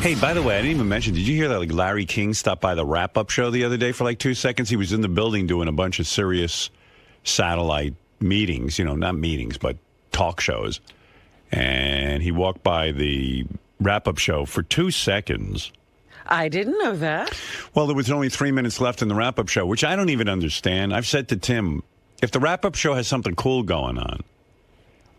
Hey, by the way, I didn't even mention, did you hear that like Larry King stopped by the wrap-up show the other day for like 2 seconds? He was in the building doing a bunch of serious satellite meetings, not meetings, but talk shows. And he walked by the wrap-up show for 2 seconds. I didn't know that. Well, there was only 3 minutes left in the wrap-up show, which I don't even understand. I've said to Tim, if the wrap-up show has something cool going on,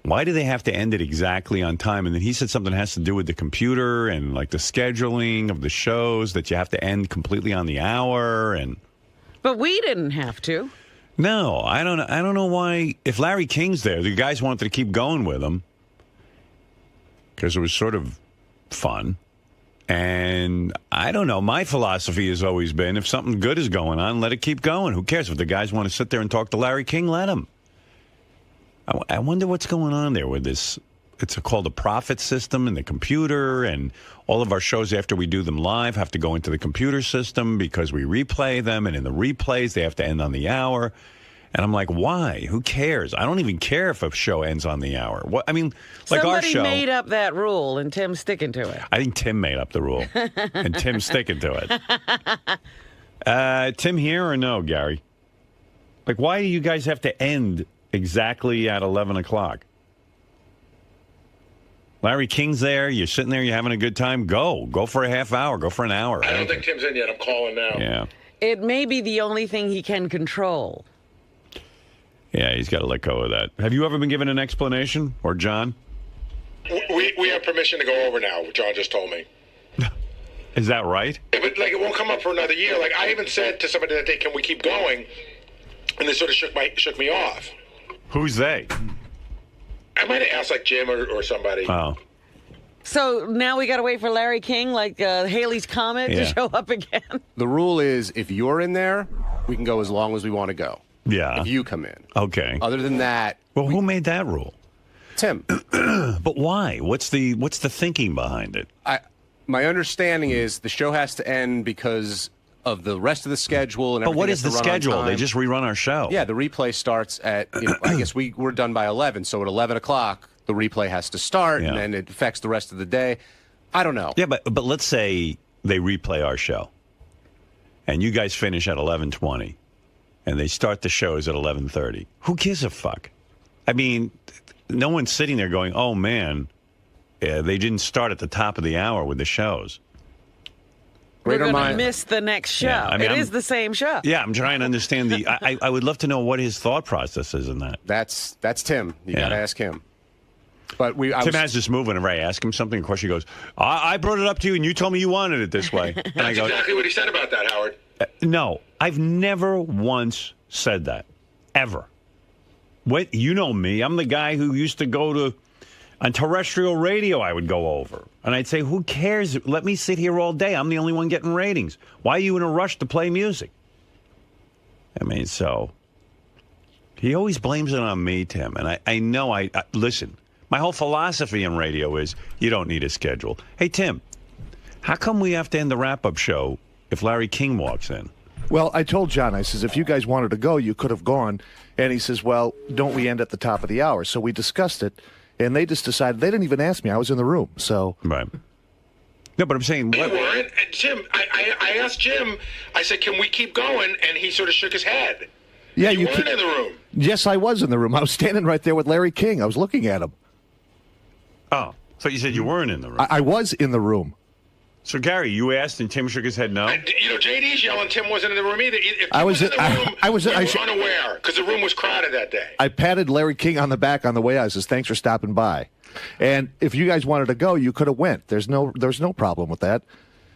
why do they have to end it exactly on time? And then he said something has to do with the computer and like the scheduling of the shows, that you have to end completely on the hour. But we didn't have to. No, I don't know why. If Larry King's there, the guys wanted to keep going with him because it was sort of fun. And I don't know. My philosophy has always been, if something good is going on, let it keep going. Who cares? If the guys want to sit there and talk to Larry King, let them. I wonder what's going on there with this. It's called a profit system in the computer, and all of our shows after we do them live have to go into the computer system because we replay them, and in the replays they have to end on the hour. And I'm like, why? Who cares? I don't even care if a show ends on the hour. What I mean, like our show. Somebody made up that rule, and Tim's sticking to it. I think Tim made up the rule, and Tim's sticking to it. Tim here or no, Gary? Like, why do you guys have to end exactly at 11 o'clock? Larry King's there. You're sitting there. You're having a good time. Go for a half hour. Go for an hour. I don't think Tim's in yet. I'm calling now. Yeah. It may be the only thing he can control. Yeah, he's got to let go of that. Have you ever been given an explanation, or John? We have permission to go over now. John just told me. Is that right? Yeah, but it won't come up for another year. Like I even said to somebody that day, "Can we keep going?" And they sort of shook me off. Who's they? I might have asked Jim or somebody. Oh. So now we got to wait for Larry King, like Haley's Comet, to show up again. The rule is if you're in there, we can go as long as we want to go. Yeah. If you come in. Okay. Other than that. Well, who made that rule? Tim. But why? What's the thinking behind it? My understanding is the show has to end because of the rest of the schedule and everything. But what is the schedule? They just rerun our show. Yeah, the replay starts at, I guess we're done by 11. So at 11 o'clock, the replay has to start, and then it affects the rest of the day. I don't know. Yeah, but let's say they replay our show, and you guys finish at 11:20, and they start the shows at 11:30. Who gives a fuck? I mean, no one's sitting there going, oh, man, they didn't start at the top of the hour with the shows. We're going to miss the next show. Yeah, I mean, it is the same show. Yeah, I'm trying to understand I would love to know what his thought process is in that. That's Tim. You got to ask him. But Tim has this move whenever I ask him something. Of course, he goes, I brought it up to you, and you told me you wanted it this way. And That's exactly what he said about that, Howard. No, I've never once said that, ever. You know me. I'm the guy who used to go to, on terrestrial radio, I would go over. And I'd say, who cares? Let me sit here all day. I'm the only one getting ratings. Why are you in a rush to play music? I mean, so he always blames it on me, Tim. And I know, listen, my whole philosophy in radio is you don't need a schedule. Hey, Tim, how come we have to end the wrap-up show if Larry King walks in? Well, I told John, I says, if you guys wanted to go, you could have gone. And he says, well, don't we end at the top of the hour? So we discussed it, and they just decided. They didn't even ask me. I was in the room, so. Right. No, but I'm saying. You weren't. And Jim, I asked Jim, I said, can we keep going? And he sort of shook his head. Yeah, you weren't in the room. Yes, I was in the room. I was standing right there with Larry King. I was looking at him. Oh, so you said you weren't in the room. I was in the room. So, Gary, you asked and Tim shook his head no? JD's yelling Tim wasn't in the room either. If I was in the room, I was unaware because the room was crowded that day. I patted Larry King on the back on the way out. I says, thanks for stopping by. And if you guys wanted to go, you could have went. There's no problem with that.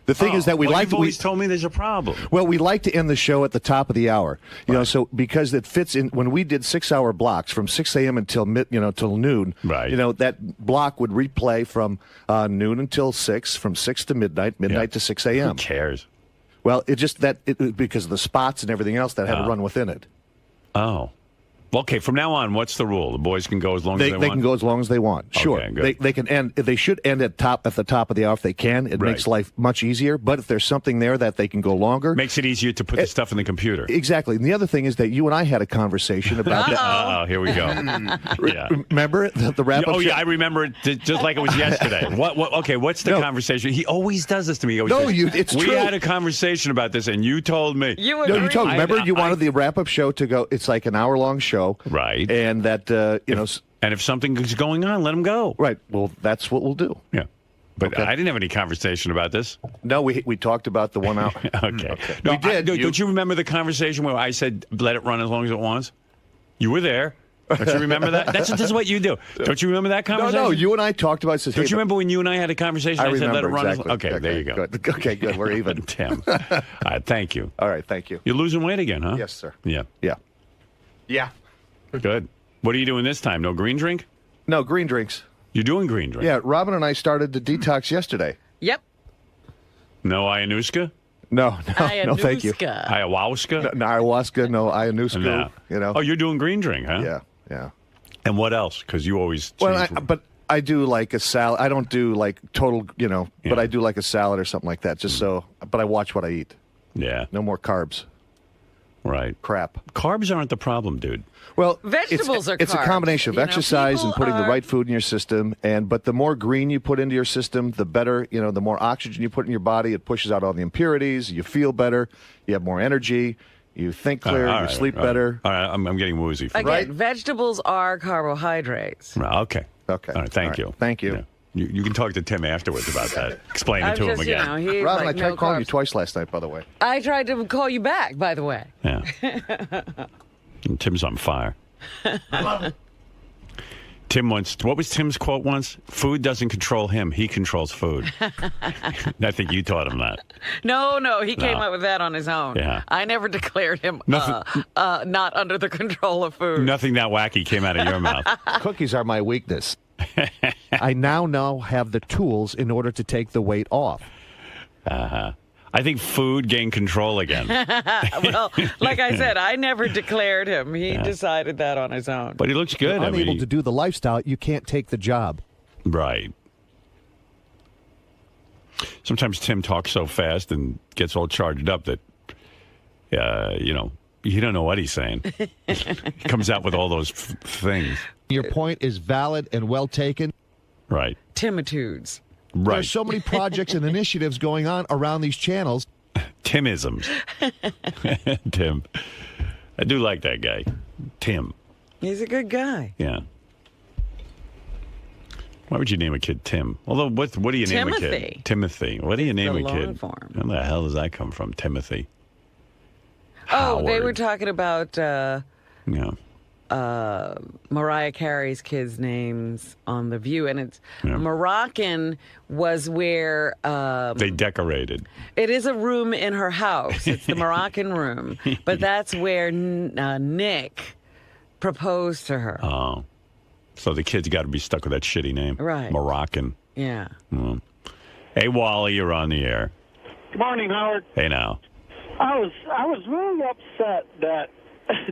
The thing is that you've always told me there's a problem. Well, we like to end the show at the top of the hour, you know, so because it fits in. When we did 6-hour blocks from 6 a.m. until till noon, right? You know, that block would replay from noon until 6, from 6 to midnight to 6 a.m. Who cares? Well, it just because of the spots and everything else that had to run within it. Oh. Okay, from now on, what's the rule? The boys can go as long as They they want? can go as long as they want. Sure. Okay, good. They can end. They should end at the top of the hour if they can. It makes life much easier. But if there's something there that they can go longer, makes it easier to put the stuff in the computer. Exactly. And the other thing is that you and I had a conversation about that. Oh, here we go. Yeah. Remember the wrap-up? Oh, yeah, I remember it just like it was yesterday. What? Okay, what's the conversation? He always does this to me. He always says, it's we true. had a conversation about this, and you told me. You No, you told me. Remember, you wanted the wrap-up show to go. It's like an hour-long show, right? And that and if something is going on, let them go. Right. Well, that's what we'll do. Yeah. But I didn't have any conversation about this. No, we talked about the 1 hour. Okay. No, we did. Don't you remember the conversation where I said let it run as long as it wants? You were there. Don't you remember that? This is what you do. Don't you remember that conversation? No, you and I talked about it. Says, don't you remember when you and I had a conversation? I said let it run. exactly. Okay, there you go. Good. Okay, good. We're even. Tim. All right, thank you. All right, thank you. You're losing weight again, huh? Yes, sir. Yeah. Yeah. Yeah. Good. What are you doing this time? No green drink? No, green drinks. You're doing green drink? Yeah, Robin and I started the detox yesterday. Yep. No ayahuasca? No, thank you. Ayahuasca? No ayahuasca, no ayahuasca. No. You know. Oh, you're doing green drink, huh? Yeah. And what else? Because you always but I do like a salad. I don't do like total, but I do like a salad or something like that. Just so, but I watch what I eat. Yeah. No more carbs. Right. Crap. Carbs aren't the problem, dude. Well, vegetables are it's carbs. a combination of exercise and putting the right food in your system. But the more green you put into your system, the better. The more oxygen you put in your body, it pushes out all the impurities. You feel better. You have more energy. You think clear. You sleep better. All right, I'm getting woozy. Again, vegetables are carbohydrates. Okay. All right, thank you. Thank you. Yeah. You can talk to Tim afterwards about that. Explain it to him again. Robin, I tried calling you twice last night, by the way. I tried to call you back, by the way. Yeah. And Tim's on fire. What was Tim's quote once? Food doesn't control him. He controls food. I think you taught him that. No, he came up with that on his own. Yeah. I never declared him not under the control of food. Nothing that wacky came out of your mouth. Cookies are my weakness. I now have the tools in order to take the weight off. I think food gained control again. Well, like I said, I never declared him. He decided that on his own. But he looks good. You're unable to do the lifestyle, you can't take the job. Right. Sometimes Tim talks so fast and gets all charged up that, you don't know what he's saying. He comes out with all those things. Your point is valid and well taken. Right. Timitudes. Right. There's so many projects and initiatives going on around these channels. Timisms. Tim. I do like that guy. Tim. He's a good guy. Yeah. Why would you name a kid Tim? Although, what do you name a kid? Timothy. What do you name a kid? Form. Where the hell does that come from? Timothy. Oh, they were talking about Mariah Carey's kids' names on The View, and it's Moroccan was where they decorated. It is a room in her house. It's the Moroccan room, but that's where Nick proposed to her. Oh, so the kid's got to be stuck with that shitty name, right? Moroccan. Yeah. Hey, Wally, you're on the air. Good morning, Howard. Hey, now. I was really upset that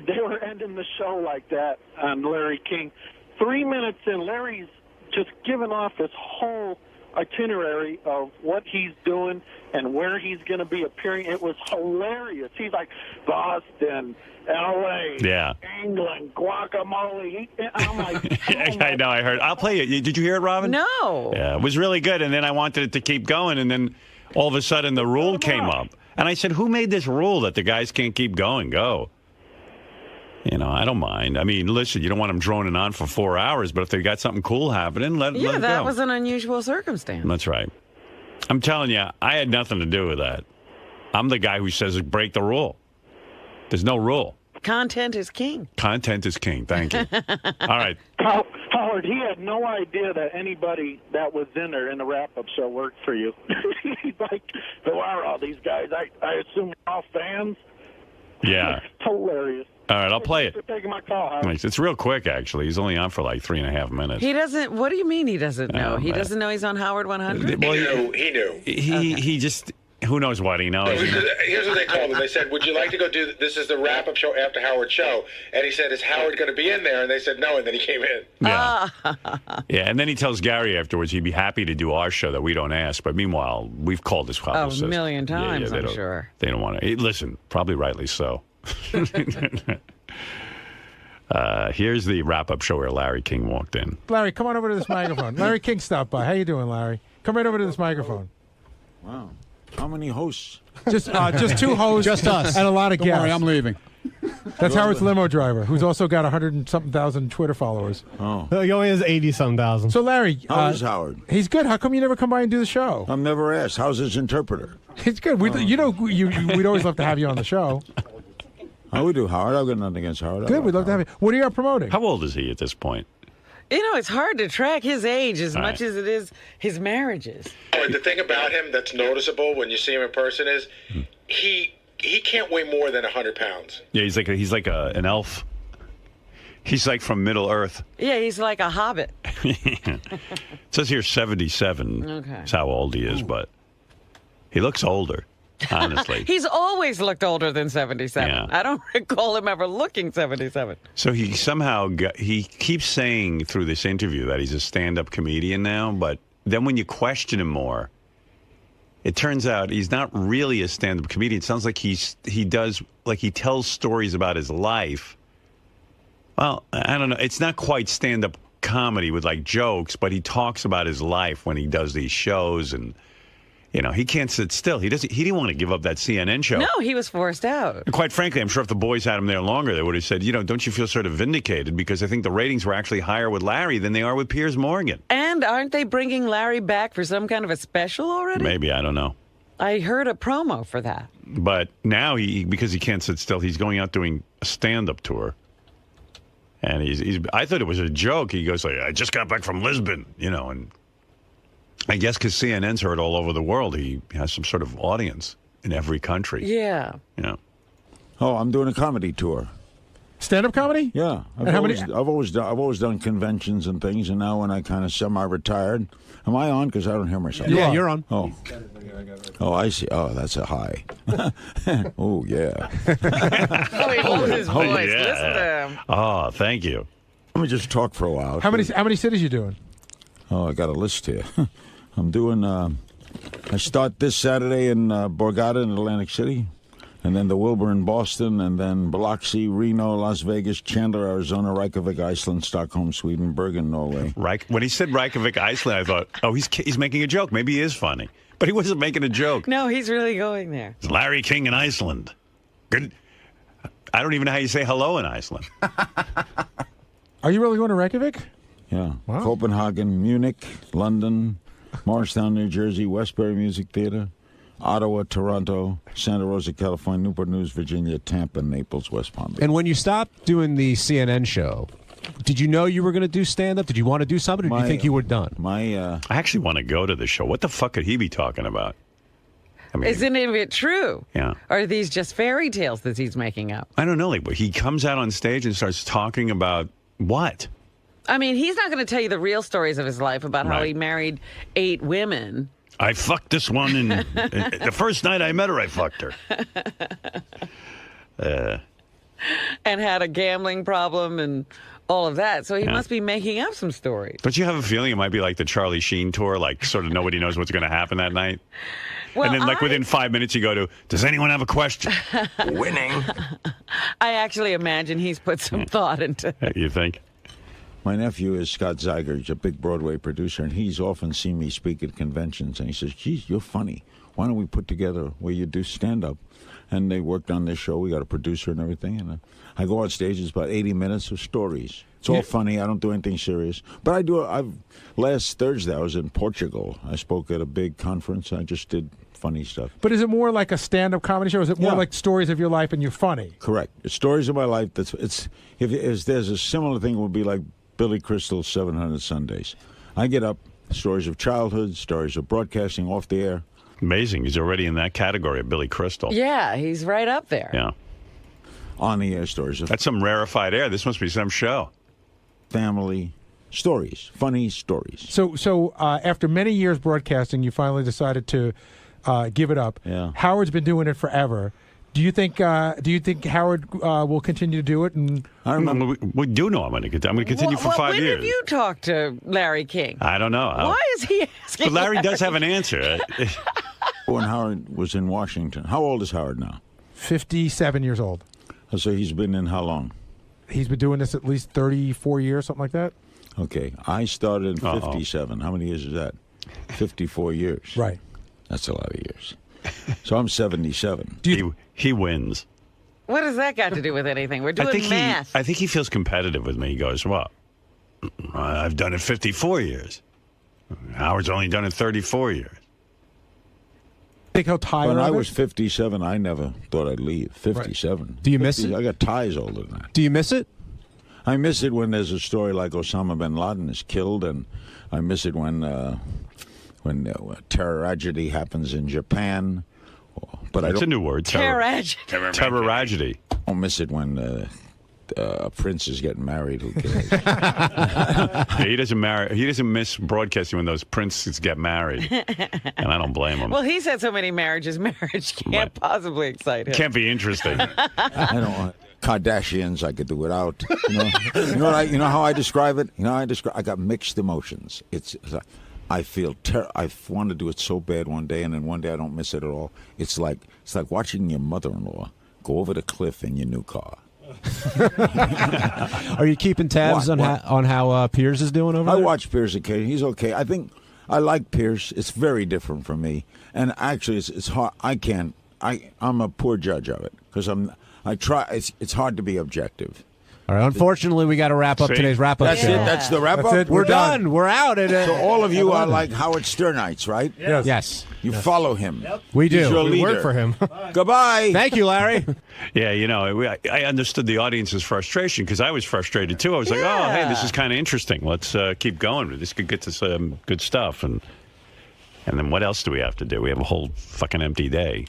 they were ending the show like that on Larry King. 3 minutes in, Larry's just giving off this whole itinerary of what he's doing and where he's going to be appearing. It was hilarious. He's like, Boston, L.A., England, guacamole. I'm like, I know, I heard. I'll play it. Did you hear it, Robin? No. Yeah, it was really good, and then I wanted it to keep going, and then all of a sudden the rule came up. And I said, who made this rule that the guys can't keep going? Go. I don't mind. I mean, listen, you don't want them droning on for 4 hours, but if they got something cool happening, let it go. Yeah, that was an unusual circumstance. That's right. I'm telling you, I had nothing to do with that. I'm the guy who says break the rule. There's no rule. Content is king. Content is king. Thank you. All right. Howard, he had no idea that anybody that was in there in the wrap-up show worked for you. He's like, who are all these guys? I assume they're all fans? Yeah. It's hilarious. All right, I'll play it. Thanks for taking my call, Howard. It's real quick, actually. He's only on for like 3.5 minutes. He doesn't. What do you mean he doesn't know? He doesn't know he's on Howard 100? Well, he knew. He just... Who knows what he knows? Here's what they told him. They said, would you like to go do, this is the wrap-up show after Howard's show. And he said, is Howard going to be in there? And they said no, and then he came in. Yeah. Yeah, and then he tells Gary afterwards he'd be happy to do our show that we don't ask. But meanwhile, we've called this publicist. A million times, I'm sure. They don't want to. Listen, probably rightly so. Here's the wrap-up show where Larry King walked in. Larry, come on over to this microphone. Larry King stopped by. How you doing, Larry? Come right over to this microphone. Wow. How many hosts? Just two hosts. Just us. And a lot of Don't guests. worry, I'm leaving. That's Howard's limo driver, who's also got 100-something thousand Twitter followers. Oh. He only has 80-some thousand. So, Larry. How's Howard? He's good. How come you never come by and do the show? I'm never asked. How's his interpreter? He's good. We'd always love to have you on the show. How we do, Howard? I've got nothing against Howard. Good. We'd love to have you. What are you promoting? How old is he at this point? It's hard to track his age as much as it is his marriages. The thing about him that's noticeable when you see him in person is he can't weigh more than 100 pounds. Yeah, he's like an elf. He's like from Middle Earth. Yeah, he's like a hobbit. It says here 77. Okay. That's how old he is, but he looks older, honestly. He's always looked older than 77. Yeah. I don't recall him ever looking 77. So he somehow he keeps saying through this interview that he's a stand-up comedian now, but then when you question him more, it turns out he's not really a stand-up comedian. It sounds like he tells stories about his life. Well, I don't know. It's not quite stand-up comedy with like jokes, but he talks about his life when he does these shows, and he can't sit still. He didn't want to give up that CNN show. No, he was forced out. And quite frankly, I'm sure if the boys had him there longer, they would have said, don't you feel sort of vindicated? Because I think the ratings were actually higher with Larry than they are with Piers Morgan. And aren't they bringing Larry back for some kind of a special already? Maybe, I don't know. I heard a promo for that. But now, because he can't sit still, he's going out doing a stand-up tour. And I thought it was a joke. He goes like, I just got back from Lisbon, and I guess because CNN's heard all over the world, he has some sort of audience in every country. Yeah. Oh, I'm doing a comedy tour. Stand-up comedy? Yeah. I've always done conventions and things, and now when I kind of semi-retired, am I on? Because I don't hear myself. Yeah, you're on. Oh, I see. Oh, that's a high. Oh, yeah. Oh, he loves his voice. Yeah. Listen to him. Oh, thank you. Let me just talk for a while. How many cities you doing? Oh, I got a list here. I'm doing, I start this Saturday in Borgata in Atlantic City, and then the Wilbur in Boston, and then Biloxi, Reno, Las Vegas, Chandler, Arizona, Reykjavik, Iceland, Stockholm, Sweden, Bergen, Norway. When he said Reykjavik, Iceland, I thought, oh, he's making a joke. Maybe he is funny. But he wasn't making a joke. No, he's really going there. It's Larry King in Iceland. Good. I don't even know how you say hello in Iceland. Are you really going to Reykjavik? Yeah. Wow. Copenhagen, Munich, London, Morristown, New Jersey, Westbury Music Theater, Ottawa, Toronto, Santa Rosa, California, Newport News, Virginia, Tampa, Naples, West Palm Beach. And when you stopped doing the CNN show, did you know you were going to do stand-up? Did you want to do something, or did you think you were done? I actually want to go to the show. What the fuck could he be talking about? I mean, Isn't it true? Yeah. Or are these just fairy tales that he's making up? I don't know. Like, he comes out on stage and starts talking about what? I mean, he's not going to tell you the real stories of his life about how he married 8 women. I fucked this one, and the first night I met her, I fucked her. And had a gambling problem and all of that. So he must be making up some stories. Don't you have a feeling it might be like the Charlie Sheen tour, like sort of nobody knows what's going to happen that night? Well, and then like within 5 minutes you go to, does anyone have a question? Winning. I actually imagine he's put some thought into it. You think? My nephew is Scott Zeiger. He's a big Broadway producer, and he's often seen me speak at conventions. And he says, geez, you're funny. Why don't we put together where you do stand-up? And they worked on this show. We got a producer and everything. And I go on stage. It's about 80 minutes of stories. It's all funny. I don't do anything serious. But I do. Last Thursday, I was in Portugal. I spoke at a big conference. I just did funny stuff. But is it more like a stand-up comedy show? Or is it more like stories of your life and you're funny? Correct. It's stories of my life. If there's a similar thing, it would be like Billy Crystal's 700 Sundays. I get up, stories of childhood, stories of broadcasting off the air. Amazing. He's already in that category of Billy Crystal. Yeah, he's right up there. Yeah. On the air stories. That's some rarefied air. This must be some show. Family stories. Funny stories. So after many years broadcasting, you finally decided to give it up. Yeah. Howard's been doing it forever. Do you think Howard will continue to do it? And I remember. We do know I'm going to continue for 5 when years. have you talked to Larry King? I don't know. Why is he asking? But Larry does have an answer. When Howard was in Washington. How old is Howard now? 57 years old. So he's been in how long? He's been doing this at least 34 years, something like that. Okay. I started in 57. How many years is that? 54 years. Right. That's a lot of years. So I'm 77. He wins. What does that got to do with anything? We're doing math. I think he feels competitive with me. He goes, well, I've done it 54 years. Howard's only done it 34 years. Think how tired When I of was it? 57, I never thought I'd leave. 57. Right. Do you miss it? I got ties older than that. Do you miss it? I miss it when there's a story like Osama bin Laden is killed, and I miss it when terroragedy happens in Japan. But That's a new word. Terroragedy. Terroragedy. I don't miss it when a prince is getting married. Who cares? Yeah, he doesn't miss broadcasting when those princes get married, and I don't blame him. Well, he's had so many marriages. Marriage can't possibly excite him. Can't be interesting. I don't want Kardashians. I could do without. You know how I describe it. I got mixed emotions. I feel I want to do it so bad one day, and then one day I don't miss it at all. It's like watching your mother-in-law go over the cliff in your new car. Are you keeping tabs on how Piers is doing over there? I watch Piers occasionally. He's okay. I think I like Piers. It's very different from me, and actually, it's hard. I'm a poor judge of it because I try. It's hard to be objective. All right. Unfortunately, we got to wrap up today's wrap-up That's show. it. That's the wrap-up. We're done. We're out. So all of you are like Howard Sternites, right? Yes. You follow him. Yep. We do. He's your We leader. work for him. Goodbye. Thank you, Larry. Yeah, I understood the audience's frustration because I was frustrated too. I was like, oh, hey, this is kind of interesting. Let's keep going. This could get to some good stuff. And then what else do we have to do? We have a whole fucking empty day.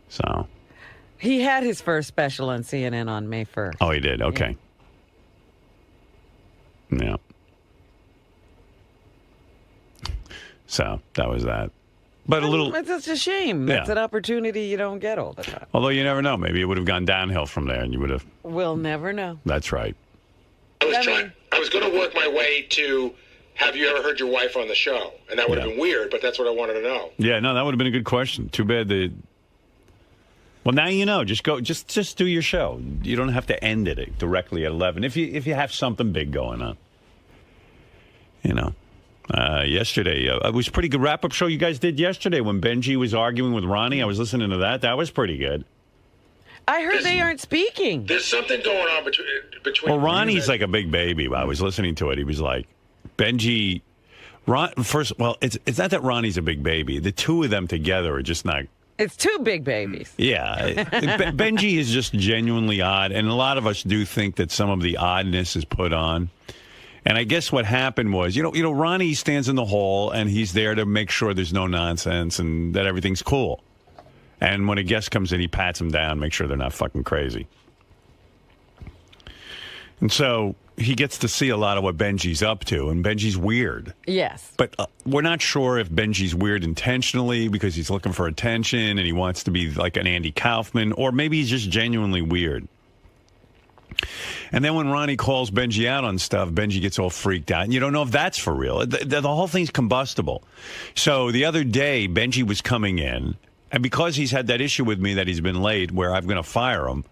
So. He had his first special on CNN on May 1st. Oh, he did? Okay. Yeah. So that was that. But a little. It's a shame. That's an opportunity you don't get all the time. Although you never know. Maybe it would have gone downhill from there and you would have. We'll never know. That's right. I was going to work my way to. Have you ever heard your wife on the show? And that would have been weird, but that's what I wanted to know. Yeah, no, that would have been a good question. Too bad Well, now you know. Just go. Just do your show. You don't have to end it directly at 11 if you have something big going on. Yesterday it was a pretty good wrap-up show you guys did yesterday when Benji was arguing with Ronnie. I was listening to that. That was pretty good. I heard they aren't speaking. There's something going on between. Well, Ronnie's like a big baby. I was listening to it. He was like, Benji. First, well, it's not that Ronnie's a big baby. The two of them together are just not. It's two big babies. Yeah. Benji is just genuinely odd, and a lot of us do think that some of the oddness is put on. And I guess what happened was, Ronnie stands in the hall, and he's there to make sure there's no nonsense and that everything's cool. And when a guest comes in, he pats them down, make sure they're not fucking crazy. And so he gets to see a lot of what Benji's up to, and Benji's weird. Yes. But we're not sure if Benji's weird intentionally because he's looking for attention and he wants to be like an Andy Kaufman, or maybe he's just genuinely weird. And then when Ronnie calls Benji out on stuff, Benji gets all freaked out. And you don't know if that's for real. The whole thing's combustible. So the other day, Benji was coming in, and because he's had that issue with me that he's been late where I'm going to fire him,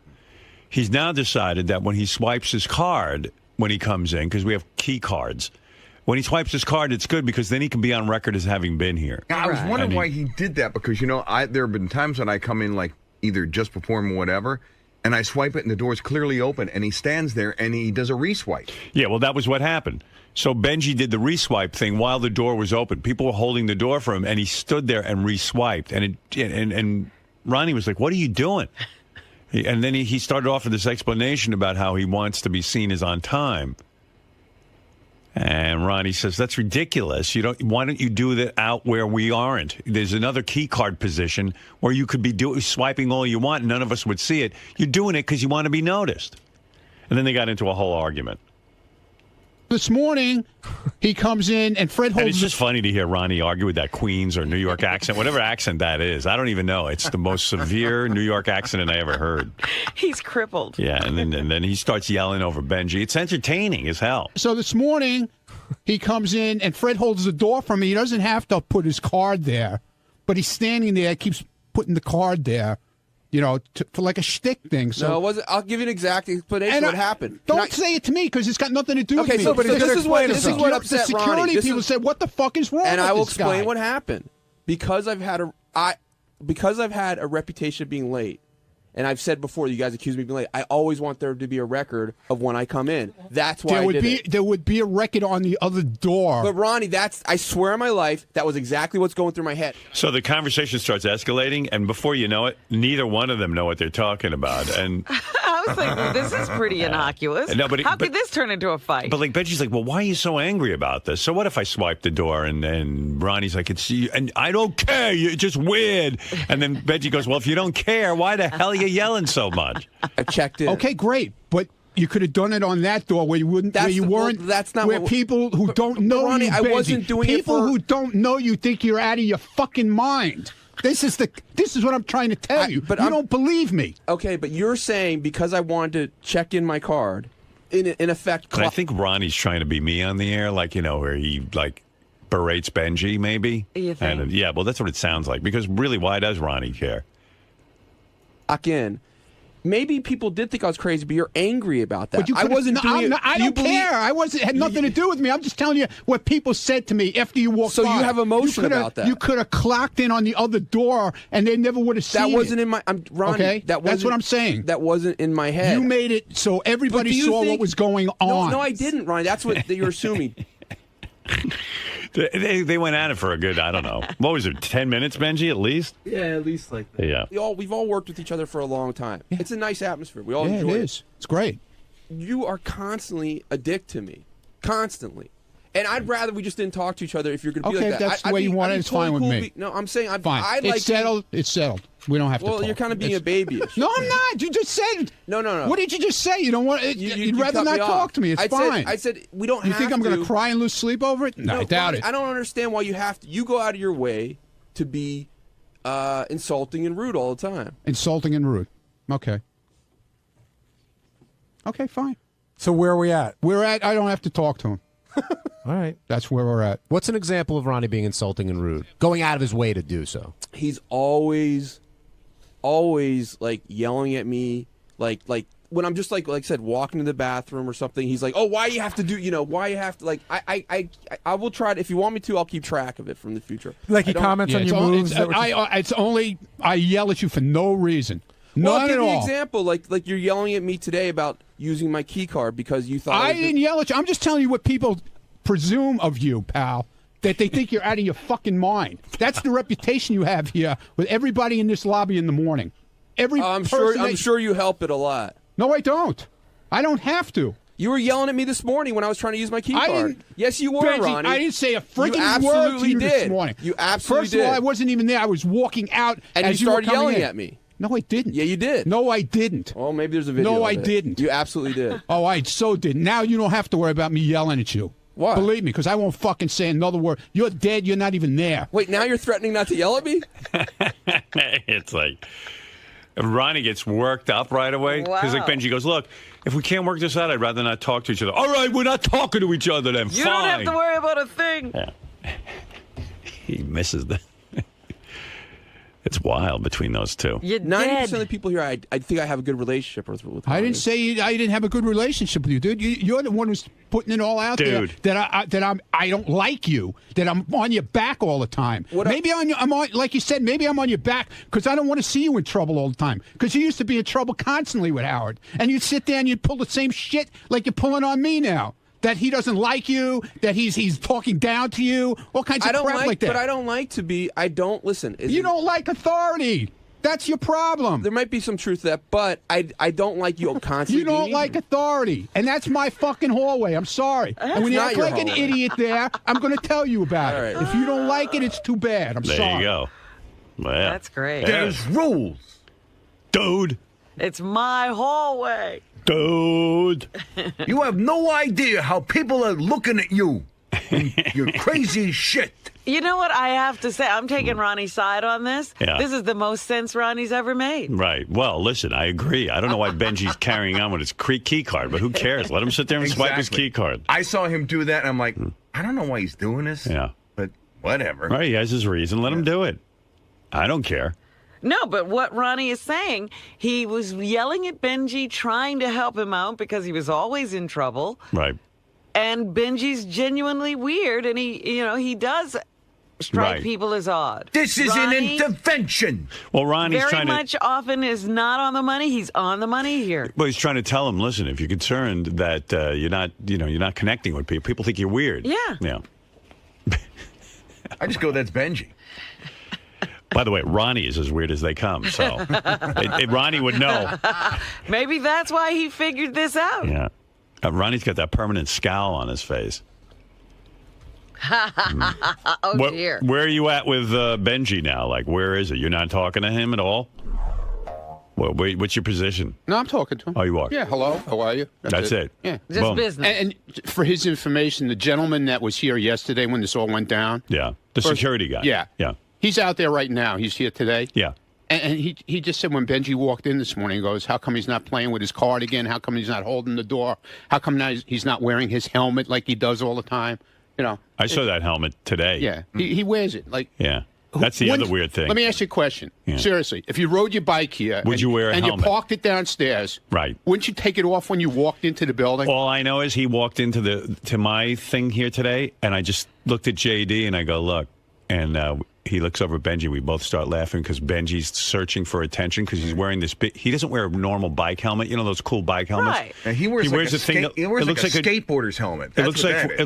he's now decided that when he swipes his card when he comes in, because we have key cards, when he swipes his card, it's good because then he can be on record as having been here. I was wondering why he did that because, there have been times when I come in like either just before him or whatever, and I swipe it and the door's clearly open, and he stands there and he does a reswipe. Yeah, well, that was what happened. So Benji did the reswipe thing while the door was open. People were holding the door for him, and he stood there and reswiped. And Ronnie was like, "What are you doing?" And then he started off with this explanation about how he wants to be seen as on time. And Ronnie says, that's ridiculous. Why don't you do that out where we aren't? There's another key card position where you could be swiping all you want and none of us would see it. You're doing it because you want to be noticed. And then they got into a whole argument. This morning, he comes in and Fred holds. And it's just funny to hear Ronnie argue with that Queens or New York accent, whatever accent that is. I don't even know. It's the most severe New York accent I ever heard. He's crippled. Yeah, and then he starts yelling over Benji. It's entertaining as hell. So this morning, he comes in and Fred holds the door for me. He doesn't have to put his card there, but he's standing there, keeps putting the card there. You know, for like a shtick thing. So no, it wasn't. I'll give you an exact explanation of what happened. Don't say it to me because it's got nothing to do with me. So this is what upset the Ronnie. security people said, "What the fuck is wrong?" And with I will this explain guy? what happened because I've had a reputation of being late. And I've said before, you guys accuse me of being late. I always want there to be a record of when I come in. That's why there would be a record on the other door. But Ronnie, I swear on my life, that was exactly what's going through my head. So the conversation starts escalating, and before you know it, neither one of them know what they're talking about. And I was like, well, this is pretty innocuous. No, but How could this turn into a fight? But like Benji's like, well, why are you so angry about this? So what if I swipe the door? And Ronnie's like, it's you, and I don't care. It's just weird. And then Benji goes, well, if you don't care, why the hell are you yelling so much? I checked in. Okay, great, but you could have done it on that door where you wouldn't, where you weren't. That's not where what, people who don't know Ronnie, you, I Benji, wasn't doing people it for who don't know you think you're out of your fucking mind. This is what I'm trying to tell you. But you don't believe me. Okay, but you're saying because I wanted to check in my card, in effect. But I think Ronnie's trying to be me on the air, like, you know, where he like berates Benji, maybe. You think? And yeah, well, that's what it sounds like. Because really, why does Ronnie care? Again. Maybe people did think I was crazy, but you're angry about that. But you I wasn't doing it. I don't care. It had nothing to do with me. I'm just telling you what people said to me after you walked by. So you have emotion about that. You could have clocked in on the other door, and they never would have seen it. That wasn't in my. Ronnie, okay, that's what I'm saying. That wasn't in my head. You made it so everybody saw what was going on. No, I didn't, Ronnie. That's what you're assuming. They went at it for a good, I don't know. What was it, 10 minutes, Benji, at least? Yeah, at least like that. Yeah. We've all worked with each other for a long time. Yeah. It's a nice atmosphere. We all enjoy it. Is. It's great. You are constantly a dick to me. Constantly. And I'd rather we just didn't talk to each other if you're going to be like that. Okay, if that's the way you want it, it's fine with me. No, I'm saying fine. It's settled. It's settled. We don't have to talk. Well, you're kind of being a babyish. No, I'm not. You just said. No. What did you just say? You don't want. You'd rather not talk to me. It's fine. I said we don't have to. You think I'm going to cry and lose sleep over it? No, I doubt it. I don't understand why you have to. You go out of your way to be insulting and rude all the time. Insulting and rude. Okay. Okay, fine. So where are we at? I don't have to talk to him. All right. That's where we're at. What's an example of Ronnie being insulting and rude? Going out of his way to do so. He's always like yelling at me, like when I'm just like I said, walking to the bathroom or something. He's like, "Oh, why you have to do? You know, why you have to like?" I will try to. If you want me to, I'll keep track of it from the future. Like he comments on your moves. It's only I yell at you for no reason. Well, None I'll give at you all. an example. Like you're yelling at me today about using my key card because you thought I didn't yell at you. I'm just telling you what people presume of you, pal. That they think you're out of your fucking mind. That's the reputation you have here with everybody in this lobby in the morning. I'm sure you help it a lot. No, I don't. I don't have to. You were yelling at me this morning when I was trying to use my key card. Yes, you were, Benji, Ronnie. I didn't say a freaking you word to you did. this morning. You absolutely did. First of all, I wasn't even there. I was walking out and as you started were coming yelling in. at me. No, I didn't. Yeah, you did. No, I didn't. Oh, maybe there's a video. No, of I it. didn't. You absolutely did. Oh, I so did. Now you don't have to worry about me yelling at you. Why? Believe me, because I won't fucking say another word. You're dead. You're not even there. Wait, now you're threatening not to yell at me? It's like Ronnie gets worked up right away. Because like Benji goes, look, if we can't work this out, I'd rather not talk to each other. All right, we're not talking to each other then. You Fine. don't have to worry about a thing. Yeah. He misses the... It's wild between those two. 90% of the people here, I think I have a good relationship with. I didn't say I didn't have a good relationship with you, dude. You're the one who's putting it all out there that I don't like you, that I'm on your back all the time. Maybe I'm on, like you said, maybe I'm on your back because I don't want to see you in trouble all the time. Because you used to be in trouble constantly with Howard, and you'd sit there and you'd pull the same shit like you're pulling on me now. That he doesn't like you, that he's talking down to you, all kinds of crap like that. But I don't like to be. I don't listen. You don't like authority. That's your problem. There might be some truth to that, but I don't like you constantly. You don't like authority, and that's my fucking hallway. I'm sorry. And when you act like an idiot there, I'm going to tell you about it. If you don't like it, it's too bad. I'm sorry. There you go. Well, that's great. There's rules, dude. It's my hallway. Dude. You have no idea how people are looking at you. You're crazy as shit. You know what I have to say? I'm taking Ronnie's side on this. Yeah. This is the most sense Ronnie's ever made. Right. Well, listen, I agree. I don't know why Benji's carrying on with his key card, but who cares? Let him sit there and swipe his key card. I saw him do that, and I'm like, I don't know why he's doing this. Yeah. But whatever. All right, he has his reason. Let him do it. I don't care. No, but what Ronnie is saying, he was yelling at Benji, trying to help him out because he was always in trouble. Right. And Benji's genuinely weird, and he does strike people as odd. This is an intervention. Well, Ronnie's very trying much often is not on the money. He's on the money here. Well, he's trying to tell him, listen, if you're concerned that you're not connecting with people think you're weird. Yeah. Yeah. I just go, that's Benji. By the way, Ronnie is as weird as they come, so Ronnie would know. Maybe that's why he figured this out. Yeah. Ronnie's got that permanent scowl on his face. Oh, dear. Where are you at with Benji now? Like, where is it? You're not talking to him at all? Well, wait, what's your position? No, I'm talking to him. Oh, you are? Yeah, hello, how are you? That's it. Yeah. Just business. And for his information, the gentleman that was here yesterday when this all went down. Yeah, the security guy. Yeah. Yeah. He's out there right now. He's here today. Yeah. And he just said when Benji walked in this morning, he goes, how come he's not playing with his card again? How come he's not holding the door? How come now he's not wearing his helmet like he does all the time? You know. I saw that helmet today. Yeah. He wears it. Like. Yeah. That's the other weird thing. Let me ask you a question. Yeah. Seriously, if you rode your bike here Would you wear a helmet? And you parked it downstairs, right? Wouldn't you take it off when you walked into the building? All I know is he walked to my thing here today, and I just looked at JD and I go, look, and he looks over at Benji. We both start laughing because Benji's searching for attention because he's wearing this big. He doesn't wear a normal bike helmet. You know those cool bike helmets. Right. And he wears a thing. He wears like a skateboarder's helmet. It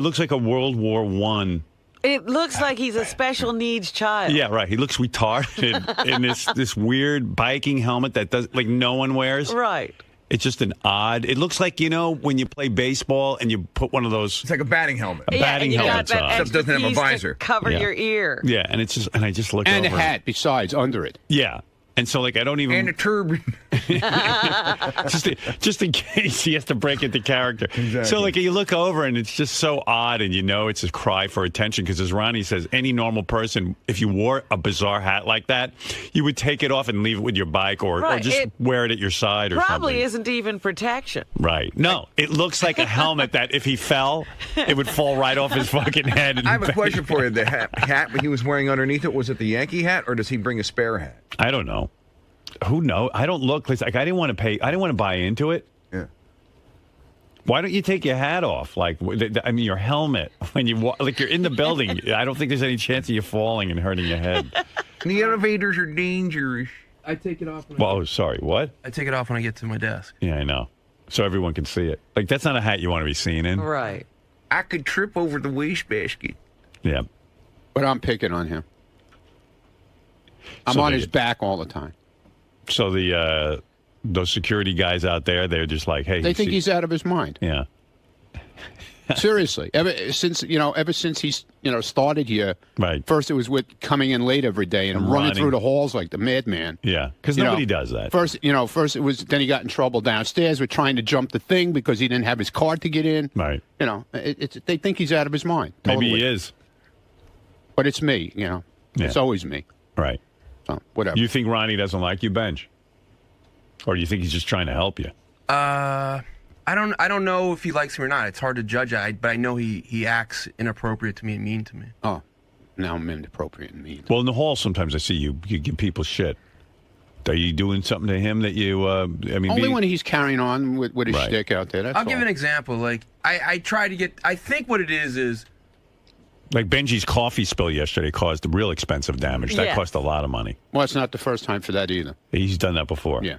looks like a World War I. It looks like he's a special needs child. Yeah, right. He looks retarded in this weird biking helmet that does like no one wears. Right. It's just an odd. It looks like when you play baseball and you put one of those. It's like a batting helmet. A batting helmet. Except doesn't have a visor. Cover your ear. Yeah, and I just look and over. a hat besides under it. Yeah. And so, like, I don't even... And a turban. just in case he has to break into character. Exactly. So, like, you look over, and it's just so odd, and it's a cry for attention, because as Ronnie says, any normal person, if you wore a bizarre hat like that, you would take it off and leave it with your bike, or just wear it at your side or something. Probably isn't even protection. Right. No, it looks like a helmet that if he fell, it would fall right off his fucking head. I have a question for you. The hat he was wearing underneath it, was it the Yankee hat, or does he bring a spare hat? I don't know. Who knows? I don't look like I didn't want to pay. I didn't want to buy into it. Yeah. Why don't you take your hat off? Like, I mean, your helmet when you like you're in the building. I don't think there's any chance of you falling and hurting your head. The elevators are dangerous. I take it off. Sorry. What? I take it off when I get to my desk. Yeah, I know. So everyone can see it. Like, that's not a hat you want to be seen in. Right. I could trip over the wastebasket. Yeah. But I'm picking on him. I'm on his back all the time. So those security guys out there, they're just like, hey. They think he's out of his mind. Yeah. Seriously. Ever since he's started here. Right. First it was with coming in late every day and running through the halls like the madman. Yeah. Because nobody does that. First it was, then he got in trouble downstairs with trying to jump the thing because he didn't have his card to get in. Right. They think he's out of his mind. Totally. Maybe he is. But it's me, Yeah. It's always me. Right. So, whatever. You think Ronnie doesn't like you, Benj? Or do you think he's just trying to help you? I don't know if he likes me or not. It's hard to judge. But I know he acts inappropriate to me and mean to me. Oh, now I'm inappropriate and mean. Well, in the hall, sometimes I see you give people shit. Are you doing something to him that you? Only when he's carrying on with his shtick out there. I'll give an example. Like I try to get. I think what it is. Like Benji's coffee spill yesterday caused real expensive damage. That cost a lot of money. Well, it's not the first time for that either. He's done that before. Yeah.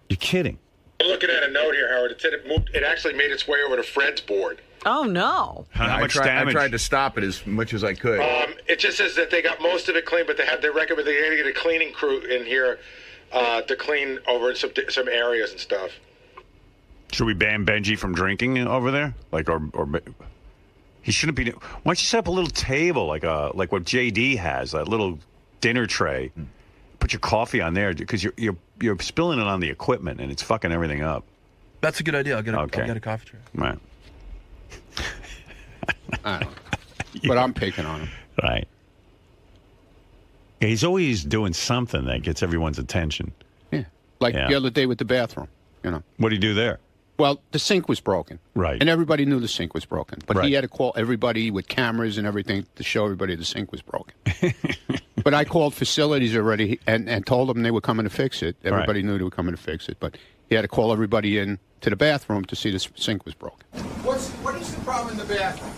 You're kidding. I'm looking at a note here, Howard. It said it actually made its way over to Fred's board. Oh, no. How much damage? I tried to stop it as much as I could. It just says that they got most of it clean, but they recommend they got to get a cleaning crew in here to clean over some areas and stuff. Should we ban Benji from drinking over there? Like, or he shouldn't be. Why don't you set up a little table like what JD has, that little dinner tray? Put your coffee on there because you're spilling it on the equipment and it's fucking everything up. That's a good idea. I'll get a coffee tray. Right. I don't know. But I'm picking on him. Right. He's always doing something that gets everyone's attention. Yeah. Like the other day with the bathroom, you know. What do you do there? Well, the sink was broken. Right. And everybody knew the sink was broken. But Right. he had to call everybody with cameras and everything to show everybody the sink was broken. But I called facilities already and told them they were coming to fix it. Everybody knew they were coming to fix it. But he had to call everybody in to the bathroom to see the sink was broken. What is the problem in the bathroom?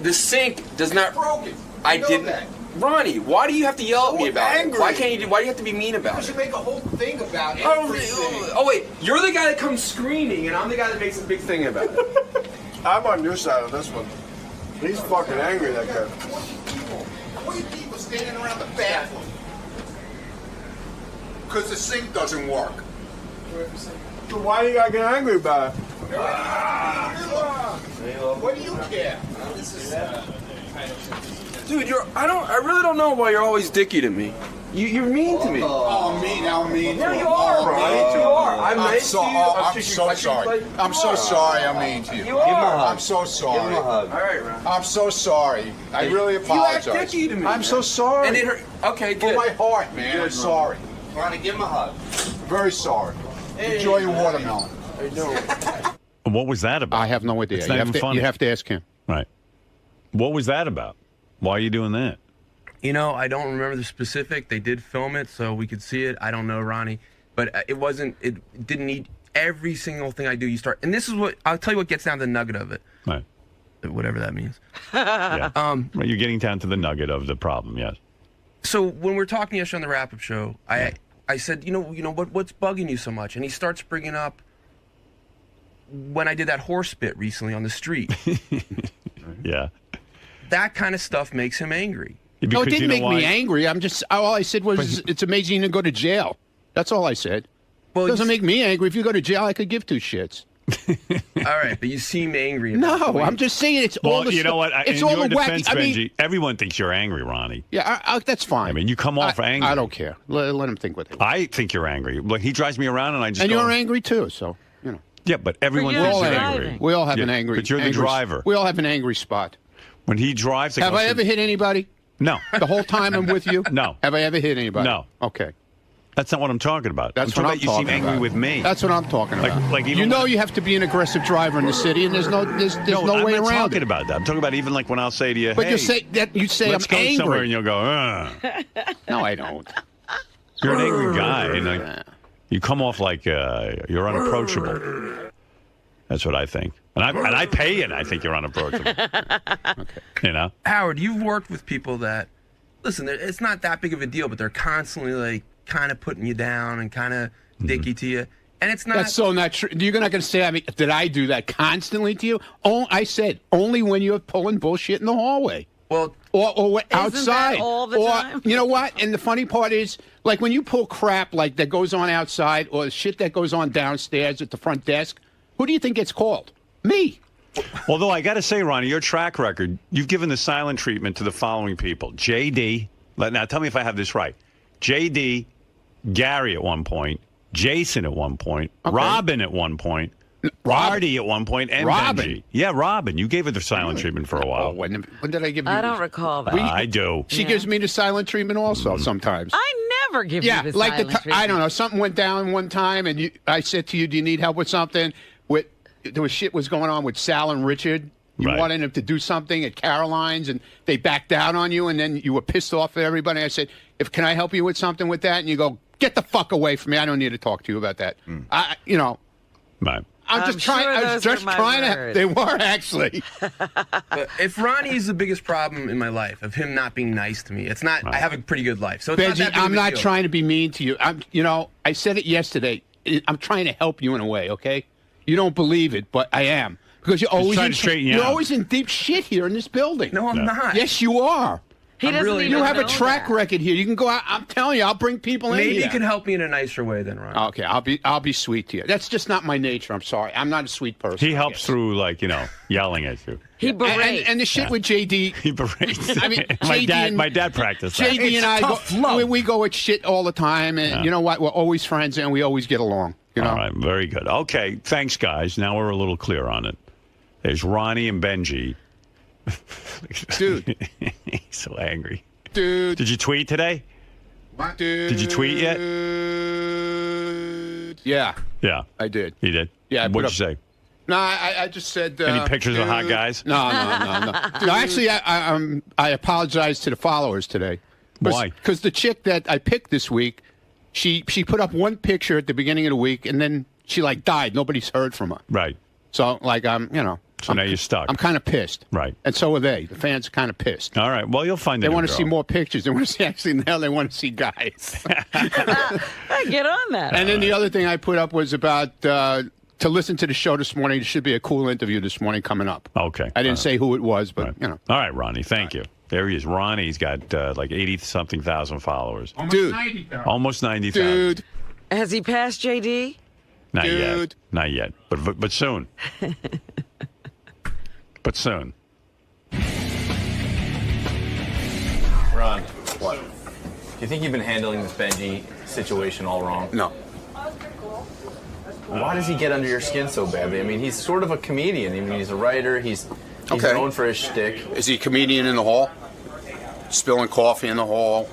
The sink does not. Broken. I know didn't. that. Ronnie, why do you have to yell at me about angry. it? Why can't you? Why do you have to be mean about Because it? you make a whole thing about it. Oh, wait, you're the guy that comes screaming, and I'm the guy that makes a big thing about it. I'm on your side on this one. He's fucking angry, that guy. 20 people standing around the bathroom because the sink doesn't work. So why you gotta get angry about it? What do you care? Dude, I really don't know why you're always dicky to me. You're mean to me. Oh, mean, how mean. No, you are, Ronnie. You are. I'm nice to you. I'm so sorry. I'm so sorry I'm mean to you. You are. I'm so sorry. All right, Ron. I'm so sorry. I really apologize. You act dicky to me. I'm so sorry. And it hurt. Okay, For good. my heart, man. I'm sorry. Ronnie, give him a hug. Very sorry. Enjoy your watermelon. How you doing? What was that about? I have no idea. It's not even funny. You have to ask him. Right. What was that about? Why are you doing that? You know, I don't remember the specific. They did film it, so we could see it. I don't know, Ronnie. But it didn't need every single thing I do. You start, and this is what, I'll tell you what gets down to the nugget of it. Right. Whatever that means. Yeah. Right, you're getting down to the nugget of the problem, yes. So when we were talking yesterday on the wrap-up show, I said, you know what's bugging you so much? And he starts bringing up when I did that horse bit recently on the street. Yeah. That kind of stuff makes him angry. No, it didn't make me angry. All I said was it's amazing to go to jail. That's all I said. Well, it doesn't make me angry. If you go to jail, I could give two shits. All right, but you seem angry. No, I'm just saying it's all the you know what? It's in all your the defense, wacky. I mean, Benji, everyone thinks you're angry, Ronnie. yeah, that's fine. I mean, you come off angry. I don't care. Let him think what they want. I think you're angry. Look, he drives me around, and I just And go, you're angry too, so you know. Yeah, but everyone We're thinks all you're angry. angry. We all have Yeah, an angry. But you're the angry- driver. We all have an angry spot. When he drives, Have I ever hit anybody? No. The whole time I'm with you? No. Have I ever hit anybody? No. Okay. That's not what I'm talking about. That's I'm what talking I'm about you talking seem angry about. with me. That's what I'm talking about. Like even you know when- you have to be an aggressive driver in the city, and there's no way I'm around not talking it. about that. I'm talking about even like when I'll say to you, But hey, you say that you say let's I'm go angry. somewhere, and you'll go, Ugh. No, I don't. You're an angry guy, and you come off like you're unapproachable. That's what I think. And I pay you, and I think you're unapproachable. Okay. You know? Howard, you've worked with people that, listen, it's not that big of a deal, but they're constantly like kind of putting you down and kind of dicky to you. And it's not. That's so not true. You're not going to say, did I do that constantly to you? Oh, I said only when you're pulling bullshit in the hallway. Well, or outside. that all the time? You know what? And the funny part is, like when you pull crap like that goes on outside or shit that goes on downstairs at the front desk, who do you think gets called? Me. Although I got to say, Ronnie, your track record, you've given the silent treatment to the following people. JD, now tell me if I have this right. JD, Gary at one point, Jason at one point, Robin at one point, Artie at one point, and Robin? Benji. Yeah, Robin. You gave her the silent treatment for a while. When did I give you I don't recall that. I do. She gives me the silent treatment also sometimes. I never give you the like silent treatment. I don't know. Something went down one time, and I said to you, "Do you need help with something?" There was shit was going on with Sal and Richard. You Right. wanted them to do something at Caroline's, and they backed down on you, and then you were pissed off at everybody. I said, "Can I help you with something with that?" And you go, "Get the fuck away from me! I don't need to talk to you about that." Right. I'm just trying. I was just trying to. They were actually. But if Ronnie is the biggest problem in my life, of him not being nice to me, it's not. Right. I have a pretty good life, so it's not Benji, that big I'm of a not deal. trying to be mean to you. I said it yesterday. I'm trying to help you in a way. Okay, you don't believe it, but I am because you're always trying to straighten you you're out. always in deep shit here in this building. No, I'm not. Yes, you are. He doesn't really- even You have a know track that. record here. You can go out. I'm telling you, I'll bring people in Maybe here. you can help me in a nicer way than Ronnie. Okay, I'll be sweet to you. That's just not my nature. I'm sorry. I'm not a sweet person. He I helps guess. through, yelling at you. He berates. And the shit with JD. He berates. I mean, my JD dad practiced that. JD and I, we go at shit all the time. And you know what? We're always friends and we always get along. You know? All right, very good. Okay, thanks, guys. Now we're a little clear on it. There's Ronnie and Benji. Dude. He's so angry. Dude. Did you tweet today? What? Dude. Did you tweet yet? Yeah. Yeah. I did. You did? Yeah. What'd you say? No, I just said. Any pictures of hot guys? No. No, actually, I apologize to the followers today. Why? Because the chick that I picked this week, she put up one picture at the beginning of the week, and then she died. Nobody's heard from her. Right. So So now you're stuck. I'm kind of pissed. Right. And so are they. The fans are kind of pissed. All right. Well, you'll find They a new want to see girl. more pictures. They want to see they want to see guys. Get on that. And then the other thing I put up was about to listen to the show this morning. There should be a cool interview this morning coming up. Okay. I didn't say who it was, but All right, Ronnie. Thank you. There he is. Ronnie's got 80-something thousand followers. Almost 90,000. Dude. Has he passed JD? Not yet. Not yet. But soon. But soon. Ron, what? Do you think you've been handling this Benji situation all wrong? No. Why does he get under your skin so badly? I mean, he's sort of a comedian. I mean, he's a writer. He's known for his shtick. Is he a comedian in the hall? Spilling coffee in the hall?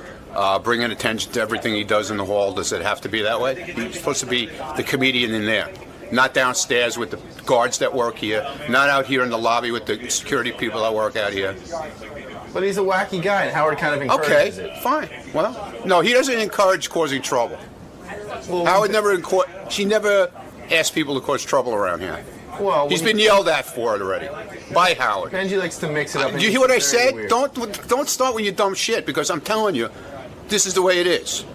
Bringing attention to everything he does in the hall? Does it have to be that way? He's supposed to be the comedian in there. Not downstairs with the guards that work here. Not out here in the lobby with the security people that work out here. But he's a wacky guy, and Howard kind of encourages it. Okay, fine. Well, no, he doesn't encourage causing trouble. Well, Howard she never asked people to cause trouble around here. Well, he's been yelled at for it already by Howard. Benji likes to mix it up. Do you hear what I It's very said? weird. Don't start with your dumb shit, because I'm telling you, this is the way it is,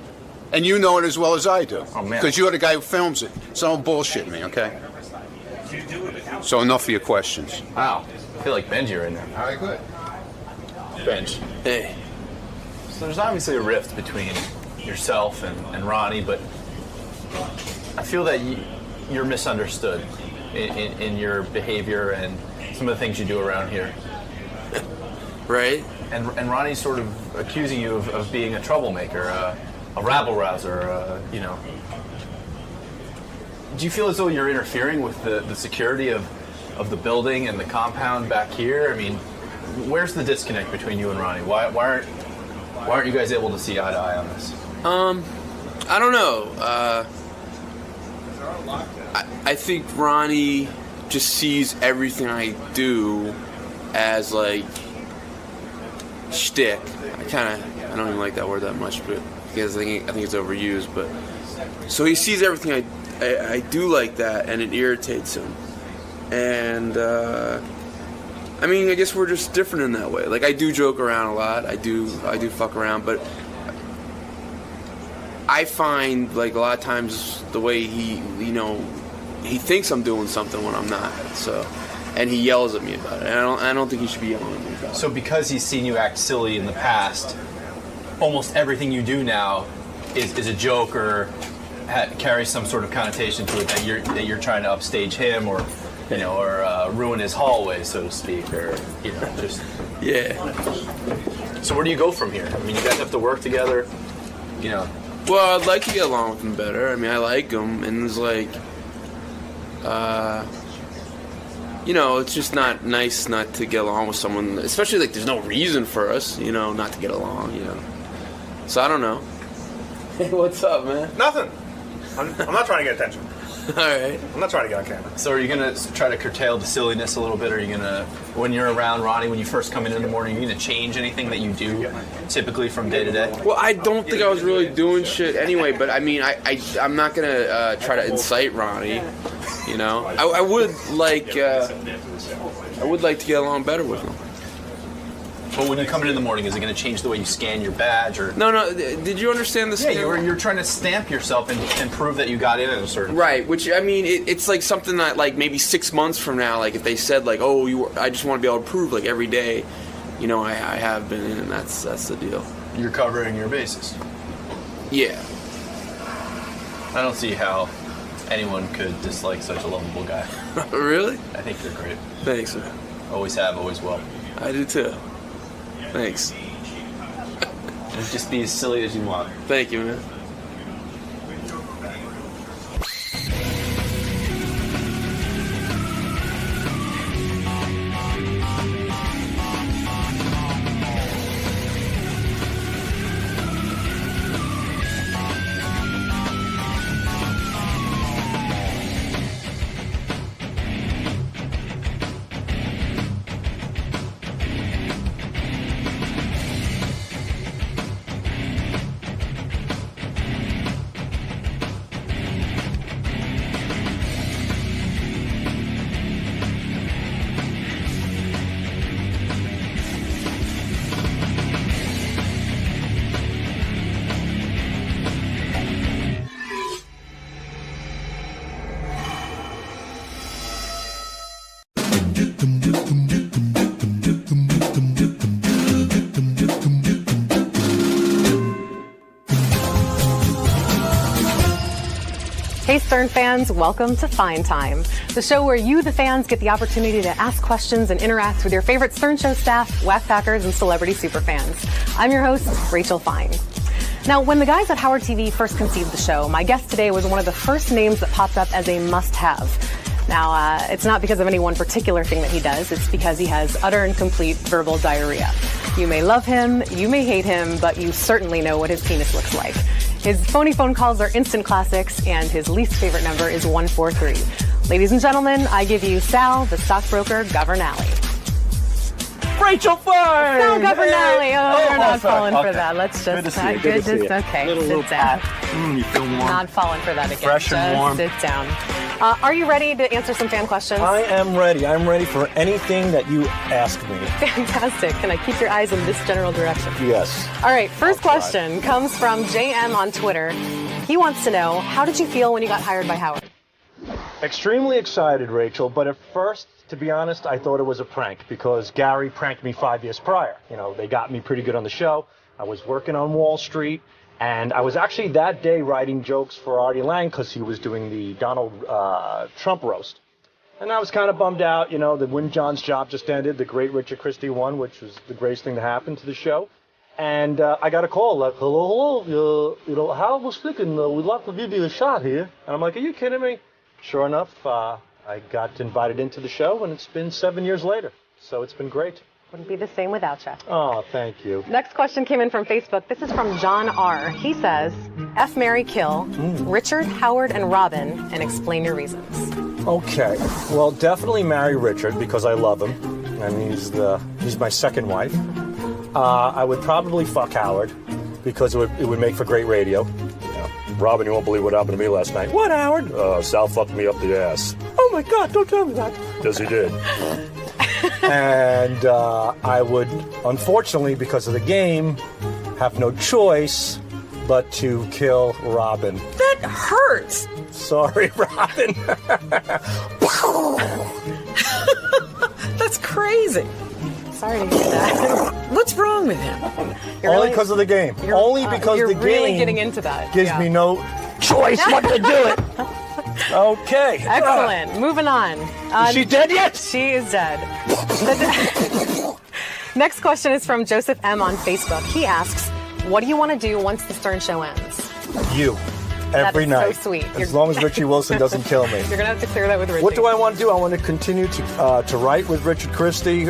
and you know it as well as I do. Oh man! Because you're the guy who films it. So don't bullshit me, okay? So enough of your questions. Wow, I feel like Benji right now. All right, good. Benj. Hey. So there's obviously a rift between yourself and Ronnie, but I feel that you're misunderstood in your behavior and some of the things you do around here. Right. And Ronnie's sort of accusing you of being a troublemaker, a rabble-rouser, you know. Do you feel as though you're interfering with the security of the building and the compound back here? I mean, where's the disconnect between you and Ronnie? Why aren't you guys able to see eye to eye on this? I don't know. I think Ronnie just sees everything I do as like shtick. I don't even like that word that much, but because I think it's overused. But so he sees everything I do like that, and it irritates him. And I mean, I guess we're just different in that way. Like, I do joke around a lot. I do fuck around, but I find like a lot of times the way he thinks I'm doing something when I'm not. So, and he yells at me about it. And I don't think he should be yelling at me about it. So because he's seen you act silly in the past, almost everything you do now is a joke or carries some sort of connotation to it that you're trying to upstage him or ruin his hallway, so to speak, or just yeah. So where do you go from here? I mean, you guys have to work together, Well, I'd like to get along with him better. I mean, I like him, and it's like, it's just not nice not to get along with someone, especially like there's no reason for us, not to get along, So I don't know. Hey, what's up, man? Nothing. I'm not trying to get attention. All right. I'm not trying to get on camera. So are you going to try to curtail the silliness a little bit? Are you going to, when you're around Ronnie, when you first come in the morning, are you going to change anything that you do typically from day to day? Well, I don't think I was really doing shit anyway, but I mean, I'm not going to try to incite Ronnie, I would like to get along better with him. But when you come in the morning, is it going to change the way you scan your badge? Or No. Did you understand the scan? Yeah, you're trying to stamp yourself and prove that you got in at a certain Right, which, I mean, it's like something that, like, maybe 6 months from now, like, if they said, like, I just want to be able to prove, like, every day, I have been in, and that's the deal. You're covering your bases. Yeah. I don't see how anyone could dislike such a lovable guy. Really? I think you're great. Thanks, man. Always have, always will. I do, too. Thanks. Just be as silly as you want. Thank you, man. Hey Stern fans, welcome to Fine Time, the show where you, the fans, get the opportunity to ask questions and interact with your favorite Stern Show staff, Whack Packers, and celebrity superfans. I'm your host, Rachel Fine. Now, when the guys at Howard TV first conceived the show, my guest today was one of the first names that popped up as a must-have. Now, it's not because of any one particular thing that he does. It's because he has utter and complete verbal diarrhea. You may love him, you may hate him, but you certainly know what his penis looks like. His phony phone calls are instant classics, and his least favorite number is 143. Ladies and gentlemen, I give you Sal, the stockbroker Governale. Rachel Fine! Sal Governale. We're not falling okay. for that. Let's just... Good to see you. Good to see you. Okay, little sit down. You feel warm. Not falling for that again. Fresh and just warm. Sit down. Are you ready to answer some fan questions? I am ready. I'm ready for anything that you ask me. Fantastic. Can I keep your eyes in this general direction? Yes. All right, first question comes from JM on Twitter. He wants to know, how did you feel when you got hired by Howard? Extremely excited, Rachel, but at first, to be honest, I thought it was a prank because Gary pranked me 5 years prior. You know, they got me pretty good on the show. I was working on Wall Street, and I was actually that day writing jokes for Artie Lang because he was doing the Donald Trump roast. And I was kind of bummed out, you know, that Win John's job just ended, the great Richard Christie won, which was the greatest thing to happen to the show. And I got a call like, hello, you know, Howard was thinking we'd like to give you a shot here. And I'm like, are you kidding me? Sure enough, I got invited into the show, and it's been 7 years later. So it's been great. Wouldn't be the same without you. Oh, thank you. Next question came in from Facebook. This is from John R. He says, F, marry, kill, Richard, Howard, and Robin, and explain your reasons. Okay. Well, definitely marry Richard because I love him, and he's my second wife. I would probably fuck Howard because it would make for great radio. Robin, you won't believe what happened to me last night. What, Howard? Sal fucked me up the ass. Oh, my God, don't tell me that. Yes, he did. And I would, unfortunately, because of the game, have no choice but to kill Robin. That hurts. Sorry, Robin. That's crazy. Sorry to hear that. What's wrong with him? Only because of the game. Only because the game really getting into that. gives me no choice but to do it. Okay. Excellent. Moving on. Is she dead yet? She is dead. Next question is from Joseph M. on Facebook. He asks, what do you want to do once the Stern Show ends? You. Every that is night. So sweet. As long as Richie Wilson doesn't kill me. You're going to have to clear that with Richie. What do I want to do? I want to continue to write with Richard Christie,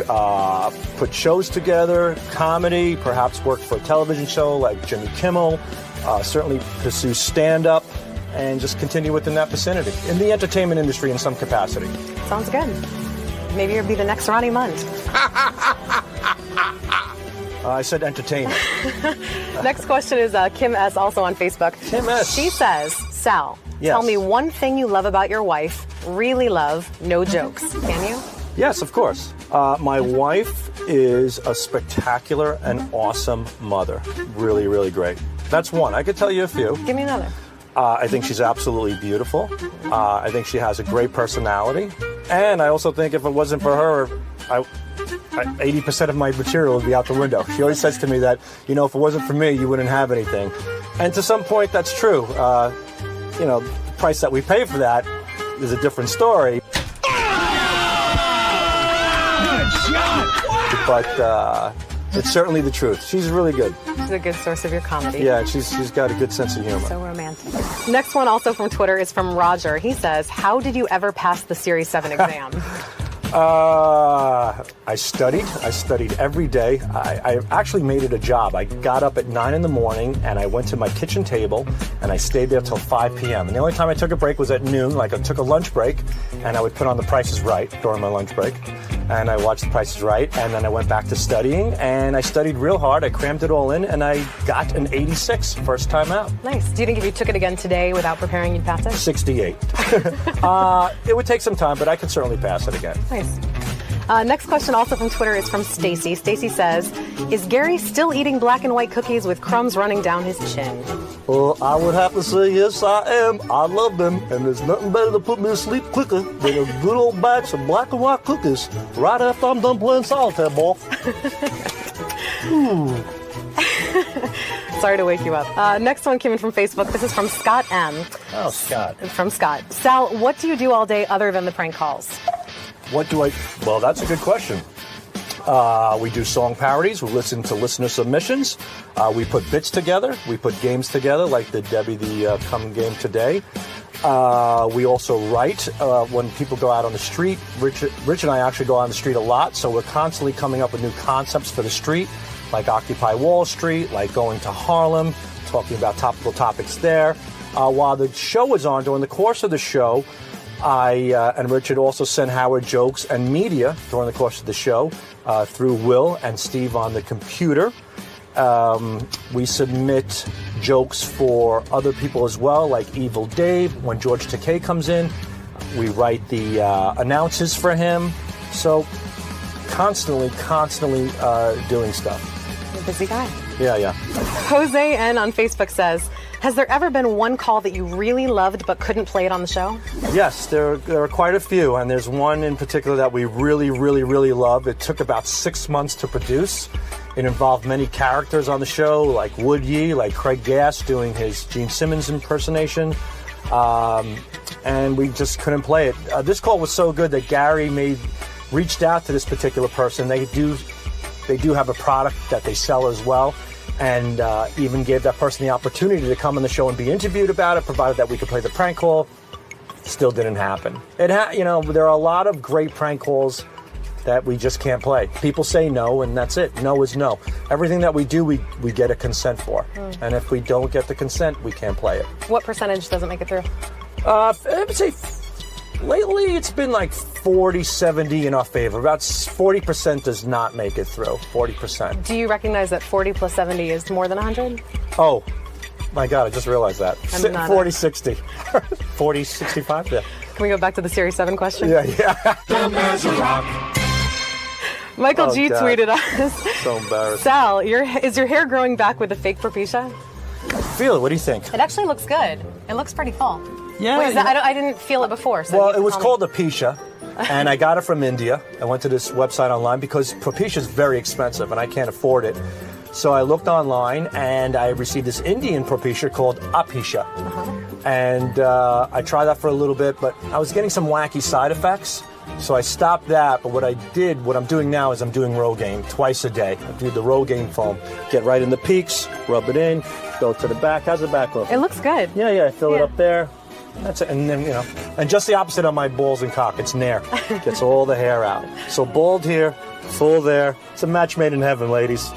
put shows together, comedy, perhaps work for a television show like Jimmy Kimmel, certainly pursue stand-up, and just continue within that vicinity, in the entertainment industry in some capacity. Sounds good. Maybe you'll be the next Ronnie Mund. I said entertainment. Next question is Kim S. also on Facebook. Kim S. She says, Sal, Yes. tell me one thing you love about your wife, really love, no jokes. Can you? Yes, of course. My wife is a spectacular and awesome mother. Really, really great. That's one. I could tell you a few. Give me another. I think she's absolutely beautiful. I think she has a great personality. And I also think if it wasn't for her, 80% of my material would be out the window. She always says to me that, you know, if it wasn't for me, you wouldn't have anything. And to some point, that's true. You know, the price that we pay for that is a different story. But it's certainly the truth. She's really good. She's a good source of your comedy. Yeah, she's got a good sense of humor. So romantic. Next one also from Twitter is from Roger. He says, how did you ever pass the Series 7 exam? I studied every day. I actually made it a job. I got up at 9 in the morning and I went to my kitchen table and I stayed there till 5 p.m. And the only time I took a break was at noon. Like I took a lunch break and I would put on The Price is Right during my lunch break. And I watched The Price is Right, and then I went back to studying, and I studied real hard. I crammed it all in, and I got an 86 first time out. Nice. Do you think if you took it again today without preparing, you'd pass it? 68. It would take some time, but I could certainly pass it again. Nice. Next question also from Twitter is from Stacy. Stacy says, is Gary still eating black and white cookies with crumbs running down his chin? Well, I would have to say yes, I am. I love them, and there's nothing better to put me to sleep quicker than a good old batch of black and white cookies right after I'm done playing solitaire, boy. Sorry to wake you up. Next one came in from Facebook. This is from Scott M. Oh, Scott. From Scott. Sal, what do you do all day other than the prank calls? What do I? Well, that's a good question. We do song parodies. We listen to listener submissions. We put bits together. We put games together, like the Debbie the Come game today. We also write when people go out on the street. Rich and I actually go out on the street a lot, so we're constantly coming up with new concepts for the street, like Occupy Wall Street, like going to Harlem, talking about topical topics there. While the show was on, during the course of the show, I and Richard also send Howard jokes and media during the course of the show through Will and Steve on the computer. We submit jokes for other people as well, like Evil Dave. When George Takei comes in, we write the announces for him. So constantly doing stuff. You're a busy guy. Yeah. Jose N on Facebook says, has there ever been one call that you really loved but couldn't play it on the show? Yes, there are quite a few, and there's one in particular that we really love. It took about 6 months to produce. It involved many characters on the show, like Wood Yee, like Craig Gass doing his Gene Simmons impersonation, and we just couldn't play it. This call was so good that Gary reached out to this particular person. They do have a product that they sell as well, and even gave that person the opportunity to come on the show and be interviewed about it, provided that we could play the prank call. Still didn't happen. There are a lot of great prank calls that we just can't play. People say no, and that's it. No is no. Everything that we do, we get a consent for. And if we don't get the consent, we can't play it. What percentage doesn't make it through? I would say lately it's been like 40-70 in our favor. About 40% does not make it through. 40%. Do you recognize that 40 plus 70 is more than 100? Oh, my God, I just realized that. I'm not 40-60. 40-65, yeah. Can we go back to the Series 7 question? Yeah. Michael G God. tweeted us. So embarrassed. Sal, is your hair growing back with the fake propecia? Feel it. What do you think? It actually looks good. It looks pretty full. Yeah. Wait, I didn't feel it before. So Well, it was called Propecia, and I got it from India. I went to this website online because Propecia is very expensive, and I can't afford it. So I looked online, and I received this Indian Propecia called Apecia. And I tried that for a little bit, but I was getting some wacky side effects. So I stopped that, but what I'm doing now is I'm doing Rogaine twice a day. I do the Rogaine foam. Get right in the peaks, rub it in, go to the back. How's the back look? It looks good. Yeah, I fill it up there. That's it. And then, and just the opposite on my balls and cock. It's nair. Gets all the hair out. So bald here, full there. It's a match made in heaven, ladies.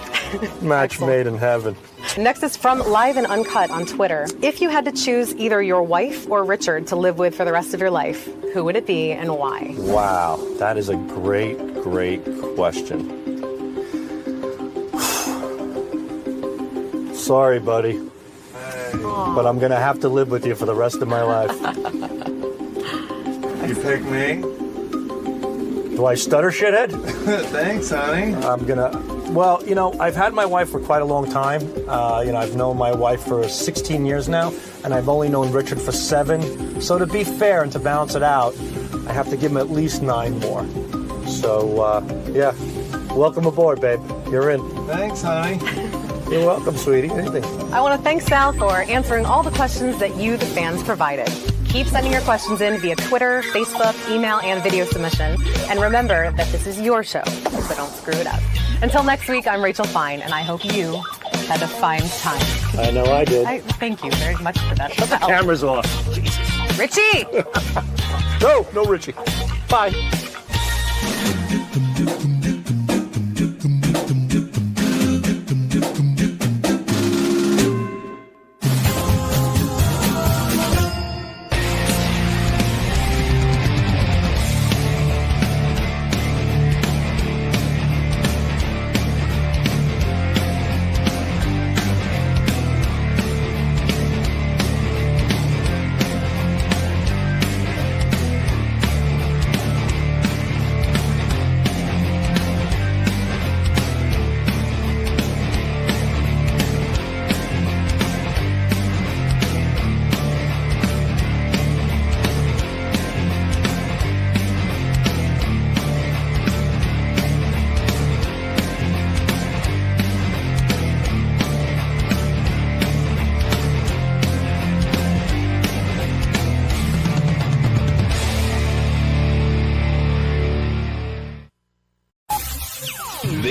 Match made in heaven. Next is from Live and Uncut on Twitter. If you had to choose either your wife or Richard to live with for the rest of your life, who would it be and why? Wow, that is a great question. Sorry, buddy. But I'm going to have to live with you for the rest of my life. You pick me? Do I stutter, shithead? Thanks, honey. Well, I've had my wife for quite a long time. I've known my wife for 16 years now, and I've only known Richard for 7. So to be fair and to balance it out, I have to give him at least 9 more. So, yeah. Welcome aboard, babe. You're in. Thanks, honey. You're welcome, sweetie. Anything. I want to thank Sal for answering all the questions that you, the fans, provided. Keep sending your questions in via Twitter, Facebook, email, and video submission. And remember that this is your show, so don't screw it up. Until next week, I'm Rachel Fine, and I hope you had a fine time. I know I did. Thank you very much for that. Shut the cameras off. Jesus. Richie! No, Richie. Bye.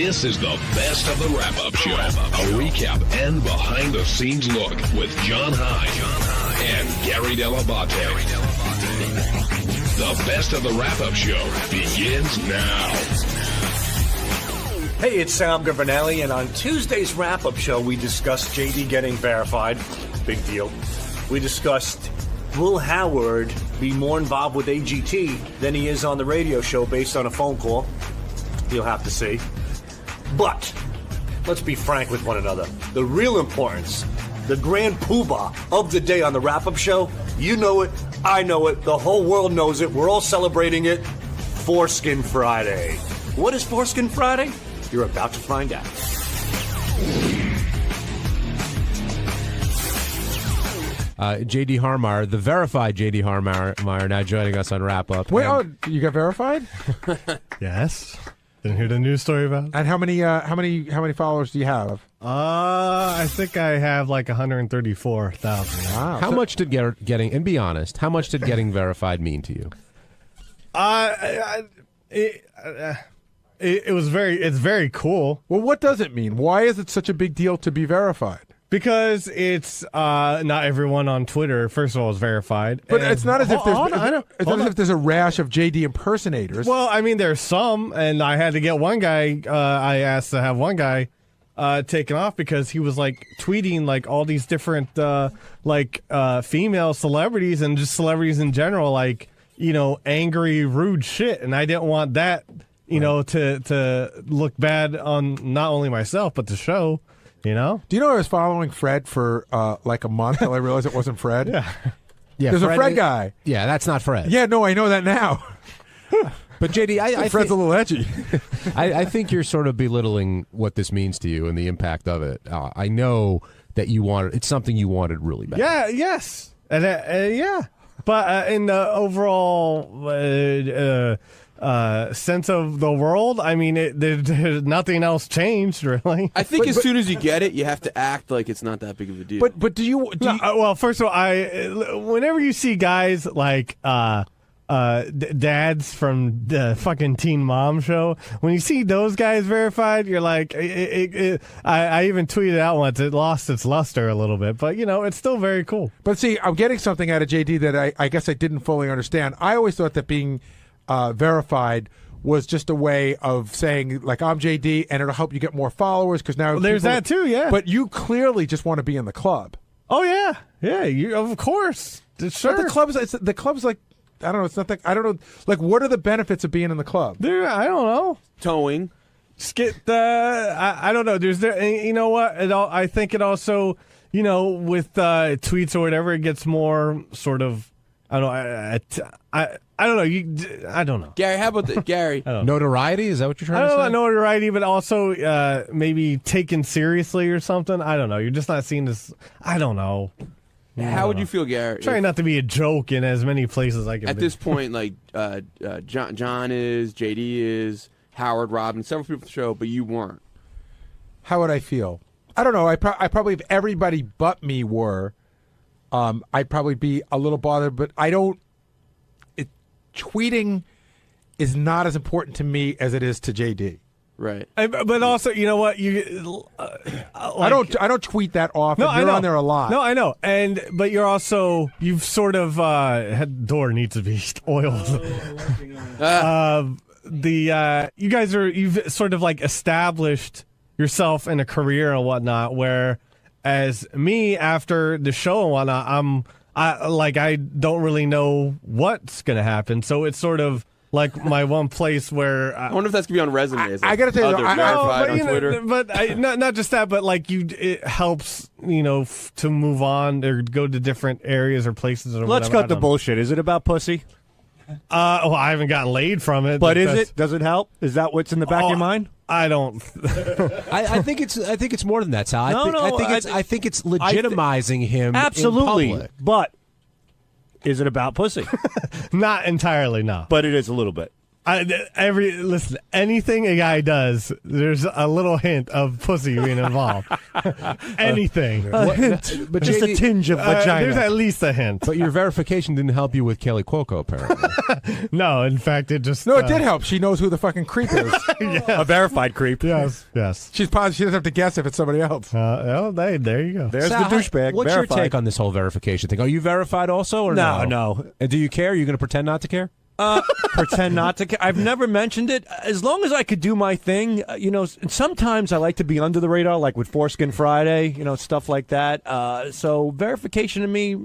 This is the best of the wrap-up show. A recap and behind-the-scenes look with John High and Gary Dell'Abate. The best of the wrap-up show begins now. Hey, it's Sam Gavranelli, and on Tuesday's wrap-up show, we discussed JD getting verified. Big deal. We discussed, will Howard be more involved with AGT than he is on the radio show based on a phone call? You'll have to see. But let's be frank with one another. The real importance, the grand poobah of the day on the wrap-up show, you know it, I know it, the whole world knows it, we're all celebrating it, Foreskin Friday. What is Foreskin Friday? You're about to find out. J.D. Harmar, the verified J.D. Harmar, now joining us on Wrap Up. Wait, you got verified? Yes. Didn't hear the news story about it? And how many followers do you have? I think I have like 134,000. Wow. How much did getting, and be honest, how much did getting verified mean to you? It's very cool. Well, what does it mean? Why is it such a big deal to be verified? Because it's not everyone on Twitter, first of all, is verified. But it's not as if there's a rash of JD impersonators. Well, I mean, there's some, and I had to get one guy. I asked to have one guy taken off because he was like tweeting like all these different female celebrities and just celebrities in general, like, you know, angry, rude shit, and I didn't want that, you know, to look bad on not only myself but the show. You know? Do you know I was following Fred for like a month till I realized it wasn't Fred? Yeah. There's a Fred guy. Yeah, that's not Fred. Yeah, no, I know that now. But JD, I Fred's a little edgy. I think you're sort of belittling what this means to you and the impact of it. I know that it's something you wanted really bad. Yeah, yes. And, yeah. But in the overall sense of the world, I mean, there's nothing else changed, really. I think as soon as you get it, you have to act like it's not that big of a deal. But do you well, first of all, whenever you see guys like dads from the fucking Teen Mom Show, when you see those guys verified, you're like, I even tweeted out once, it lost its luster a little bit, but, you know, it's still very cool. But see, I'm getting something out of JD that I guess I didn't fully understand. I always thought that being verified was just a way of saying, like, I'm JD, and it'll help you get more followers because now there's that too, yeah. But you clearly just want to be in the club. Oh yeah, you of course, sure. But the club's like, I don't know. It's not that I don't know. Like, what are the benefits of being in the club? Dude, I don't know. Towing, I don't know. You know what? I think it also, you know, with tweets or whatever, it gets more sort of. I don't know. I don't know. I don't know. Gary, how about Gary? Notoriety? Is that what you're trying to say? I don't know, notoriety, but also maybe taken seriously or something. I don't know. You're just not seeing this. I don't know. How would you feel, Gary? Trying not to be a joke in as many places I can. At this point, like John is, JD is, Howard, Robin, several people at the show, but you weren't. How would I feel? I don't know. I probably, if everybody but me were, I'd probably be a little bothered, but I don't. Tweeting is not as important to me as it is to JD. Right. But also, you know what? I don't tweet that often. No, You're on there a lot. No, I know. But you've sort of head door needs to be oiled. You guys you've sort of like established yourself in a career and whatnot, whereas me after the show and whatnot, I don't really know what's gonna happen. So it's sort of like my one place where I wonder if that's gonna be on resumes. I gotta tell you, verified on Twitter. But not just that, but like it helps, you know, to move on or go to different areas or places. Or Let's whatever. cut the bullshit. Is it about pussy? Well, I haven't gotten laid from it. But is it? Does it help? Is that what's in the back of your mind? I don't. I think it's more than that, Sal. I think it's legitimizing him. Absolutely, in public. But is it about pussy? Not entirely, no. But it is a little bit. Listen, anything a guy does, there's a little hint of pussy being involved. Anything. A hint, but just a tinge of vagina. There's at least a hint. But your verification didn't help you with Kelly Cuoco, apparently. No, in fact, it just... No, it did help. She knows who the fucking creep is. A verified creep. Yes. She's positive. She doesn't have to guess if it's somebody else. There you go. There's Sal, the douchebag. What's verified. your take on this whole verification thing? Are you verified also, or No, no? no. And do you care? Are you going to pretend not to care? Pretend not to care. I've never mentioned it. As long as I could do my thing, sometimes I like to be under the radar, like with Foreskin Friday, stuff like that. So verification to me,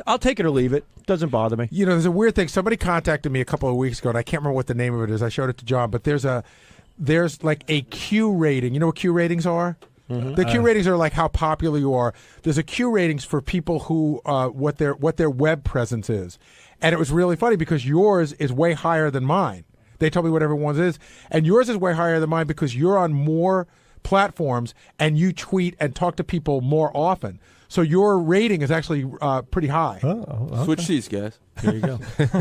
I'll take it or leave it. Doesn't bother me. There's a weird thing. Somebody contacted me a couple of weeks ago, and I can't remember what the name of it is. I showed it to John, but there's like a Q rating. You know what Q ratings are? Mm-hmm. The Q ratings are like how popular you are. There's a Q ratings for people who what their web presence is. And it was really funny because yours is way higher than mine. They told me what everyone's is. And yours is way higher than mine because you're on more platforms and you tweet and talk to people more often. So your rating is actually pretty high. Oh, okay. Switch seats, guys. There you go.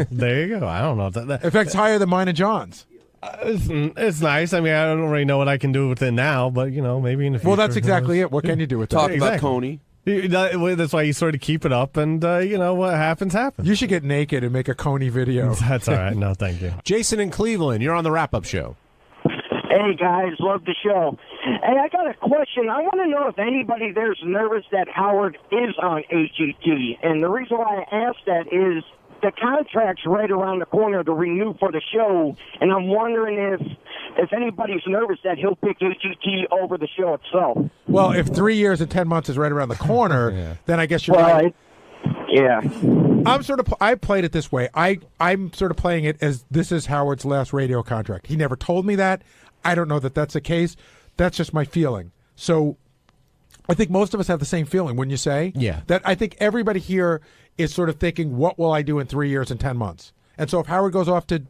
There you go. I don't know. If that, in fact, it's higher than mine and John's. It's nice. I mean, I don't really know what I can do with it now, but, maybe in the future. Well, that's exactly it. What can you do with it? Talk about Coney. That's why you sort of keep it up, and what happens. You should get naked and make a Coney video. That's all right. No, thank you. Jason in Cleveland, you're on the wrap-up show. Hey, guys, love the show. Hey, I got a question. I want to know if anybody there's nervous that Howard is on HET. And the reason why I ask that is the contract's right around the corner to renew for the show, and I'm wondering if anybody's nervous that he'll pick HET over the show itself. Well, if 3 years and 10 months is right around the corner, then I guess you're right. Yeah. I played it this way. I'm sort of playing it as this is Howard's last radio contract. He never told me that. I don't know that that's the case. That's just my feeling. So I think most of us have the same feeling, wouldn't you say? Yeah. That I think everybody here is sort of thinking, what will I do in 3 years and 10 months? And so if Howard goes off to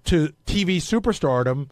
TV superstardom,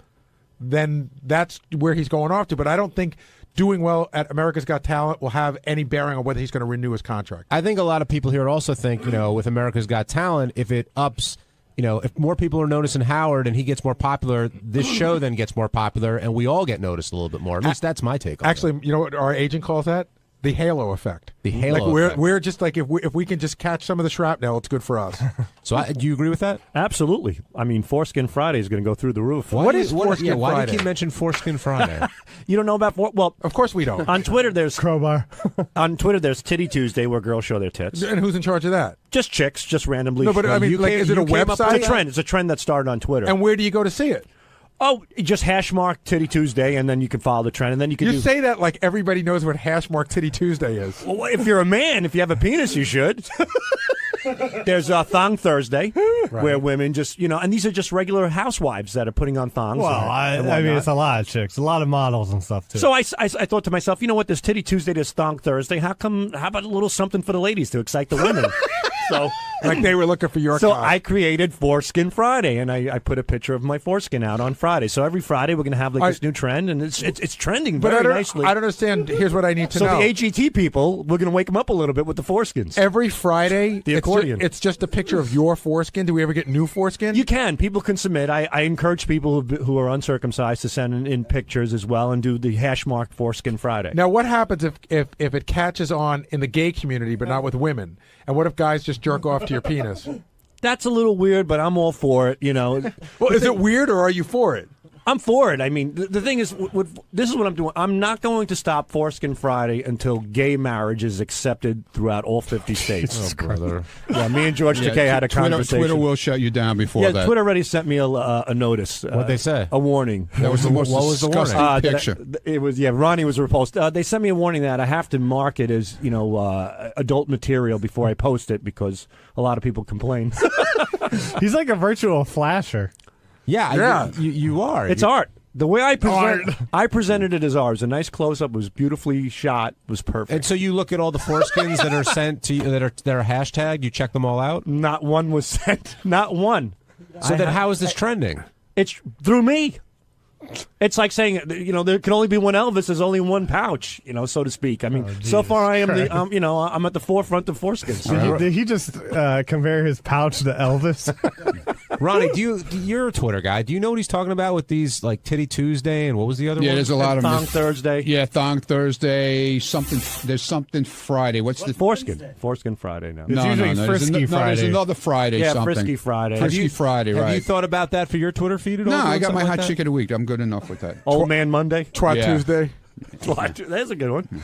then that's where he's going off to. But I don't think doing well at America's Got Talent will have any bearing on whether he's going to renew his contract. I think a lot of people here also think, with America's Got Talent, if it ups, if more people are noticing Howard and he gets more popular, this show then gets more popular and we all get noticed a little bit more. At least that's my take on it. Actually, you know what our agent calls that? The halo effect. The halo effect. We're just like, if we can just catch some of the shrapnel, it's good for us. So do you agree with that? Absolutely. I mean, Foreskin Friday is going to go through the roof. What is Foreskin Friday? Why do you keep mentioning Foreskin Friday? You don't know about well, of course we don't. On Twitter, there's Crowbar. On Twitter, there's Titty Tuesday where girls show their tits. And who's in charge of that? Just chicks, just randomly. No, but I mean, is it a website? It's a trend. It's a trend that started on Twitter. And where do you go to see it? Oh, just hash mark Titty Tuesday, and then you can follow the trend, and then you can. You say that like everybody knows what hash mark Titty Tuesday is. Well, if you're a man, if you have a penis, you should. There's Thong Thursday, where women just, and these are just regular housewives that are putting on thongs. Well, I mean, it's a lot of chicks, a lot of models and stuff, too. So I thought to myself, you know what, there's Titty Tuesday, there's Thong Thursday. How about a little something for the ladies to excite the women? So, like they were looking for your So cock. I created Foreskin Friday, and I put a picture of my foreskin out on Friday. So every Friday we're going to have this new trend, and it's trending very nicely. I don't understand. Here's what I need to know. So the AGT people, we're going to wake them up a little bit with the foreskins. Every Friday, the accordion. It's just a picture of your foreskin. Do we ever get new foreskin? You can. People can submit. I encourage people who are uncircumcised to send in pictures as well and do the hash mark Foreskin Friday. Now, what happens if it catches on in the gay community but not with women? And what if guys just jerk off to your penis? That's a little weird, but I'm all for it, Well, is it weird or are you for it? I'm for it. I mean, the thing is, this is what I'm doing. I'm not going to stop Foreskin Friday until gay marriage is accepted throughout all 50 states. Oh, brother. Yeah, me and George Takei had a conversation. Twitter will shut you down before that. Twitter already sent me a notice. What'd they say? A warning. That was the most disgusting picture. It was, Ronnie was repulsed. They sent me a warning that I have to mark it as, adult material before I post it because a lot of people complain. He's like a virtual flasher. Yeah. You are. It's art. The way I presented it as art. It was a nice close-up. It was beautifully shot. It was perfect. And so you look at all the foreskins that are sent to you, that are hashtagged. You check them all out. Not one was sent. Not one. So then, how is this trending? It's through me. It's like saying, there can only be one Elvis. There's only one pouch, so to speak. I mean, so far I am I'm at the forefront of foreskins. Did he just compare his pouch to Elvis? Ronnie, you're a Twitter guy. Do you know what he's talking about with these like Titty Tuesday and what was the other one? Yeah, there's a lot of Thong Thursday. Yeah, Thong Thursday. There's something Friday. What's the Foreskin Friday now. No, there's another Friday. Yeah, something. Frisky Friday. Frisky Friday. Right. Have you thought about that for your Twitter feed at all? No, I got my like hot that? chick of the week. I'm good enough with that. Old Man Monday. Twat Tuesday. That's a good one.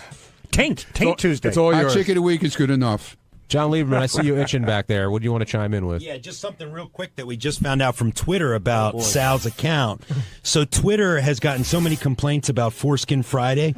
Taint Tuesday. It's all yours. Hot chick of the week is good enough. John Lieberman, I see you itching back there. What do you want to chime in with? Yeah, just something real quick that we just found out from Twitter about Sal's account. So Twitter has gotten so many complaints about Foreskin Friday.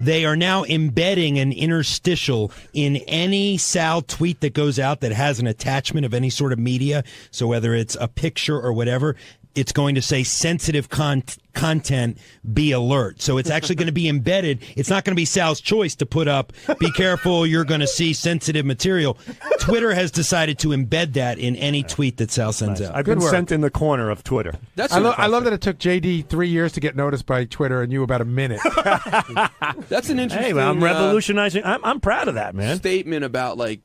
They are now embedding an interstitial in any Sal tweet that goes out that has an attachment of any sort of media. So whether it's a picture or whatever, it's going to say sensitive content, be alert. So it's actually going to be embedded. It's not going to be Sal's choice to put up, be careful, you're going to see sensitive material. Twitter has decided to embed that in any tweet that Sal sends out. I've been sent in the corner of Twitter. I love that it took JD 3 years to get noticed by Twitter and you about a minute. That's an interesting. Hey, I'm revolutionizing. I'm proud of that, man. Statement about like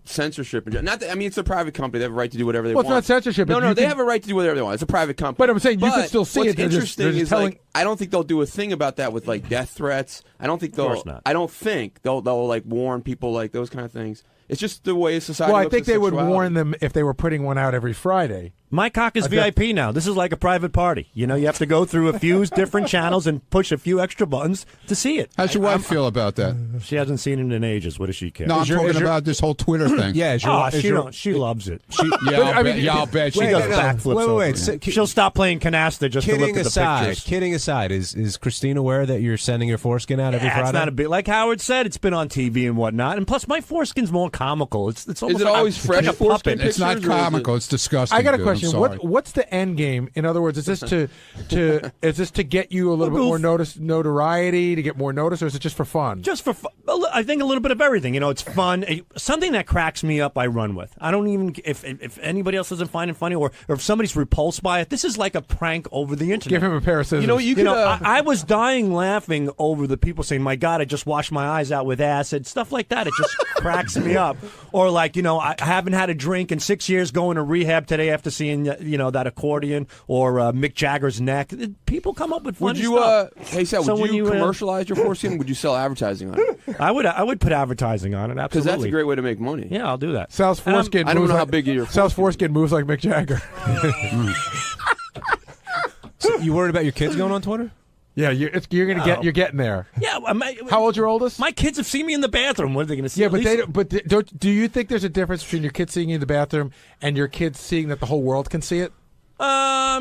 censorship and not that, I mean, it's a private company. They have a right to do whatever they want. Well, it's not censorship. No, they have a right to do whatever they want. It's a private company. But I'm saying you can still see what's it. They're interesting just is telling. like, I don't think they'll do a thing about that with like death threats. I don't think they'll. Of course not. I don't think they'll like warn people like those kind of things. It's just the way society. Well, I looks think at they would sexuality. warn them if they were putting one out every Friday. My cock is VIP now. This is like a private party. You know, you have to go through a few different channels and push a few extra buttons to see it. How's your wife feel about that? She hasn't seen it in ages. What does she care? No, I'm talking about this whole Twitter thing. Yeah, she loves it. I'll bet. She does backflips. Wait. She'll stop playing canasta just to look at the pictures. Kidding aside, is Christine aware that you're sending your foreskin out every Friday? It's not a bit like Howard said. It's been on TV and whatnot, and plus my foreskin's more comical. It's almost it always fresh like a foreskin puppet. It's not comical. It's disgusting. I got a dude. question. I'm sorry. What's the end game? In other words, is this to get you a little bit more notoriety, to get more notice, or is it just for fun? Just for fun. I think a little bit of everything. You know, it's fun. Something that cracks me up, I run with. I don't even if anybody else doesn't find it funny, or if somebody's repulsed by it. This is like a prank over the internet. Give him a pair of scissors. I was dying laughing over the people saying, "My God, I just washed my eyes out with acid." Stuff like that. It just cracks me up. Or like, I haven't had a drink in 6 years, going to rehab today after seeing that accordion or Mick Jagger's neck. People come up with funny stuff. Hey Sal, would you commercialize your foreskin? Would you sell advertising on it? I would put advertising on it, absolutely. Because that's a great way to make money. Yeah, I'll do that. Sal's foreskin. I don't know how big your Sal's foreskin moves like Mick Jagger. So you worried about your kids going on Twitter? Yeah, you're getting there. Yeah. How old's your oldest? My kids have seen me in the bathroom. What are they going to see? Yeah, but do you think there's a difference between your kids seeing you in the bathroom and your kids seeing that the whole world can see it?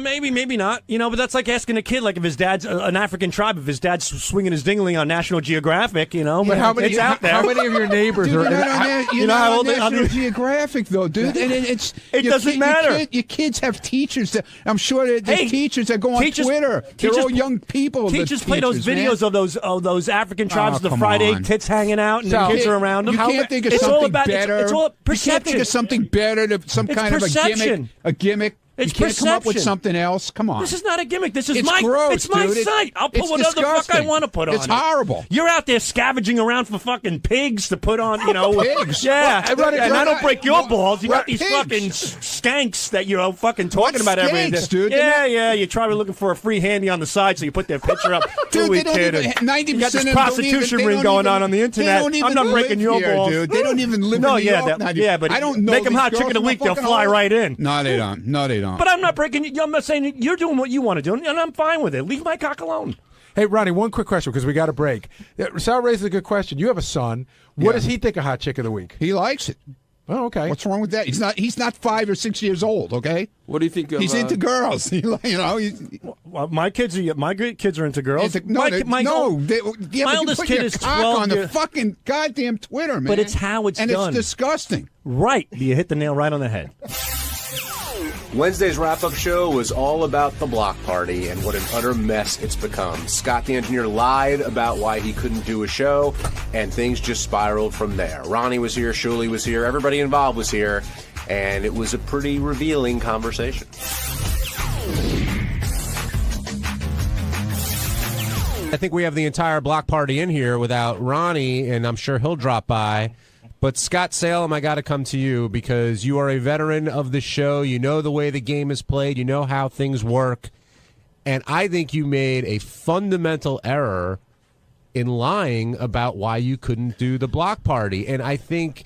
Maybe not. But that's like asking a kid, like if his dad's an African tribe, if his dad's swinging his dingling on National Geographic, But how many? it's out there. How many of your neighbors Dude, are? you're not on National Geographic, though, dude. And it doesn't matter. Your kids have teachers. I'm sure there's teachers that go on Twitter. They're all young people. Teachers play those videos of those African tribes with the fried egg tits hanging out, and the kids are around them. You can't think of something better. It's all perception. You can't think of something better, some kind of a gimmick. It's you can't come up with perception. something else. Come on. This is not a gimmick. This is it's my gross, it's my dude. site. I'll put it's whatever the fuck I disgusting. want to put on. It's horrible. You're out there scavenging around for fucking pigs to put on, Pigs? Yeah. Well, and I don't break your balls. You got pigs? these fucking skanks that you're fucking talking about every day. Skanks, dude? Yeah. You try looking for a free handy on the side, so you put their picture up. Dude, they don't kid. even, 90% You got this of them prostitution ring going on the internet. I'm not breaking your here, balls. Dude. They don't even live in New York. Yeah, but I don't know make them these hot girls chicken of the from week. They'll fucking fly hole. right in. No, they don't. No, they don't. But I'm not breaking. I'm not saying you're doing what you want to do, and I'm fine with it. Leave my cock alone. Hey, Ronnie, one quick question because we got a break. Sal raises a good question. You have a son. What does he think of Hot Chick of the Week? He likes it. Oh, okay. What's wrong with that? He's not 5 or 6 years old. Okay. What do you think of? He's into girls. Well, my kids are into girls. My oldest kid is 12 on the fucking goddamn Twitter, man. But it's how it's and done. And it's disgusting. Right. You hit the nail right on the head. Wednesday's wrap-up show was all about the block party and what an utter mess it's become. Scott the engineer lied about why he couldn't do a show, and things just spiraled from there. Ronnie was here, Shuli was here, everybody involved was here, and it was a pretty revealing conversation. I think we have the entire block party in here without Ronnie, and I'm sure he'll drop by. But Scott Salem, I got to come to you because you are a veteran of the show. You know the way the game is played. You know how things work. And I think you made a fundamental error in lying about why you couldn't do the block party. And I think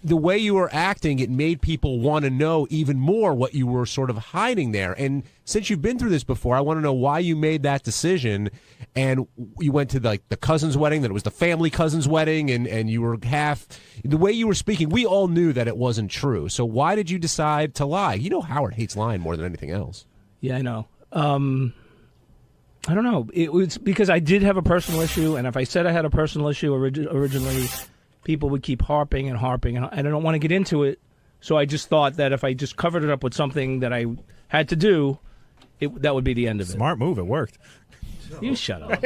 the way you were acting, it made people want to know even more what you were sort of hiding there. And since you've been through this before, I want to know why you made that decision. And you went to the cousin's wedding, that it was the family cousin's wedding, and you were half. The way you were speaking, we all knew that it wasn't true. So why did you decide to lie? You know Howard hates lying more than anything else. Yeah, I know. I don't know. It was because I did have a personal issue, and if I said I had a personal issue originally, people would keep harping and harping, and I don't want to get into it. So I just thought that if I just covered it up with something that I had to do, that would be the end of it. Smart move. It worked. You shut up.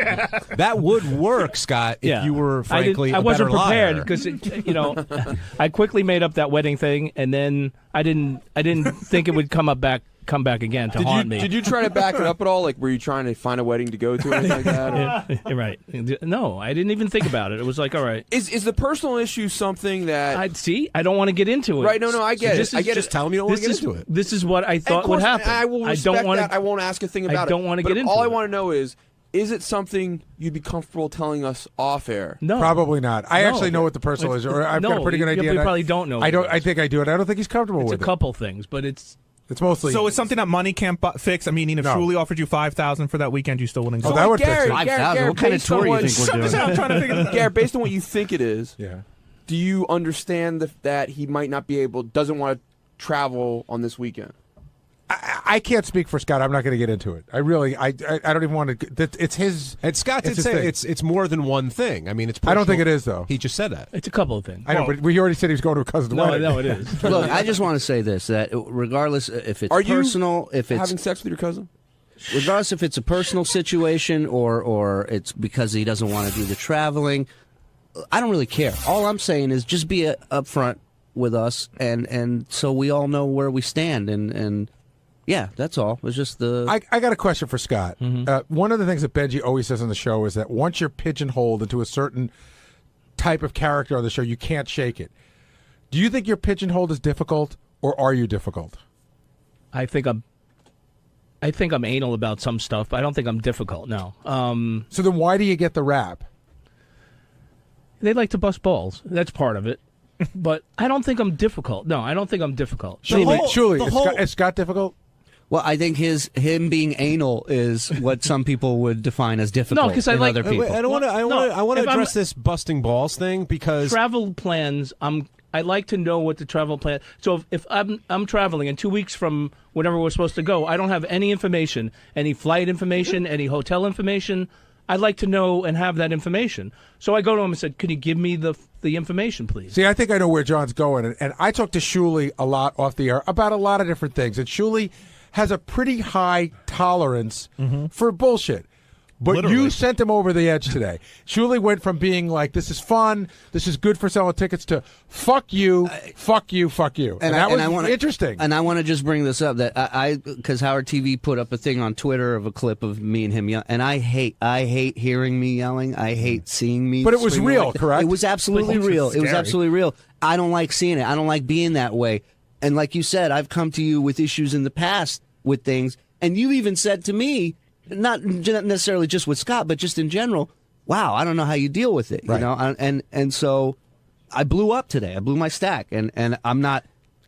That would work, Scott, if you were, frankly, I wasn't better prepared liar. because, I quickly made up that wedding thing, and then I didn't think it would come back again to haunt me. Did you try to back it up at all? Like, were you trying to find a wedding to go to or anything like that? Yeah, right. No, I didn't even think about it. It was like, all right. Is the personal issue something that... I don't want to get into it. Right, no, I get it. I get just it. tell them you don't want to get into it. This is what I thought would happen. I will respect that. I won't ask a thing about it. I don't want to get into all it. I want to know is it something you'd be comfortable telling us off air? No. Probably not. I actually know what the personal is, or I've got a pretty good idea. You probably don't know. I think I do, and I don't think he's comfortable with it. It's a couple things, but it's mostly. So it's something that money can't fix. I mean, if Shuli offered you $5,000 for that weekend, you still wouldn't go. Oh, that would fix it. $5,000. What kind of tour do you think we're doing? I'm trying to figure. Garrett, based on what you think it is, yeah. Do you understand that he might not be doesn't want to travel on this weekend? I can't speak for Scott. I'm not going to get into it. I don't even want to. It's his. And Scott did say it's more than one thing. I mean, it's. I don't think it is though. He just said that. It's a couple of things. I know, but we already said he was going to a cousin's wedding. No, it is. Look, I just want to say this: that regardless if it's personal, if it's having sex with your cousin, regardless if it's a personal situation or it's because he doesn't want to do the traveling, I don't really care. All I'm saying is just be upfront with us, and so we all know where we stand, and. Yeah, that's all. It was just the... I got a question for Scott. Mm-hmm. One of the things that Benji always says on the show is that once you're pigeonholed into a certain type of character on the show, you can't shake it. Do you think your pigeonholed is difficult, or are you difficult? I think I'm anal about some stuff, but I don't think I'm difficult, no. So then why do you get the rap? They like to bust balls. That's part of it. But I don't think I'm difficult. No, I don't think I'm difficult. Shuli, is Scott difficult? Well, I think him being anal is what some people would define as difficult. No, because I like other people. I want to address this busting balls thing because travel plans. I like to know what the travel plan. So if I'm traveling and 2 weeks from whenever we're supposed to go, I don't have any information, any flight information, any hotel information. I'd like to know and have that information. So I go to him and said, "Can you give me the information, please?" See, I think I know where John's going, and I talked to Shuli a lot off the air about a lot of different things, and Shuli has a pretty high tolerance for bullshit. But Literally. You sent him over the edge today. Shuli went from being like, this is fun, this is good for selling tickets, to fuck you, fuck you, fuck you. And that was interesting. And I want to just bring this up, that because Howard TV put up a thing on Twitter of a clip of me and him yelling, and I hate hearing me yelling. I hate seeing me. But it was real, correct? It was absolutely real. It was absolutely real. I don't like seeing it. I don't like being that way. And like you said, I've come to you with issues in the past with things, and you even said to me, not necessarily just with Scott, but just in general, wow, I don't know how you deal with it, you know? And so I blew up today. I blew my stack, and I'm not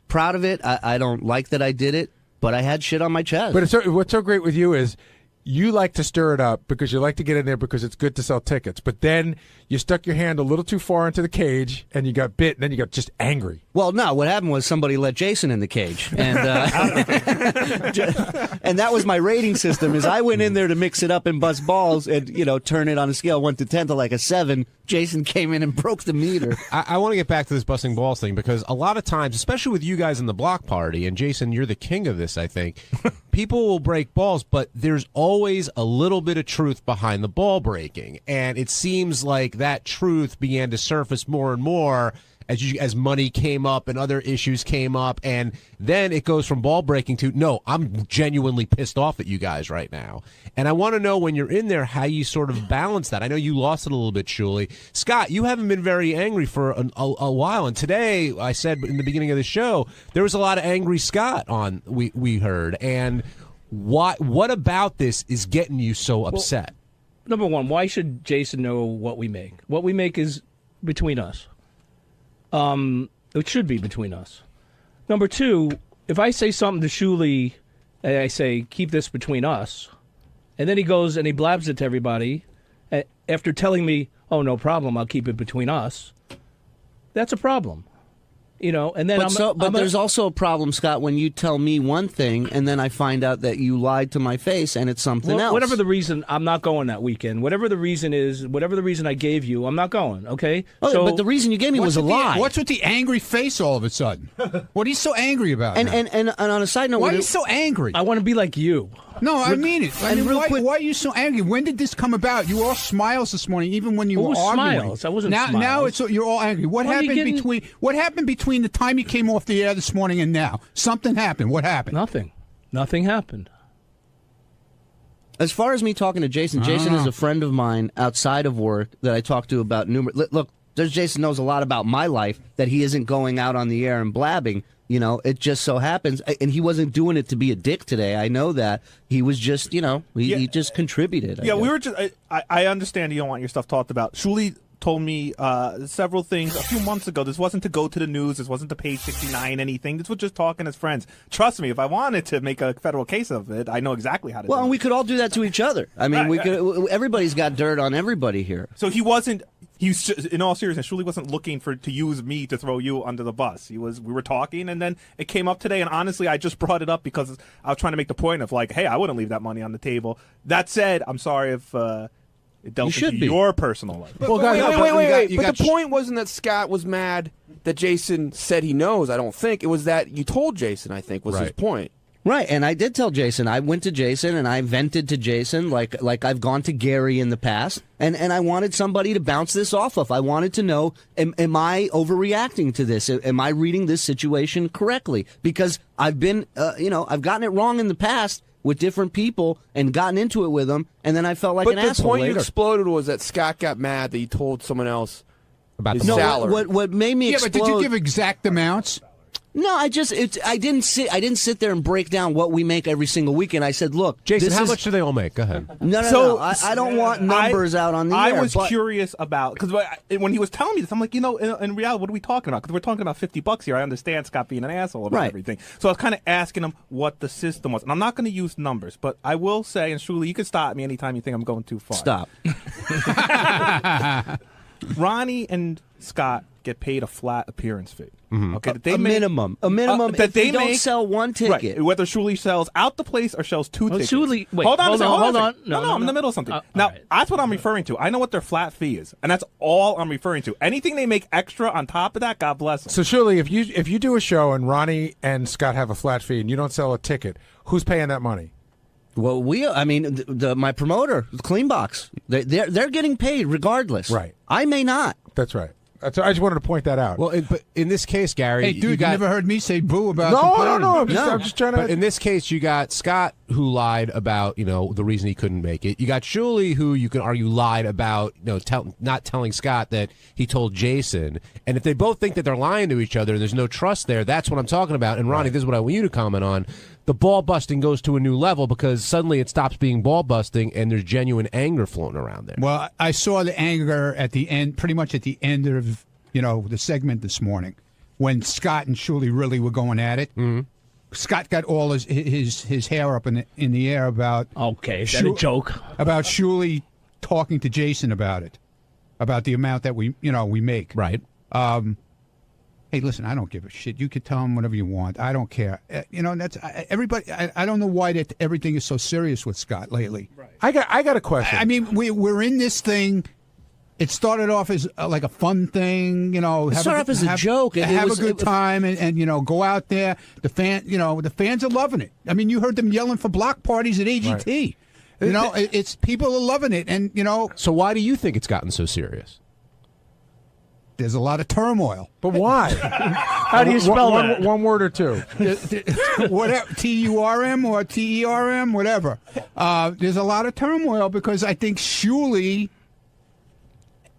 proud of it. I don't like that I did it, but I had shit on my chest. But what's so great with you is you like to stir it up because you like to get in there because it's good to sell tickets. But then you stuck your hand a little too far into the cage and you got bit, and then you got just angry. Well, no, what happened was somebody let Jason in the cage. And and that was my rating system, is I went in there to mix it up and bust balls and, turn it on a scale 1 to 10 to like a 7. Jason came in and broke the meter. I want to get back to this busting balls thing because a lot of times, especially with you guys in the block party, and Jason, you're the king of this, I think, people will break balls, but there's always a little bit of truth behind the ball breaking. And it seems like that truth began to surface more and more as money came up and other issues came up, and then it goes from ball breaking to, no, I'm genuinely pissed off at you guys right now. And I want to know, when you're in there, how you sort of balance that. I know you lost it a little bit, Shuli. Scott, you haven't been very angry for a while, and today, I said in the beginning of the show, there was a lot of angry Scott on, we heard. And what about this is getting you so upset? Well, number one, why should Jason know what we make? What we make is between us. It should be between us. Number two, if I say something to Shuli and I say, keep this between us, and then he goes and he blabs it to everybody after telling me, oh, no problem, I'll keep it between us, that's a problem. And then but there's also a problem, Scott, when you tell me one thing and then I find out that you lied to my face and it's something else. Whatever the reason, I'm not going that weekend. Whatever the reason is, whatever the reason I gave you, I'm not going, okay? Oh, but the reason you gave me was a lie. What's with the angry face all of a sudden? What are you so angry about? And on a side note, why are you so angry? I want to be like you. No, I mean it. Why are you so angry? When did this come about? You were all smiles this morning, even when you were arguing. Smiles? I wasn't now, smiles. Now you're all angry. What happened between the time you came off the air this morning and now? Something happened. What happened? Nothing happened. As far as me talking to Jason, Jason is a friend of mine outside of work that I talk to about numerous. Look, Jason knows a lot about my life that he isn't going out on the air and blabbing. It just so happens, and he wasn't doing it to be a dick today. I know that. He was just, he just contributed. Yeah, we were just. I understand you don't want your stuff talked about. Shuli told me several things a few months ago. This wasn't to go to the news. This wasn't to page 69 anything. This was just talking as friends. Trust me, if I wanted to make a federal case of it, I know exactly how to do it. Well, and we could all do that to each other. I mean, everybody's got dirt on everybody here. So he wasn't. He's just, in all seriousness, Shuli wasn't looking to use me to throw you under the bus. We were talking, and then it came up today. And honestly, I just brought it up because I was trying to make the point of hey, I wouldn't leave that money on the table. That said, I'm sorry if it dealt into your personal life. Well, guys, wait. But the point wasn't that Scott was mad that Jason said he knows. I don't think it was that you told Jason. I think was his point. Right, and I did tell Jason. I went to Jason and I vented to Jason like I've gone to Gary in the past, and I wanted somebody to bounce this off of. I wanted to know, am I overreacting to this? Am I reading this situation correctly? Because I've been, I've gotten it wrong in the past with different people and gotten into it with them, and then I felt like an asshole. But the point later. you exploded was that Scott got mad that you told someone else about his salary. What made me explode? But did you give exact amounts? No, I didn't sit there and break down what we make every single weekend. I said, look, Jason, how much do they all make? Go ahead. No. I don't want numbers out on the air. I was curious about, because when he was telling me this, I'm like, in reality, what are we talking about? Because we're talking about $50 here. I understand Scott being an asshole about everything. So I was kind of asking him what the system was. And I'm not going to use numbers, but I will say, and Shuli, you can stop me anytime you think I'm going too far. Stop. Ronnie and Scott get paid a flat appearance fee. Mm-hmm. Okay, a minimum that if they don't sell one ticket. Right, whether Shuli sells out the place or sells two tickets. Shuli, wait, hold on. No, I'm in the middle of something. Now, that's what I'm referring to. I know what their flat fee is, and that's all I'm referring to. Anything they make extra on top of that, God bless them. So, Shuli, if you do a show and Ronnie and Scott have a flat fee and you don't sell a ticket, who's paying that money? Well, my promoter, Clean Box, they're getting paid regardless. Right. I may not. That's right. I just wanted to point that out. Well, but in this case, Gary, hey, dude, you never heard me say boo about No. I'm just trying to. But in this case, you got Scott who lied about the reason he couldn't make it. You got Shuli who you can argue lied about not telling Scott that he told Jason. And if they both think that they're lying to each other and there's no trust there, that's what I'm talking about. And Ronnie, this is what I want you to comment on. The ball busting goes to a new level because suddenly it stops being ball busting and there's genuine anger floating around there. Well, I saw the anger at the end, pretty much at the end of the segment this morning, when Scott and Shuli really were going at it. Mm-hmm. Scott got all his hair up in the air about. Okay, is that a joke? About Shuli talking to Jason about it, about the amount that we make. Right. Hey, listen, I don't give a shit. You can tell him whatever you want. I don't care. That's everybody. I don't know why everything is so serious with Scott lately. Right. I got a question. I mean, we're in this thing. It started off as like a fun thing, It started off as a joke. Have a good time and go out there. The fans are loving it. I mean, you heard them yelling for block parties at AGT. Right. It's people are loving it, and So why do you think it's gotten so serious? There's a lot of turmoil. But why? How do you spell that? One word or two. Whatever, TURM or TERM, whatever. There's a lot of turmoil because I think Shuley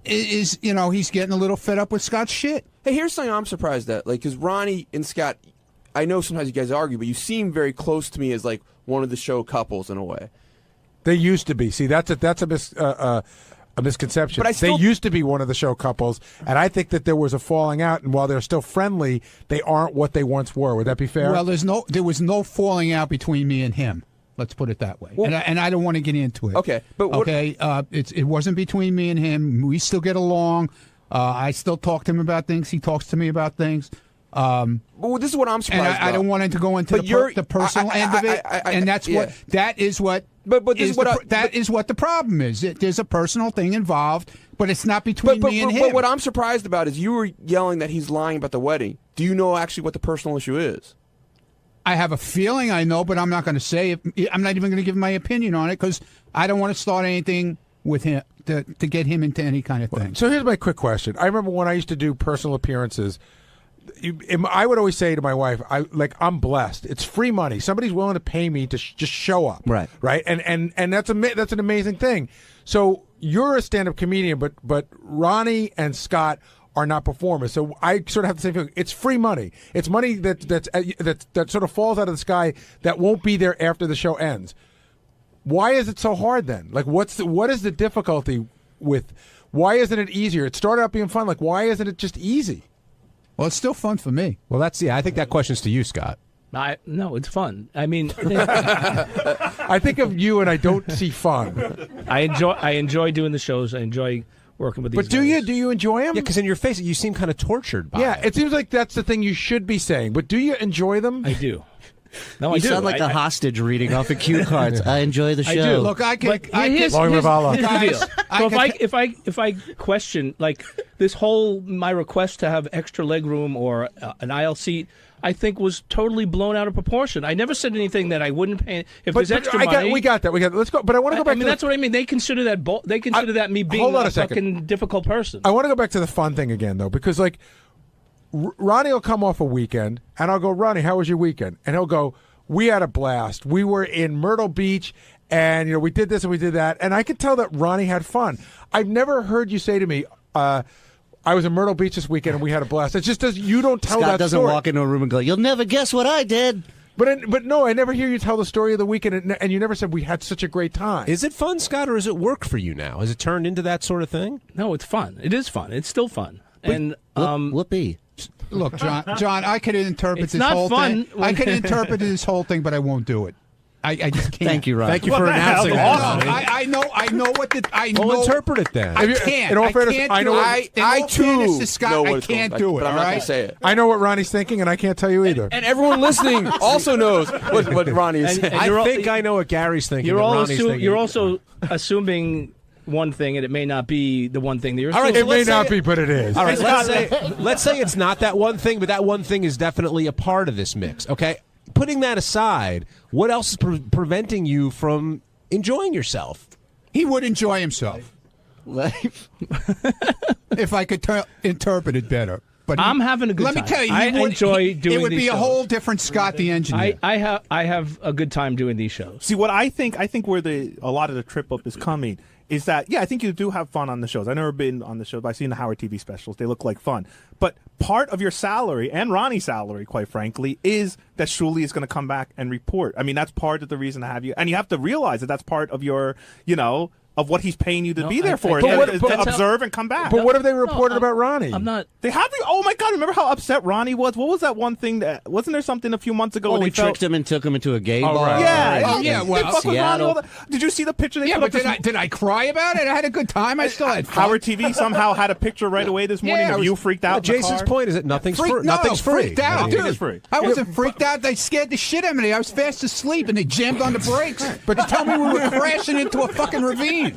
is, he's getting a little fed up with Scott's shit. Hey, here's something I'm surprised at. Like, because Ronnie and Scott, I know sometimes you guys argue, but you seem very close to me as like one of the show couples in a way. They used to be. See, that's a misconception. But they used to be one of the show couples, and I think that there was a falling out. And while they're still friendly, they aren't what they once were. Would that be fair? Well, there was no falling out between me and him. Let's put it that way. Well, and I don't want to get into it. Okay, but it wasn't between me and him. We still get along. I still talk to him about things. He talks to me about things. Well, this is what I'm surprised about. I don't want him to go into the personal end of it. And that is what the problem is. There's a personal thing involved, but it's not between me and him. But what I'm surprised about is you were yelling that he's lying about the wedding. Do you know actually what the personal issue is? I have a feeling I know, but I'm not going to say it. I'm not even going to give my opinion on it because I don't want to start anything with him to get him into any kind of thing. So here's my quick question. I remember when I used to do personal appearances, I would always say to my wife, I'm blessed. It's free money. Somebody's willing to pay me to just show up. Right. And that's an amazing thing. So you're a stand-up comedian, but Ronnie and Scott are not performers. So I sort of have the same feeling. It's free money. It's money that sort of falls out of the sky that won't be there after the show ends. Why is it so hard then? Like, what is the difficulty with? Why isn't it easier? It started out being fun. Like, why isn't it just easy? Well, it's still fun for me. Well, I think that question's to you, Scott. No, it's fun. I mean, I think of you and I don't see fun. I enjoy doing the shows. I enjoy working with these. But do you enjoy them? Yeah, because in your face, you seem kind of tortured by it. It seems like that's the thing you should be saying. But do you enjoy them? I do. No, you sound like a hostage reading off of cue cards. I enjoy the show. I do. Look, I can. Here's the deal. So if I question like this whole my request to have extra leg room or an aisle seat, I think was totally blown out of proportion. I never said anything that I wouldn't pay if there's extra money. We got that. Let's go. But I want to go back. That's what I mean. They consider that. They consider that me being a fucking difficult person. I want to go back to the fun thing again, though, because like Ronnie will come off a weekend, and I'll go, Ronnie, how was your weekend? And he'll go, we had a blast. We were in Myrtle Beach, and we did this and we did that, and I could tell that Ronnie had fun. I've never heard you say to me, I was in Myrtle Beach this weekend and we had a blast. It just does. You don't tell Scott that doesn't story. walk into a room and go, "You'll never guess what I did." But no, I never hear you tell the story of the weekend, and you never said we had such a great time. Is it fun, Scott, or is it work for you now? Has it turned into that sort of thing? No, it's fun. It is fun. It's still fun. And whoopee. Look, John, I could interpret it's this not whole fun thing. I could interpret this whole thing, but I won't do it. I just can't. Thank you, Ron. Thank you for announcing that. I know what the. We'll interpret it then. I can't. In all fairness, I know. I too Scott, know what I can't do it. But I'm not going to say it. I know what Ronnie's thinking, and I can't tell you either. And everyone listening also knows what Ronnie is saying. I think I know what Gary's thinking. You're also assuming one thing, and it may not be the one thing that you're. All right, it may not be, but it is. All right, let's say it's not that one thing, but that one thing is definitely a part of this mix. Okay, putting that aside, what else is preventing you from enjoying yourself? He would enjoy himself if I could interpret it better. But I'm having a good time. Let me tell you, I enjoy doing it would these be a shows. whole different Scott the engineer. I have a good time doing these shows. See, what I think where a lot of the trip up is coming is that, I think you do have fun on the shows. I've never been on the shows, but I've seen the Howard TV specials. They look like fun. But part of your salary, and Ronnie's salary, quite frankly, is that Shuley is going to come back and report. I mean, that's part of the reason to have you. And you have to realize that that's part of your, of what he's paying you to be there for, to observe and come back. But what have they reported about Ronnie? I'm not. They have. Oh my God! Remember how upset Ronnie was? What was that one thing that wasn't there something a few months ago? We tricked him and took him into a gay bar. Right. Yeah. Well, Seattle. Did you see the picture? They put but did I cry about it? I had a good time. I still had fun. Howard TV somehow had a picture right away this morning of you freaked out. Jason's point is that nothing's free. Nothing's free. Freaked out, Nothing dude. is free. I wasn't freaked out. They scared the shit out of me. I was fast asleep and they jammed on the brakes. But they told me we were crashing into a fucking ravine.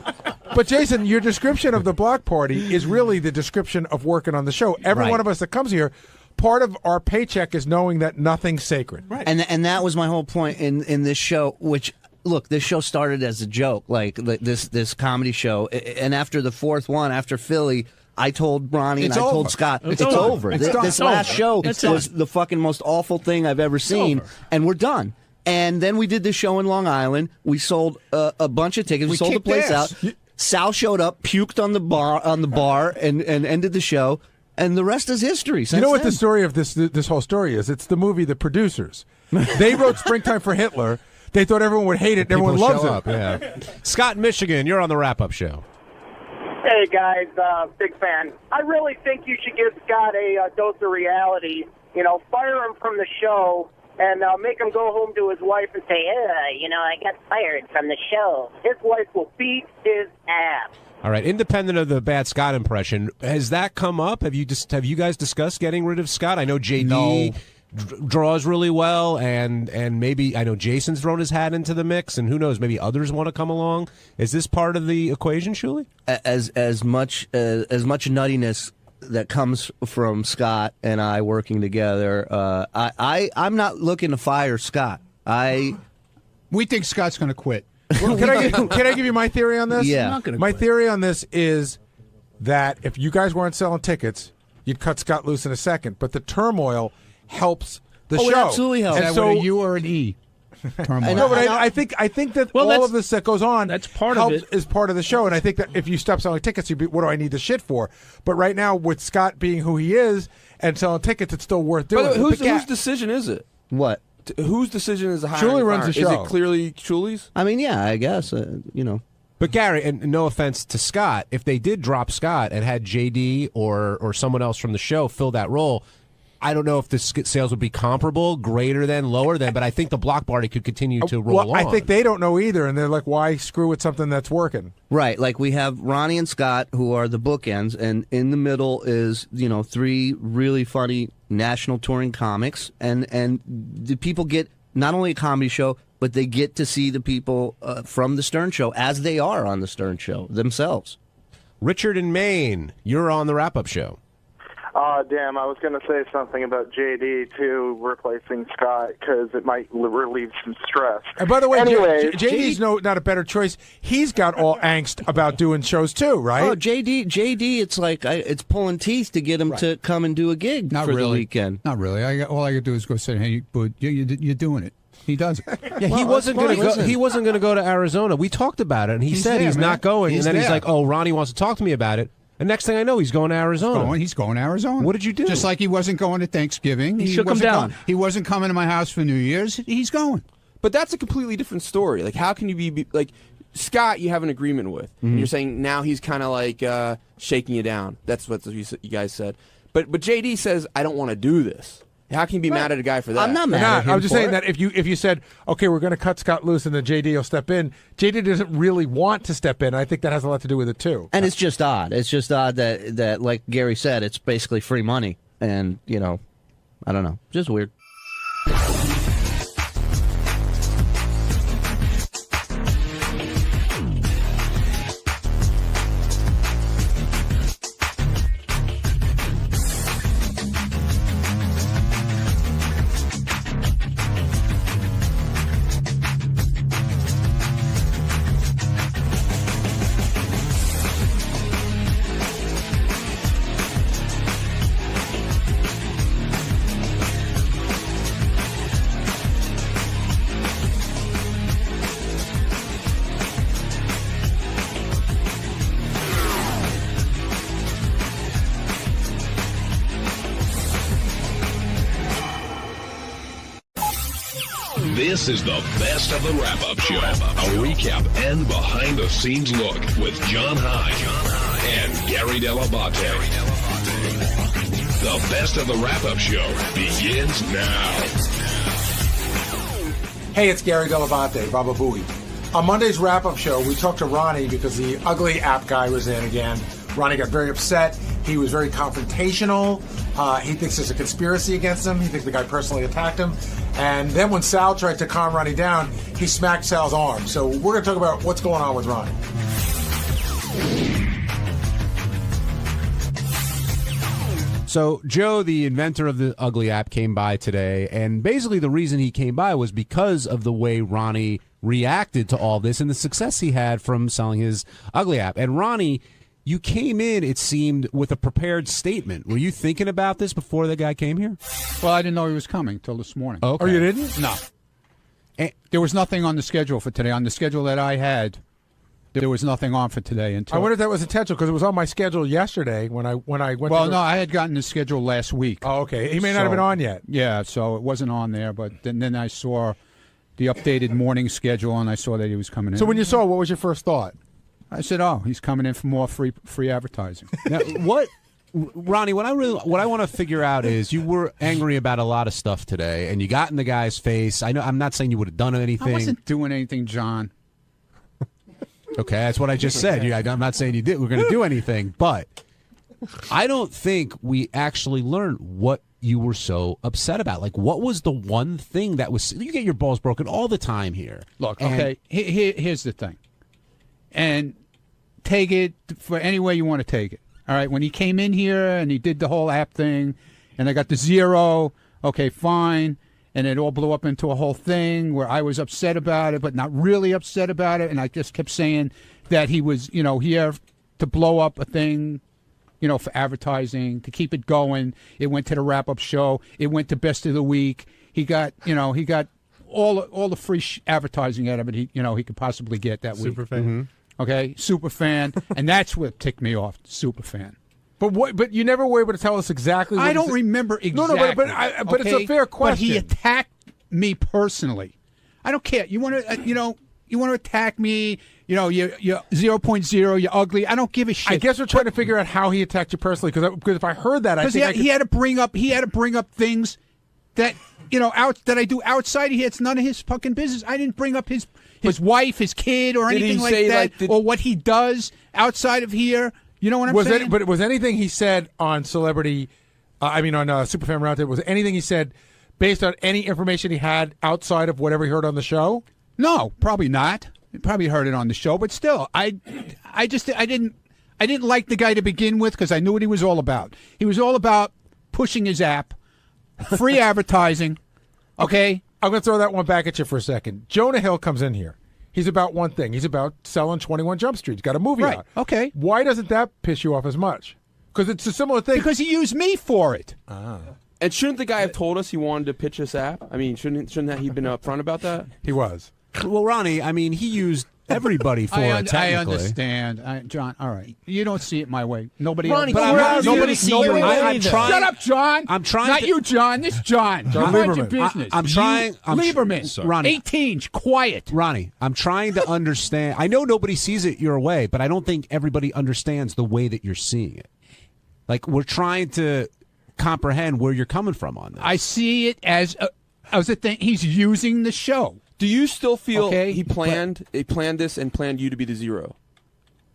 But Jason, your description of the block party is really the description of working on the show. Every one of us that comes here, part of our paycheck is knowing that nothing's sacred. Right. And that was my whole point in this show, which, look, this show started as a joke, like this comedy show. And after the fourth one, after Philly, I told Ronnie It's and I told over. Scott, It's it's over. over. It's done. This It's last over. show It's was done. the fucking most awful thing I've ever seen, and we're done. And then we did the show in Long Island. We sold a bunch of tickets. We sold the kicked place ass. out. Sal showed up, puked on the bar, and ended the show. And the rest is history. You know what then. the story of this whole story is? It's the movie The Producers. They wrote Springtime for Hitler. They thought everyone would hate it, and everyone People loves show it. up, yeah. Scott, Michigan, you're on the wrap-up show. Hey guys, big fan. I really think you should give Scott a dose of reality. You know, fire him from the show and make him go home to his wife and say, I got fired from the show. His wife will beat his ass. All right, independent of the bad Scott impression, has that come up? Have you guys discussed getting rid of Scott? I know JD draws really well, and maybe I know Jason's thrown his hat into the mix, and who knows, maybe others want to come along. Is this part of the equation, Shuli? As much nuttiness that comes from Scott and I working together, I'm not looking to fire Scott. We think Scott's going to quit. Well, can I give you my theory on this? Yeah. I'm not gonna My quit. theory on this is that if you guys weren't selling tickets, you'd cut Scott loose in a second. But the turmoil helps the Oh, it show. absolutely helps. And Is that so with a U or an E? Turmoil. no, but I think that all that's- of this that goes on that's part of helps, it. is part of the show. And I think that if you stop selling tickets, you'd be, what do I need this shit for? But right now, with Scott being who he is and selling tickets, it's still worth By doing. the way, But whose decision is it? What? Whose decision is the hiring? Julie and runs the firing? show. Is it clearly Julie's? I mean, yeah, I guess, But Gary, and no offense to Scott, if they did drop Scott and had JD or someone else from the show fill that role, I don't know if the sales would be comparable, greater than, lower than, but I think the block party could continue to roll well, on. I think they don't know either, and they're like, "Why screw with something that's working?" Right, like we have Ronnie and Scott, who are the bookends, and in the middle is three really funny national touring comics, and the people get not only a comedy show, but they get to see the people from the Stern Show as they are on the Stern Show themselves. Richard in Maine, you're on the wrap-up show. Damn, I was going to say something about JD, too, replacing Scott, because it might relieve some stress. And by the way, Anyways, JD's not a better choice. He's got all angst about doing shows too, right? Oh, JD, it's like it's pulling teeth to get him to come and do a gig Not for really. the weekend. Not really. All I got to do is go say, "Hey, bud, you're doing it." He does it. Yeah, he wasn't going to go. He wasn't going to go to Arizona. We talked about it, and he said there, he's man. not going. He's and then he's there. like, "Oh, Ronnie wants to talk to me about it." And next thing I know, he's going to Arizona. He's going to Arizona. What did you do? Just like he wasn't going to Thanksgiving. He shook him wasn't down. He wasn't coming to my house for New Year's. He's going. But that's a completely different story. Like, how can you be like Scott? You have an agreement with, and you're saying now he's kind of like shaking you down. That's what you guys said. But JD says, I don't want to do this. How can you be mad at a guy for that? I'm not mad at him. I'm just for saying it. that if you said, okay, we're going to cut Scott loose and then JD will step in, JD doesn't really want to step in. I think that has a lot to do with it too. And it's just odd. It's just odd that like Gary said, it's basically free money, and I don't know, just weird. This is the best of the wrap-up show. A recap and behind-the-scenes look with John High and Gary Dell'Abate. The best of the wrap-up show begins now. Hey, it's Gary Dell'Abate, Baba Booey. On Monday's wrap-up show, we talked to Ronnie because the ugly app guy was in again. Ronnie got very upset. He was very confrontational. He thinks there's a conspiracy against him. He thinks the guy personally attacked him. And then when Sal tried to calm Ronnie down, he smacked Sal's arm. So we're going to talk about what's going on with Ronnie. So Joe, the inventor of the Ugly app, came by today, and basically the reason he came by was because of the way Ronnie reacted to all this and the success he had from selling his Ugly app. And Ronnie you came in, it seemed, with a prepared statement. Were you thinking about this before the guy came here? Well, I didn't know he was coming till this morning. Okay. Oh, you didn't? No. There was nothing on the schedule for today. On the schedule that I had, there was nothing on for today. Until I wonder if that was intentional because it was on my schedule yesterday when I went. Well, no, I had gotten the schedule last week. Oh, okay. He may not have been on yet. Yeah, so it wasn't on there. But then I saw the updated morning schedule, and I saw that he was coming in. So when you saw it, what was your first thought? I said, "Oh, he's coming in for more free advertising." Now, Ronnie? What I want to figure out is you were angry about a lot of stuff today, and you got in the guy's face. I know. I'm not saying you would have done anything. I wasn't doing anything, John. Okay, that's what I just said. I'm not saying you did. We're going to do anything, but I don't think we actually learned what you were so upset about. Like, what was the one thing that was? You get your balls broken all the time here. Look, okay. Here's the thing, and take it for any way you want to take it. All right, when he came in here and he did the whole app thing, and I got the 0, okay, fine, and it all blew up into a whole thing where I was upset about it, but not really upset about it, and I just kept saying that he was, here to blow up a thing, for advertising, to keep it going. It went to the wrap-up show. It went to Best of the Week. He got all the free advertising out of it. He could possibly get that week. Super fan. Mm-hmm. Okay, super fan, and that's what ticked me off. Super fan. But you never were able to tell us exactly. I don't remember exactly. No, but it's a fair question. But he attacked me personally. I don't care. You want to, you want to attack me. You're 0.0. You're ugly. I don't give a shit. I guess we're trying to figure out how he attacked you personally. Because if I heard that, I think he had to bring up things that that I do outside of here. It's none of his fucking business. I didn't bring up his wife, his kid, or anything like that, or what he does outside of here. You know what I'm saying? But was anything he said on Celebrity, on Superfan Roundtable, was anything he said based on any information he had outside of whatever he heard on the show? No, probably not. He probably heard it on the show, but still, I didn't like the guy to begin with because I knew what he was all about. He was all about pushing his app, free advertising. Okay? I'm going to throw that one back at you for a second. Jonah Hill comes in here. He's about one thing. He's about selling 21 Jump Street. He's got a movie out. Okay. Why doesn't that piss you off as much? Because it's a similar thing. Because he used me for it. And shouldn't the guy have told us he wanted to pitch this app? I mean, shouldn't that he been upfront about that? He was. Well, Ronnie, he used everybody for it, technically. I understand. John, all right. You don't see it my way. Nobody Ronnie, else. nobody sees your way either. Shut up, John. I'm trying Not to- you, John. This John. Mind your business. I'm trying. Lieberman. Ronnie. 18. Quiet. Ronnie, I'm trying to understand. I know nobody sees it your way, but I don't think everybody understands the way that you're seeing it. Like, we're trying to comprehend where you're coming from on that. I see it as a thing. He's using the show. Do you still feel he planned this and planned you to be the 0?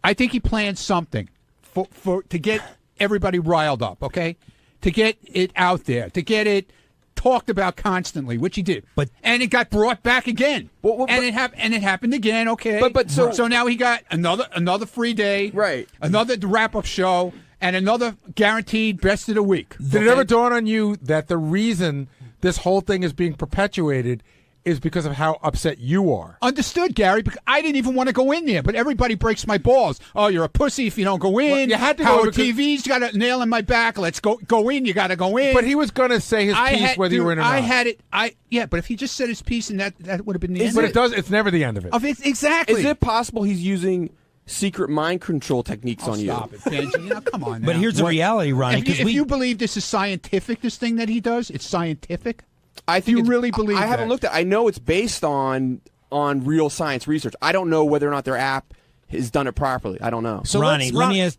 I think he planned something to get everybody riled up, okay? To get it out there, to get it talked about constantly, which he did. And it got brought back again. And it happened again, okay? So now he got another free day, right? Another wrap-up show, and another guaranteed Best of the Week. Did it ever dawn on you that the reason this whole thing is being perpetuated is because of how upset you are? Understood, Gary, because I didn't even want to go in there, but everybody breaks my balls. Oh, you're a pussy if you don't go in. Well, you had to Howard go because- TV's got a nail in my back. Let's go in. You got to go in. But he was going to say his piece whether you were in or not. I had it. But if he just said his piece, and that would have been the end. But it's never the end of it. Exactly. Is it possible he's using secret mind control techniques on you? Stop it, Benji. Come on now. But here's the reality, Ronnie. If you believe this is scientific, this thing that he does, it's scientific. I think you really believe I that? haven't looked at. I know it's based on real science research. I don't know whether or not their app has done it properly. I don't know. So Ronnie,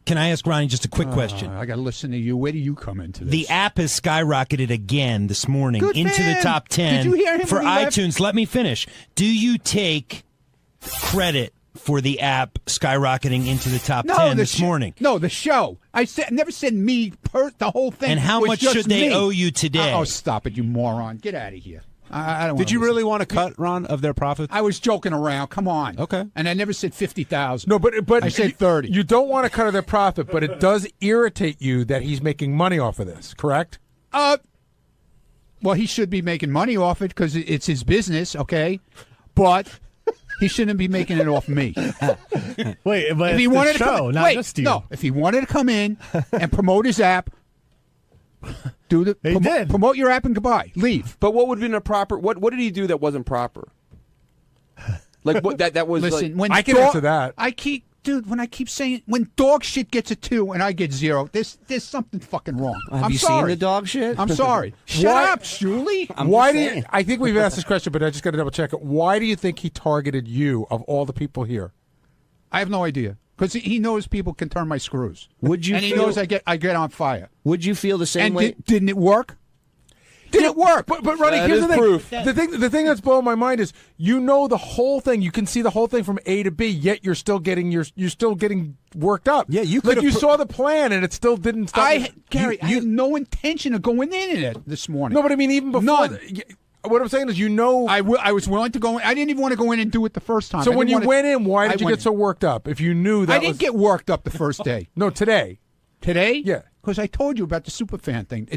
can I ask Ronnie just a quick question? I got to listen to you. Where do you come into this? The app has skyrocketed again this morning Good into man. the top 10 Did you hear him for when he left? iTunes. Let me finish. Do you take credit for the app skyrocketing into the top 10 this morning? No, the show. I never said me. The whole thing. And how was much just should they me. owe you today? Oh, stop it, you moron! Get out of here. I don't. Did you really want to cut, Ron, of their profits? I was joking around. Come on. Okay. And I never said 50,000. No, but I said 30. You don't want to cut of their profit, but it does irritate you that he's making money off of this, correct? Well, he should be making money off it because it's his business, okay? But he shouldn't be making it off me. Wait, but If it's he the wanted to show, come, not wait, just you. no, if he wanted to come in and promote his app, promote your app and goodbye. Leave. But what would have been a proper? What did he do that wasn't proper? Like what that was. Listen, like, when I can answer that. When I keep saying when dog shit gets a 2 and I get 0, there's something fucking wrong. Have I'm you sorry. seen the dog shit? I'm sorry. Shut up, Julie. Why do you? I think we've asked this question, but I just got to double check it. Why do you think he targeted you of all the people here? I have no idea because he knows people can turn my screws. Would you? And he knows I get on fire. Would you feel the same and way? Didn't it work? Did it work? But Ronnie, here's the thing. Proof. The thing that's blowing my mind is you know the whole thing. You can see the whole thing from A to B. Yet you're still getting worked up. Yeah, you like you saw the plan and it still didn't stop. Gary, I had no intention of going in it this morning. No, but I mean even before. None. What I'm saying is, I was willing to go in. I didn't even want to go in and do it the first time. So when you went in, why did you get so worked up? If you knew that I didn't get worked up the first day. No, today. Today? Yeah. Because I told you about the superfan thing.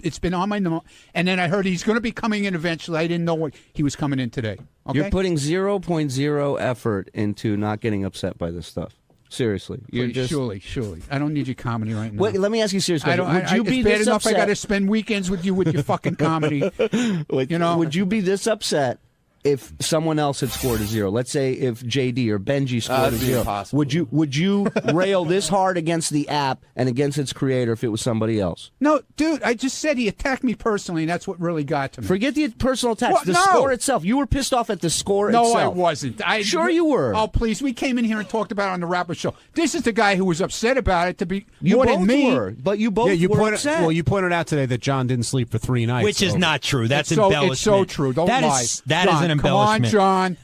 It's been on my mind. And then I heard he's going to be coming in eventually. I didn't know he was coming in today. Okay? You're putting 0.0 effort into not getting upset by this stuff. Seriously. You're Please, just... Surely. I don't need your comedy right now. Wait, let me ask you a serious question. Would you be it's bad this enough upset? I got to spend weekends with you with your fucking comedy. Would you be this upset if someone else had scored a 0? Let's say if JD or Benji scored a 0. Impossible. Would you rail this hard against the app and against its creator if it was somebody else? No, dude, I just said he attacked me personally, and that's what really got to me. Forget the personal attacks. What? The No. score itself. You were pissed off at the score No, itself. I wasn't. Sure you were. Oh, please. We came in here and talked about it on the Rapper Show. This is the guy who was upset about it to be You more both than me. were, but you both were upset. Well, you pointed out today that John didn't sleep for 3 nights. Which is not true. That's It's so embellishment. true. Don't That lie. is an John, embellishment. Come on, John.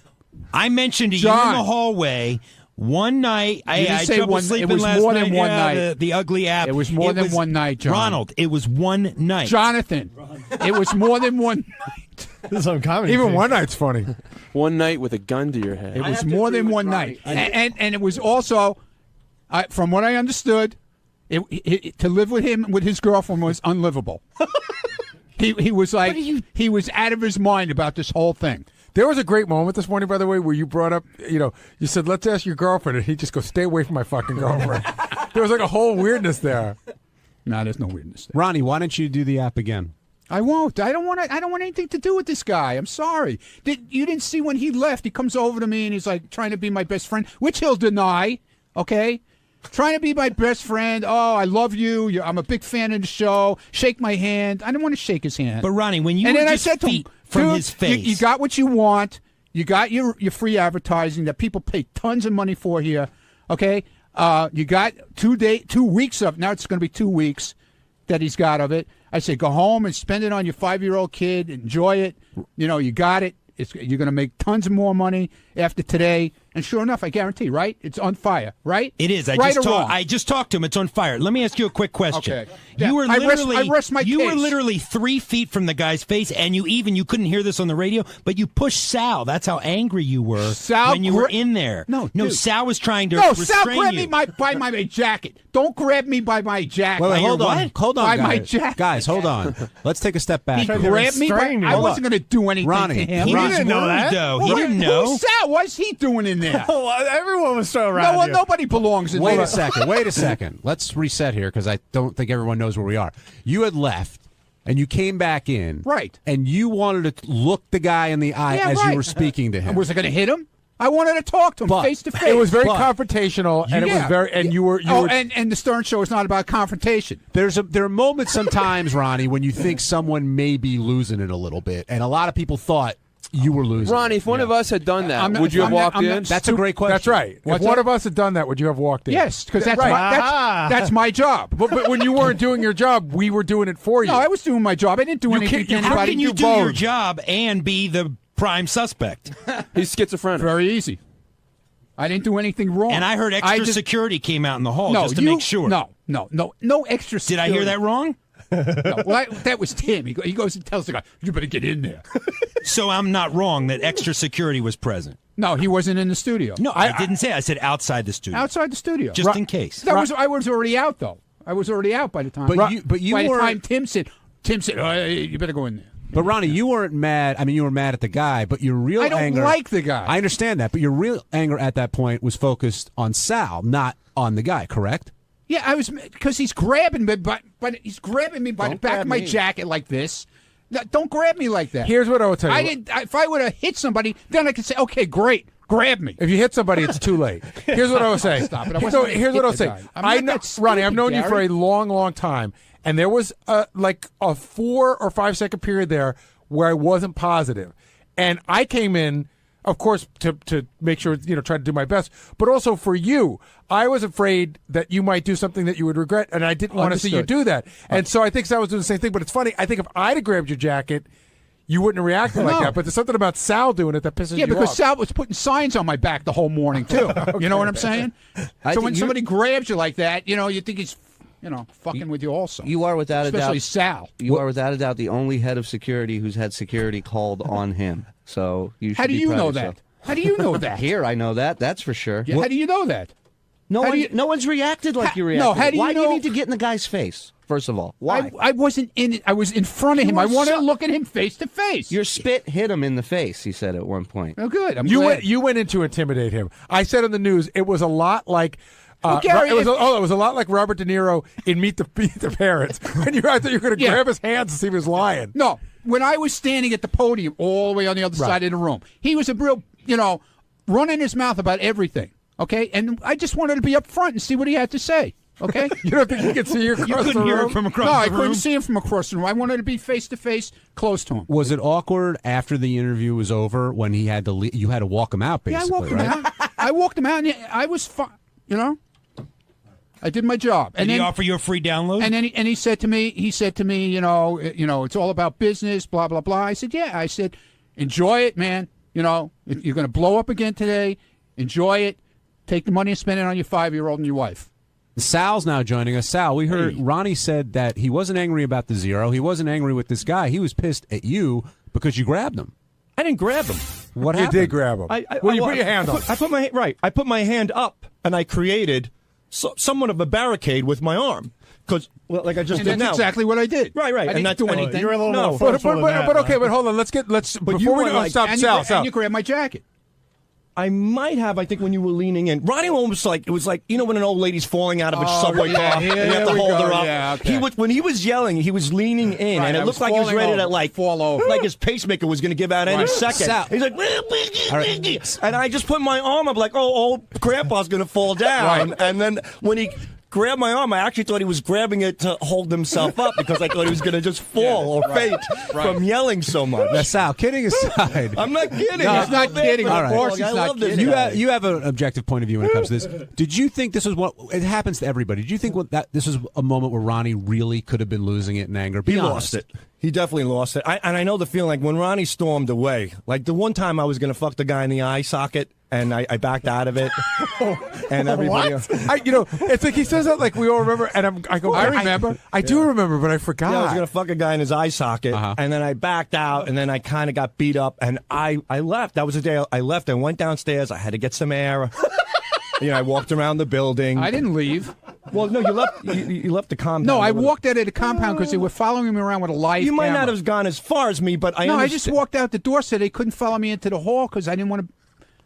I mentioned to you John. in the hallway one night. I didn't had say trouble one- sleeping it was last more night. than one Yeah, night. The ugly app. It was more than one night, John. Ronald, it was one night. Jonathan, it was more than one night. This is on comedy. Even one night's funny. One night with a gun to your head. It was more than one night. And it was also, from what I understood, to live with him, with his girlfriend, was unlivable. He was like, he was out of his mind about this whole thing. There was a great moment this morning, by the way, where you brought up, you said, let's ask your girlfriend, and he just goes, stay away from my fucking girlfriend. There was like a whole weirdness there. No, there's no weirdness there. Ronnie, why don't you do the app again? I won't. I don't want anything to do with this guy. I'm sorry. You didn't see when he left. He comes over to me and he's like trying to be my best friend, which he'll deny. Okay, trying to be my best friend. Oh, I love you. I'm a big fan of the show. Shake my hand. I didn't want to shake his hand. But Ronnie, when you and were then just I said to him, from dude, his face, you got what you want. You got your free advertising that people pay tons of money for here. Okay, you got 2 weeks of. Now it's going to be 2 weeks that he's got of it. I say go home and spend it on your 5-year-old kid. Enjoy it. You got it. You're going to make tons of more money after today. And sure enough, I guarantee, right? It's on fire, right? It is. Right or wrong? I just talked to him. It's on fire. Let me ask you a quick question. Okay. Yeah, You were I literally rest my you were case. literally 3 feet from the guy's face, and you couldn't hear this on the radio, but you pushed Sal. That's how angry you were when you were in there. No, no, dude. Sal was trying to No, restrain Sal grabbed you. me by my jacket. Don't grab me by my jacket. Wait, hold on. Hold on, By guys. my jacket. Guys, hold on. Let's take a step back. He grabbed me. I wasn't going to do anything Ronnie, to him. he didn't know that. Though. He didn't know. Who's Sal? What's he doing in there? Everyone was so around No, you. nobody belongs in there. Wait a second. Let's reset here because I don't think everyone knows where we are. You had left, and you came back in. Right. And you wanted to look the guy in the eye Yeah, as right. you were speaking to him. Was I going to hit him? I wanted to talk to him face to face. It was very confrontational, and it was very. And you were. And the Stern Show is not about confrontation. There are moments sometimes, Ronnie, when you think someone may be losing it a little bit, and a lot of people thought you were losing. Ronnie, if one of us had done that, would you have walked in? That's a great question. That's right. What's if one that? of us had done that, would you have walked in? Yes, because that's right. that's my job. But when you weren't doing your job, we were doing it for you. No, I was doing my job. I didn't do anything to How anybody. can you do your job and be the prime suspect? He's schizophrenic. Very easy. I didn't do anything wrong. And I heard extra security came out in the hall just to you- make sure. No extra Did security. I hear that wrong? No, well, that was Tim. He goes and tells the guy, you better get in there. So I'm not wrong that extra security was present. No, he wasn't in the studio. No, I didn't say. I said outside the studio. Outside the studio. Just in case. I was already out, though. I was already out by the time. But you by the were- time Tim said, oh, you better go in there. But Ronnie, you weren't mad. I mean, you were mad at the guy, but your real I don't anger. like the guy. I understand that, but your real anger at that point was focused on Sal, not on the guy. Correct? Yeah, I was because he's grabbing me, but he's grabbing me by the back of my jacket like this. No, don't grab me like that. Here's what I will tell you. If I would have hit somebody, then I could say, okay, great, grab me. If you hit somebody, it's too late. Here's what I will say. Stop it. I So wasn't here's what I'll say. guy. I know, Ronnie, I've known you for a long, long time, and there was like a 4 or 5 second period there where I wasn't positive, and I came in, of course, to make sure, try to do my best, but also for you. I was afraid that you might do something that you would regret, and I didn't want to see you do that. And so I think Sal was doing the same thing. But it's funny. I think if I'd have grabbed your jacket, you wouldn't have reacted like that. But there's something about Sal doing it that pisses you off. Yeah, because Sal was putting signs on my back the whole morning, too. Okay. You know what I'm saying? So when somebody grabs you like that, you think he's, fucking with you also. You are without a doubt. Especially Sal. You are without a doubt the only head of security who's had security called on him. So you should How do be you proud know of yourself. that? How do you know that? Here, I know that. That's for sure. Yeah, how do you know that? No one's reacted like you reacted. No, how do you Why know? do you need to get in the guy's face? First of all, why? I wasn't in it. I was in front of him. I wanted to look at him face to face. Your spit hit him in the face, he said at one point. Oh, good. I'm You glad. went in to intimidate him. I said on the news it was a lot like. Gary, it was a lot like Robert De Niro in Meet the Parents. When I thought you were going to grab his hands to see if he was lying. No, when I was standing at the podium all the way on the other side of the room, he was a real, running his mouth about everything. Okay, and I just wanted to be up front and see what he had to say. Okay, you don't think he could see you across the room? You couldn't hear it from across the room? No, I couldn't see him from across the room. I wanted to be face to face, close to him. Was it awkward after the interview was over when he had to you had to walk him out, basically? Yeah, I walked him out. I walked him out, and I was fine. I did my job. Did he offer you a free download? And then he said to me, it's all about business, blah blah blah. I said, yeah. I said, enjoy it, man. You're going to blow up again today. Enjoy it. Take the money and spend it on your 5-year-old and your wife. Sal's now joining us. Sal, we heard Ronnie said that he wasn't angry about the zero. He wasn't angry with this guy. He was pissed at you because you grabbed him. I didn't grab him. What happened? You did grab him. You put your hand up. I put my hand up, and I created somewhat of a barricade with my arm. Because, like I just did now. That's exactly what I did. Right. I didn't do anything. You're a little more But okay, but hold on. Let's before we go, stop, Sal. And you grabbed my jacket. I might have, I think, when you were leaning in. Ronnie almost it was like, when an old lady's falling out of a subway car, and you have to hold her up. Yeah, okay. When he was yelling, he was leaning in, and it looked like he was ready to fall over. like his pacemaker was going to give out any second. Sal. He's like, and I just put my arm up like, old grandpa's going to fall down. And then when he grabbed my arm, I actually thought he was grabbing it to hold himself up because I thought he was going to just fall or faint from yelling so much. Now, Sal, kidding aside. I'm not kidding. No, he's not kidding. All right. Of course he's not kidding. You have an objective point of view when it comes to this. Did you think this was what it happens to everybody? Did you think this was a moment where Ronnie really could have been losing it in anger? He lost it. He definitely lost it. And I know the feeling like when Ronnie stormed away, like the one time I was going to fuck the guy in the eye socket, and I backed out of it. And everybody else. It's like he says that like we all remember, and I remember. I do remember, but I forgot. Yeah, I was going to fuck a guy in his eye socket, and then I backed out, and then I kind of got beat up, and I left. That was the day I left. I went downstairs. I had to get some air. I walked around the building. I didn't leave. Well, no, you left. You left the compound. No, I walked out of the compound because they were following me around with a live You might camera. not have gone as far as me, but I just walked out the door so they couldn't follow me into the hall because I didn't want to.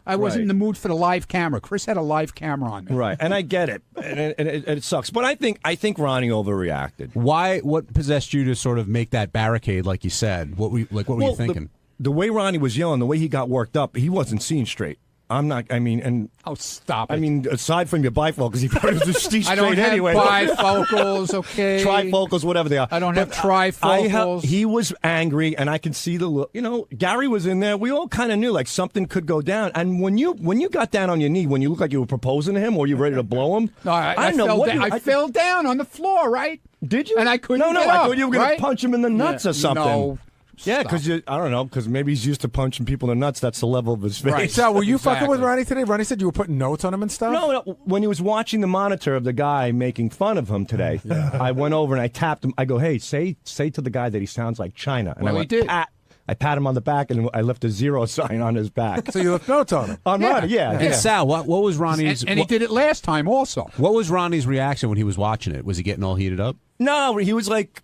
I wasn't in the mood for the live camera. Chris had a live camera on me. Right, and I get it, and it sucks. But I think Ronnie overreacted. Why? What possessed you to sort of make that barricade, like you said? What were you thinking? The way Ronnie was yelling, the way he got worked up, he wasn't seeing straight. I'm not. I mean, and stop it. I mean, aside from your bifocals, he probably was see straight I don't have anyway. bifocals, okay. Trifocals, whatever they are. I don't have trifocals. He was angry, and I could see the look. Gary was in there. We all kind of knew like something could go down. And when you got down on your knee, when you looked like you were proposing to him, or you were ready to blow him, no, I fell down on the floor. Right? Did you? And I couldn't. No, get I up, thought you were going right? to punch him in the nuts or something. No. Yeah, because I don't know, because maybe he's used to punching people in the nuts. That's the level of his face. Right. Sal, were you fucking with Ronnie today? Ronnie said you were putting notes on him and stuff? No. When he was watching the monitor of the guy making fun of him today, I went over and I tapped him. I go, hey, say to the guy that he sounds like China. And Well, I went, he did. Pat. I pat him on the back, and I left a 0 sign on his back. So you left notes on him? On Ronnie, yeah. And Sal, what was Ronnie's? And he did it last time also. What was Ronnie's reaction when he was watching it? Was he getting all heated up? No, he was like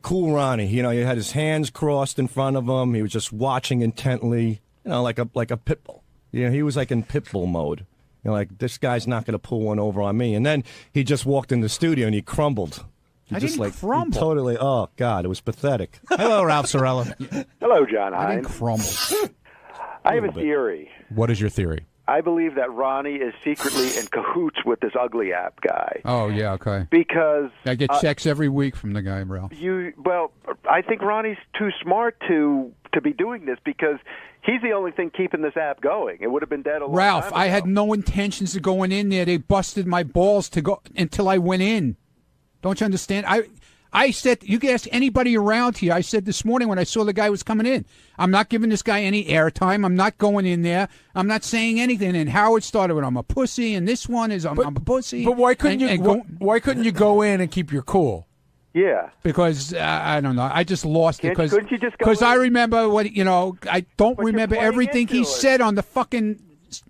cool Ronnie. You know, he had his hands crossed in front of him. He was just watching intently. You know, like a pit bull. You know, he was like in pit bull mode. You know, like this guy's not going to pull one over on me. And then he just walked in the studio and he crumbled. He I just didn't crumble. Totally. Oh God, it was pathetic. Hello, Ralph Sorella. Hello, John I didn't Hines. crumble. I have a theory. What is your theory? I believe that Ronnie is secretly in cahoots with this ugly app guy. Oh yeah, okay. Because I get checks every week from the guy, Ralph. I think Ronnie's too smart to be doing this because he's the only thing keeping this app going. It would have been dead a long Ralph, time ago. I had no intentions of going in there. They busted my balls to go until I went in. Don't you understand? I said, you can ask anybody around here. I said this morning when I saw the guy was coming in, I'm not giving this guy any airtime. I'm not going in there. I'm not saying anything. And Howard started with, I'm a pussy, and this one is, I'm a pussy. But why couldn't why couldn't you go in and keep your cool? Yeah. Because, I don't know. I just lost it. Couldn't you just go Because in? I remember what, I don't remember playing everything into he it. said on the fucking,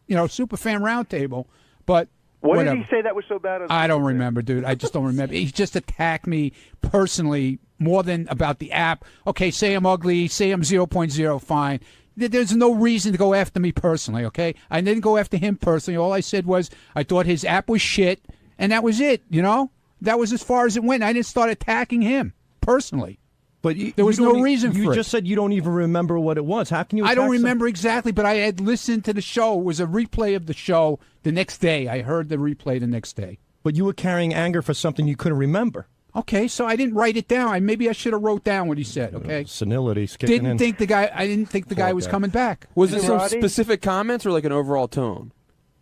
Superfan Roundtable. But What whatever. did he say that was so bad? I don't remember, dude. I just don't remember. He just attacked me personally more than about the app. Okay, say I'm ugly, say I'm 0.0, fine. There's no reason to go after me personally, okay? I didn't go after him personally. All I said was I thought his app was shit, and that was it, That was as far as it went. I didn't start attacking him personally. But there was no reason for it. You just said you don't even remember what it was. How can you? I don't remember exactly, but I had listened to the show. It was a replay of the show the next day. I heard the replay the next day. But you were carrying anger for something you couldn't remember. Okay, so I didn't write it down. Maybe I should have wrote down what he said. Okay, senility's kicking in. I didn't think the guy was coming back. Was it some specific comments or like an overall tone?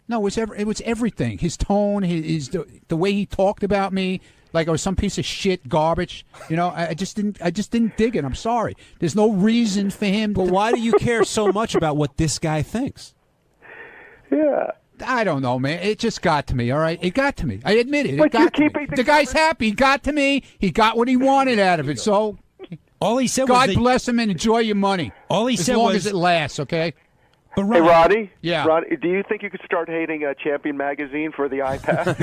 No, it was everything. His tone, the way he talked about me, like I was some piece of shit, garbage. I just didn't dig it. I'm sorry. There's no reason for him. But why do you care so much about what this guy thinks? Yeah. I don't know, man. It just got to me, all right? It got to me. I admit it. But It got to me. The guy's happy. He got to me. He got what he wanted out of it. So all he said God was bless him and enjoy your money. All he as said long was- as it lasts, okay? But Hey, Roddy? Yeah. Roddy, do you think you could start hating Champion Magazine for the iPad?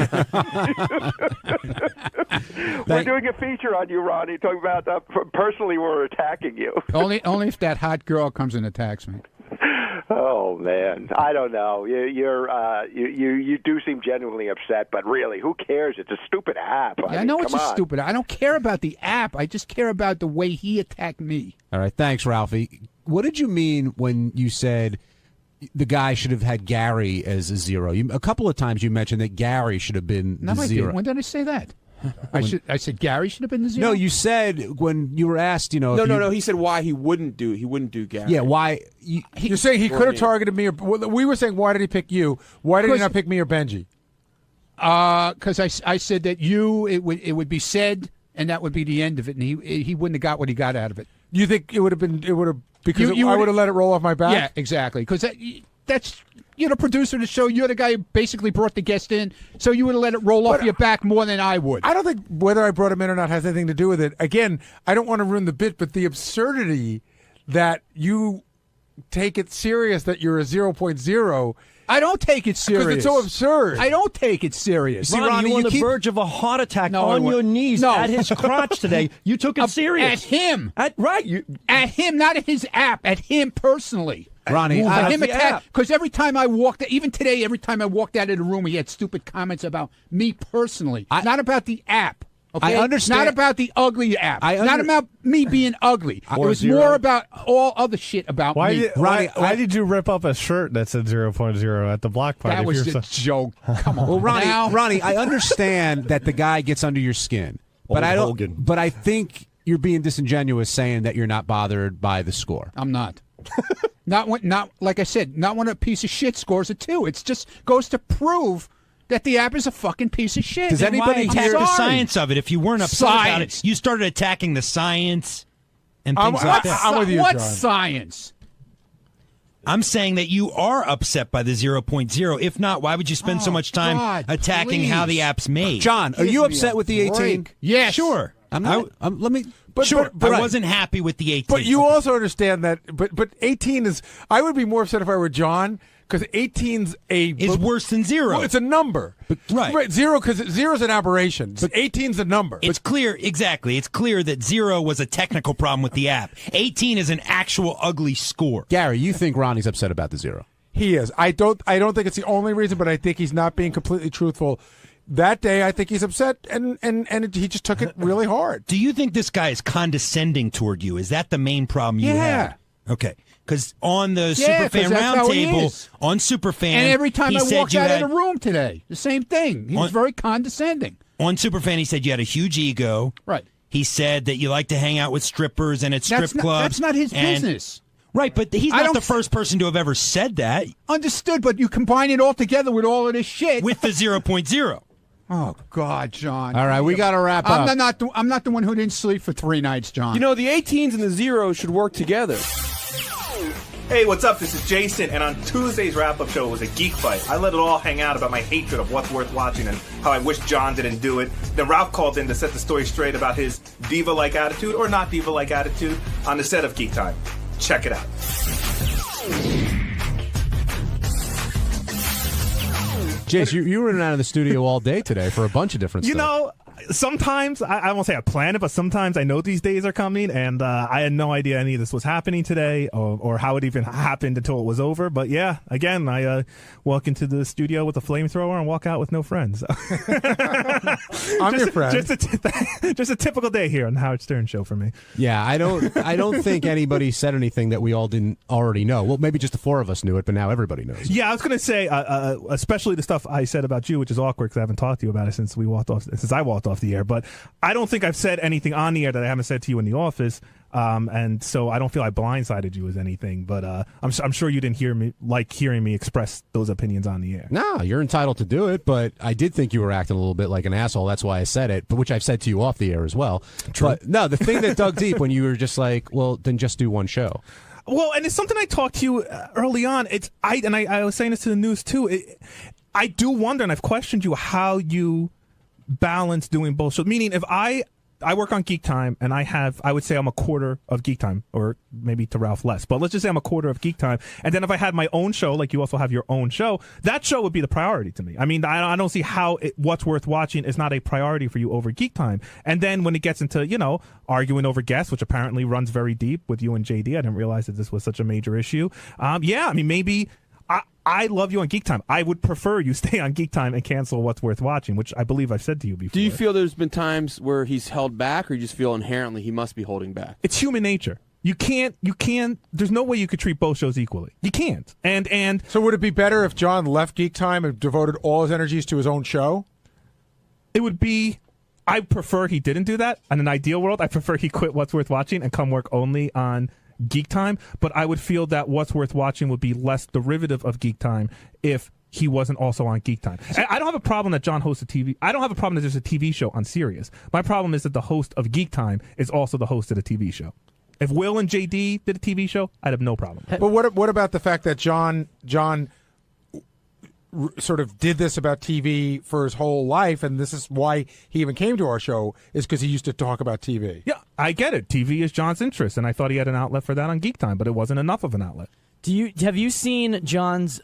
We're doing a feature on you, Roddy, talking about personally we're attacking you. Only if that hot girl comes and attacks me. Oh man, I don't know. You do seem genuinely upset, but really, who cares? It's a stupid app. I know it's stupid. I don't care about the app. I just care about the way he attacked me. All right, thanks, Ralphie. What did you mean when you said the guy should have had Gary as a 0? A couple of times you mentioned that Gary should have been the No, I 0. didn't. When did I say that? I said Gary should have been the 0. No, you said when you were asked, No. He said why he wouldn't do Gary. Yeah, why? You're saying he could have targeted me, or we were saying why did he pick you? Why did he not pick me or Benji? Because I said that it would be said, and that would be the end of it, and he wouldn't have got what he got out of it. You think it would have because You I would- would have let it roll off my back? Yeah, exactly. Because that's you're the producer of the show. You're the guy who basically brought the guest in, so you would have let it roll off your back more than I would. I don't think whether I brought him in or not has anything to do with it. Again, I don't want to ruin the bit, but the absurdity that you take it serious that you're a 0.0. I don't take it serious. Because it's so absurd. I don't take it serious. Ronnie, you're on the verge of a heart attack on your knees at his crotch today. You took it serious. At him. At him, not at his app. At him personally. Ronnie, at him the attack. app. Because every time I walked, even today, every time I walked out of the room, he had stupid comments about me personally, not about the app. Okay? I understand. Not about the ugly app. Not about me being ugly. It Or was 0. more about all other shit about me. Why did you rip up a shirt that said 0.0 at the block party? That was a joke. Come on. Well, Now- Ronnie, I understand that the guy gets under your skin, but I don't. Hogan. But I think you're being disingenuous saying that you're not bothered by the score. I'm not. Not like I said, not when a piece of shit scores a 2. It just goes to prove that the app is a fucking piece of shit. Does anybody attack the science of it? If you weren't upset about it, you started attacking the science and things like that. I'm with you, What John. science? I'm saying that you are upset by the 0.0. If not, why would you spend so much time God, attacking please. how the app's made? John, are you upset with the 18? Yes. Sure. Let me. Sure, but I wasn't happy with the 18. But you also understand that. But 18 is. I would be more upset if I were John. Because 18's is worse than 0. Well, it's a number, right? 0 because 0's an aberration. But 18's a number. It's clear, exactly. It's clear that 0 was a technical problem with the app. 18 is an actual ugly score. Gary, you think Ronnie's upset about the 0? He is. I don't think it's the only reason, but I think he's not being completely truthful. That day, I think he's upset, and he just took it really hard. Do you think this guy is condescending toward you? Is that the main problem you have? Okay. Because on the Superfan Roundtable, on Superfan, and every time I walked out of the room today, the same thing. He was very condescending. On Superfan, he said you had a huge ego. Right. He said that you like to hang out with strippers and at strip clubs. That's not his business. Right, but he's not the first person to have ever said that. Understood, but you combine it all together with all of this shit. With the 0.0. Oh, God, John. All right, we got to wrap up. I'm not the one who didn't sleep for 3 nights, John. You know, the 18s and the 0s should work together. Hey, what's up? This is Jason, and on Tuesday's wrap-up show was a geek fight. I let it all hang out about my hatred of What's Worth Watching and how I wish John didn't do it. Then Ralph called in to set the story straight about his diva-like attitude, or not diva-like attitude, on the set of Geek Time. Check it out. Jace, you were in and out of the studio all day today for a bunch of different stuff. You know, sometimes, I won't say I plan it, but sometimes I know these days are coming, and I had no idea any of this was happening today or how it even happened until it was over. But yeah, again, I walk into the studio with a flamethrower and walk out with no friends. I'm your friend. Just a typical day here on the Howard Stern Show for me. Yeah, I don't think anybody said anything that we all didn't already know. Well, maybe just the 4 of us knew it, but now everybody knows. Yeah, I was going to say, especially the stuff I said about you, which is awkward because I haven't talked to you about it since I walked off the air. But I don't think I've said anything on the air that I haven't said to you in the office. And so I don't feel I blindsided you as anything, but I'm sure you didn't hearing me express those opinions on the air. No, you're entitled to do it, but I did think you were acting a little bit like an asshole. That's why I said it, but which I've said to you off the air as well. True. But no, the thing that dug deep when you were just like, well, then just do one show. Well, and it's something I talked to you early on. I was saying this to the news too. I do wonder, and I've questioned you, how you balance doing both shows. Meaning, if I work on Geek Time, and I would say I'm a quarter of Geek Time, or maybe to Ralph less, but let's just say I'm a quarter of Geek Time. And then if I had my own show, like you also have your own show, that show would be the priority to me. I mean, I don't see how What's Worth Watching is not a priority for you over Geek Time. And then when it gets into, arguing over guests, which apparently runs very deep with you and JD, I didn't realize that this was such a major issue. Maybe I love you on Geek Time. I would prefer you stay on Geek Time and cancel What's Worth Watching, which I believe I've said to you before. Do you feel there's been times where he's held back, or you just feel inherently he must be holding back? It's human nature. You can't, there's no way you could treat both shows equally. You can't. And so would it be better if John left Geek Time and devoted all his energies to his own show? It would be, I prefer he didn't do that. In an ideal world, I prefer he quit What's Worth Watching and come work only on Geek Time, but I would feel that What's Worth Watching would be less derivative of Geek Time if he wasn't also on Geek Time. And I don't have a problem that John hosts a TV. I don't have a problem that there's a TV show on Sirius. My problem is that the host of Geek Time is also the host of the TV show. If Will and JD did a TV show, I'd have no problem. But what about the fact that John sort of did this about TV for his whole life, and this is why he even came to our show, is because he used to talk about TV. Yeah, I get it. TV is John's interest, and I thought he had an outlet for that on Geek Time, but it wasn't enough of an outlet. Have you seen John's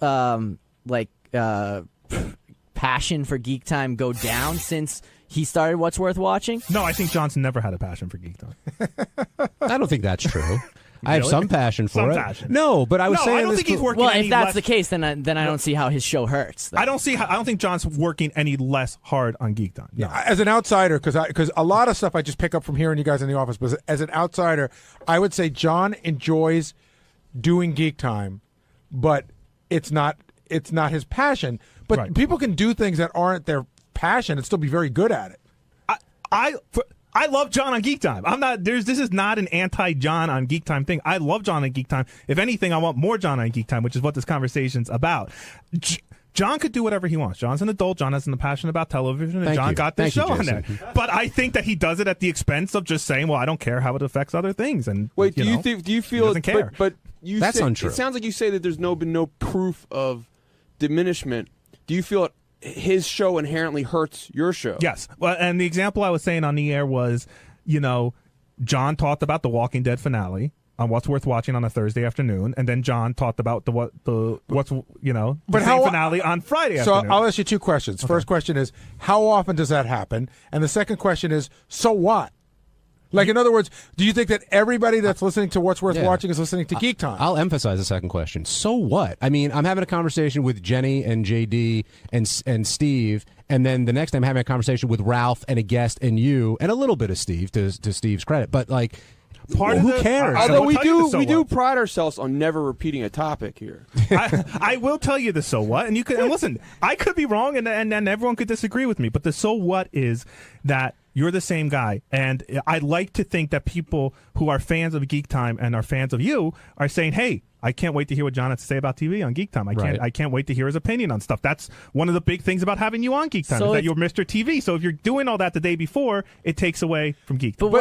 passion for Geek Time go down since he started What's Worth Watching? No, I think John's never had a passion for Geek Time. I don't think that's true. I have some passion for it. Passion. No, but I was saying I don't this think he's working. Well, any if that's less... the case, then I don't see how his show hurts. Though. I don't think John's working any less hard on Geek Time. No. As an outsider, because a lot of stuff I just pick up from hearing you guys in the office, but as an outsider, I would say John enjoys doing Geek Time, but it's not his passion. But people can do things that aren't their passion and still be very good at it. I love John on Geek Time. This is not an anti-John on Geek Time thing. I love John on Geek Time. If anything, I want more John on Geek Time, which is what this conversation's about. John could do whatever he wants. John's an adult. John has a passion about television, and John got this show on there. But I think that he does it at the expense of just saying, "Well, I don't care how it affects other things." And wait, do you feel? Doesn't care. But you that's say, untrue. It sounds like you say that there's been no proof of diminishment. Do you feel his show inherently hurts your show? Yes. Well, and the example I was saying on the air was John talked about the Walking Dead finale on What's Worth Watching on a Thursday afternoon, and then John talked about the finale on Friday afternoon. So I'll ask you two questions. Okay. First question is, how often does that happen? And the second question is, so what? Like, in other words, do you think that everybody that's listening to What's Worth Watching is listening to Geek Time? I'll emphasize the second question. So what? I mean, I'm having a conversation with Jenny and JD and Steve, and then the next time I'm having a conversation with Ralph and a guest and you, and a little bit of Steve, to Steve's credit. But, like, who cares? Although we do pride ourselves on never repeating a topic here. I will tell you the so what, and you can listen. I could be wrong, and everyone could disagree with me. But the so what is that you're the same guy, and I like to think that people who are fans of Geek Time and are fans of you are saying, "Hey, I can't wait to hear what John has to say about TV on Geek Time. I can't wait to hear his opinion on stuff." That's one of the big things about having you on Geek Time, is that you're Mr. TV. So if you're doing all that the day before, it takes away from Geek Time.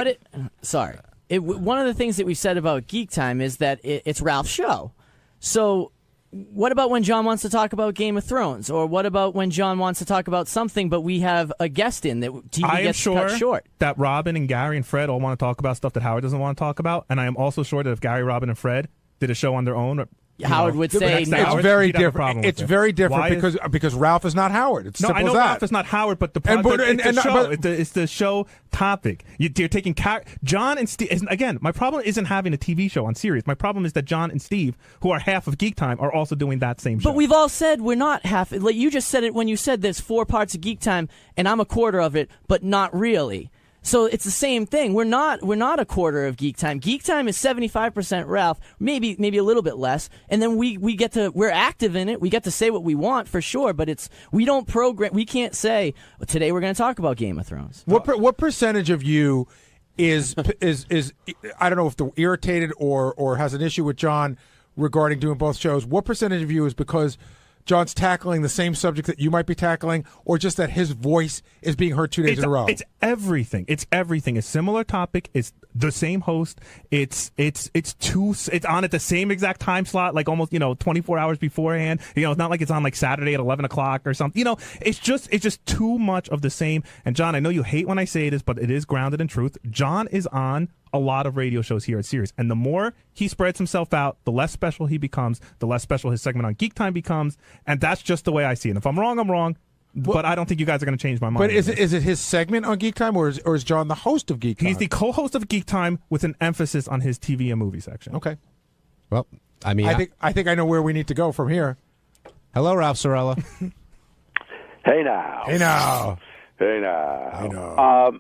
One of the things that we said about Geek Time is that it's Ralph's show. So what about when John wants to talk about Game of Thrones? Or what about when John wants to talk about something, but we have a guest in that TV gets cut short? That Robin and Gary and Fred all want to talk about stuff that Howard doesn't want to talk about. And I am also sure that if Gary, Robin, and Fred did a show on their own, Howard would say it's very different. It's very different because Ralph is not Howard. It's simple I know as that. Ralph is not Howard, but it's the show topic. You're taking John and Steve. Again, my problem isn't having a TV show on Sirius. My problem is that John and Steve, who are half of Geek Time, are also doing that same show. But we've all said we're not half. Like you just said it when you said there's 4 parts of Geek Time, and I'm a quarter of it, but not really. So it's the same thing. We're not a quarter of Geek Time. Geek Time is 75% Ralph, maybe a little bit less, and then we're active in it. We get to say what we want for sure, but we don't program. We can't say today we're going to talk about Game of Thrones. What percentage of you is I don't know if they're irritated or has an issue with John regarding doing both shows? What percentage of you is because John's tackling the same subject that you might be tackling, or just that his voice is being heard 2 days in a row? It's everything. It's everything. A similar topic. It's the same host. It's on at the same exact time slot, like almost 24 hours beforehand. It's not like it's on like Saturday at 11 o'clock or something. It's just too much of the same. And John, I know you hate when I say this, but it is grounded in truth. John is on a lot of radio shows here at Sirius, and the more he spreads himself out, the less special he becomes, the less special his segment on Geek Time becomes, and that's just the way I see it. And if I'm wrong, I'm wrong, but I don't think you guys are going to change my mind. But is it his segment on Geek Time, or is John the host of Geek Time? He's the co-host of Geek Time with an emphasis on his TV and movie section. Okay. Well, I mean, I think I know where we need to go from here. Hello, Ralph Sorella. Hey now. Hey now. Hey now.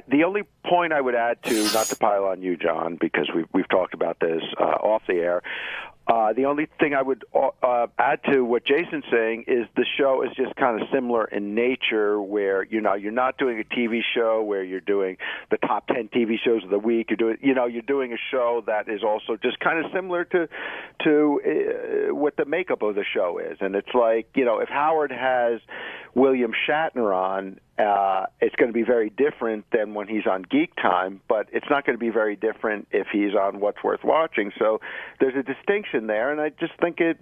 The only point I would add to, not to pile on you, John, because we've talked about this off the air. The only thing I would add to what Jason's saying is the show is just kind of similar in nature, where you're not doing a TV show where you're doing the top 10 TV shows of the week. You're doing a show that is also just kind of similar to what the makeup of the show is. And it's like, if Howard has William Shatner on, it's going to be very different than when he's on Geek Time, but it's not going to be very different if he's on What's Worth Watching. So there's a distinction there, and I just think it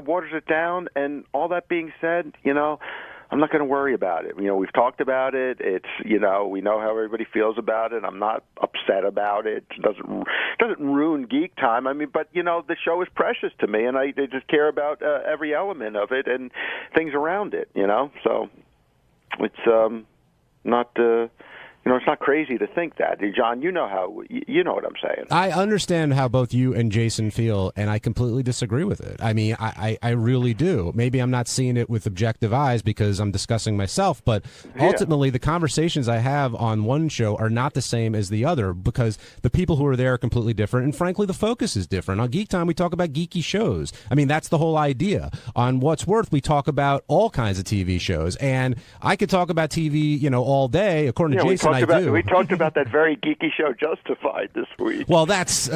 waters it down. And all that being said, I'm not going to worry about it. We've talked about it. It's we know how everybody feels about it. I'm not upset about it. It doesn't ruin Geek Time. I mean, but the show is precious to me, and I just care about every element of it and things around it. So it's not it's not crazy to think that. John, you know what I'm saying. I understand how both you and Jason feel, and I completely disagree with it. I mean, I really do. Maybe I'm not seeing it with objective eyes because I'm discussing myself, but ultimately the conversations I have on one show are not the same as the other because the people who are there are completely different, and frankly, the focus is different. On Geek Time, we talk about geeky shows. I mean, that's the whole idea. On What's Worth, we talk about all kinds of TV shows, and I could talk about TV, all day, according to Jason. We talked about that very geeky show, Justified, this week. Well, that's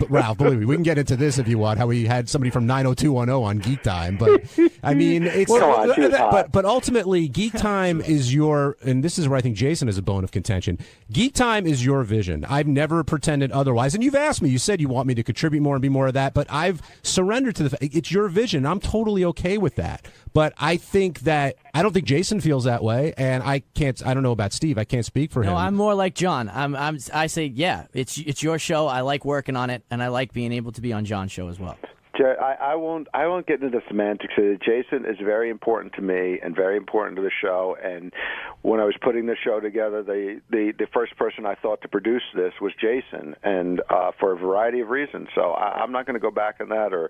Ralph. Believe me, we can get into this if you want. How we had somebody from 90210 on Geek Time, but I mean, it's but ultimately, Geek Time is your, and this is where I think Jason is a bone of contention. Geek Time is your vision. I've never pretended otherwise, and you've asked me. You said you want me to contribute more and be more of that, but I've surrendered to the fact it's your vision. I'm totally okay with that. But I think that I don't think Jason feels that way, and I don't know about Steve. I can't speak for him. No, I'm more like John. I say, yeah, it's your show. I like working on it, and I like being able to be on John's show as well. I won't get into the semantics of it. Jason is very important to me and very important to the show. And when I was putting the show together, the first person I thought to produce this was Jason, and for a variety of reasons. So I'm not going to go back on that, or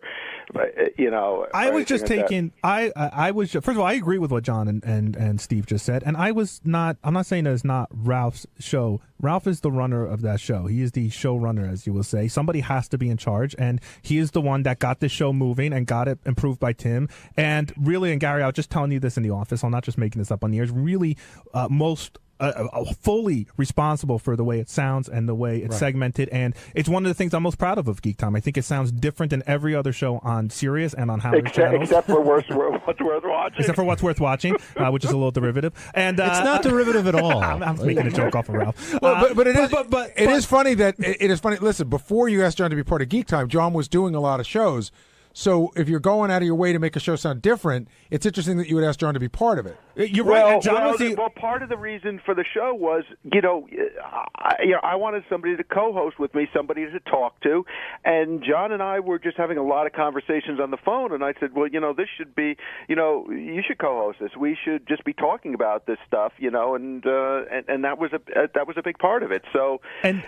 I was just taking. I was first of all, I agree with what John and Steve just said, and I'm not saying that it's not Ralph's show. Ralph is the runner of that show. He is the showrunner, as you will say. Somebody has to be in charge, and he is the one that got this show moving and got it improved by Tim. And really, and Gary, I was just telling you this in the office. I'm not just making this up on the air. It's really most fully responsible for the way it sounds and the way it's segmented, and it's one of the things I'm most proud of Geek Time. I think it sounds different than every other show on Sirius and on Howard's channels. Except for What's Worth Watching. Except for What's Worth Watching, which is a little derivative. And it's not derivative at all. I'm making a joke off of Ralph. Well, but it is funny that it is funny. Listen, before you asked John to be part of Geek Time, John was doing a lot of shows. So if you're going out of your way to make a show sound different, it's interesting that you would ask John to be part of it. You're right. Well, part of the reason for the show was, I wanted somebody to co-host with me, somebody to talk to, and John and I were just having a lot of conversations on the phone, and I said, well, this should be, you should co-host this. We should just be talking about this stuff, and that was a big part of it. So and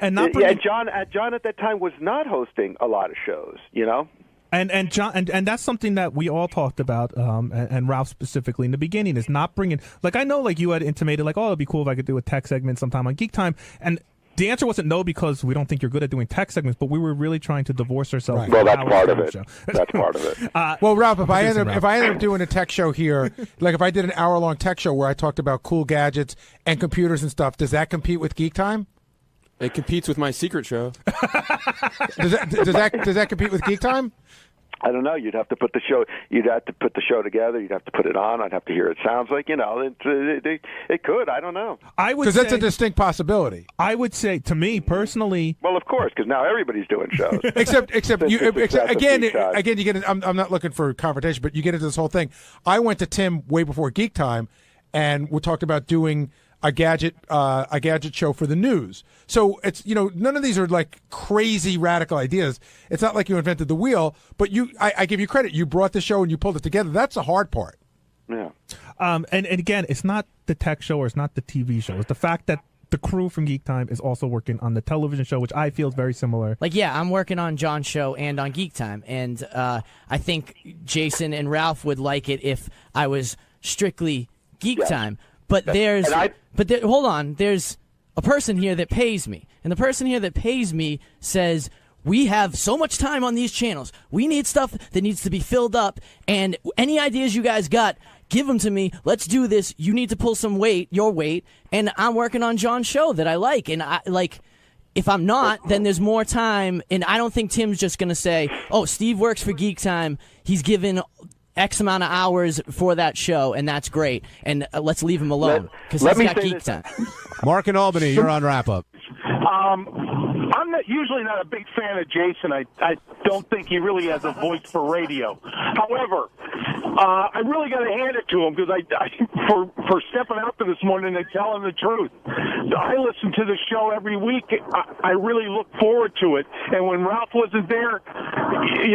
John at that time was not hosting a lot of shows, And John, and that's something that we all talked about, and Ralph specifically in the beginning, is not bringing, I know you had intimated it'd be cool if I could do a tech segment sometime on Geek Time, and the answer wasn't no, because we don't think you're good at doing tech segments, but we were really trying to divorce ourselves. Right. Well, that's part of it. That's part of it. Well, Ralph, if I ended up doing a tech show here, if I did an hour-long tech show where I talked about cool gadgets and computers and stuff, does that compete with Geek Time? It competes with my secret show. Does that compete with Geek Time? I don't know. You'd have to put the show. You'd have to put the show together. You'd have to put it on. I'd have to hear it sounds like. It could. I don't know. Because that's a distinct possibility. I would say, to me personally. Well, of course, because now everybody's doing shows. except again, you get. I'm not looking for confrontation, but you get into this whole thing. I went to Tim way before Geek Time, and we talked about doing a gadget show for the news. So it's none of these are crazy radical ideas. It's not like you invented the wheel, but I give you credit. You brought the show and you pulled it together. That's the hard part. Yeah. And again, it's not the tech show or it's not the TV show. It's the fact that the crew from Geek Time is also working on the television show, which I feel is very similar. I'm working on John's show and on Geek Time, and I think Jason and Ralph would like it if I was strictly Geek Time. But hold on. There's a person here that pays me, and the person here that pays me says, we have so much time on these channels. We need stuff that needs to be filled up, and any ideas you guys got, give them to me. Let's do this. You need to pull your weight, and I'm working on John's show that I like, and if I'm not, then there's more time, and I don't think Tim's just going to say, oh, Steve works for Geek Time. He's given X amount of hours for that show, and that's great. And let's leave him alone because he's got Geek Time. Mark in Albany, you're on Wrap Up. I'm usually not a big fan of Jason. I don't think he really has a voice for radio. However, I really got to hand it to him because for stepping out there this morning and telling the truth. I listen to the show every week. I really look forward to it. And when Ralph wasn't there,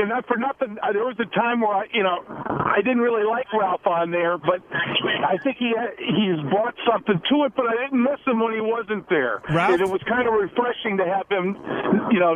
not for nothing, there was a time where I didn't really like Ralph on there, but I think he's brought something to it. But I didn't miss him when he wasn't there. Ralph? And it was kind of refreshing to have him,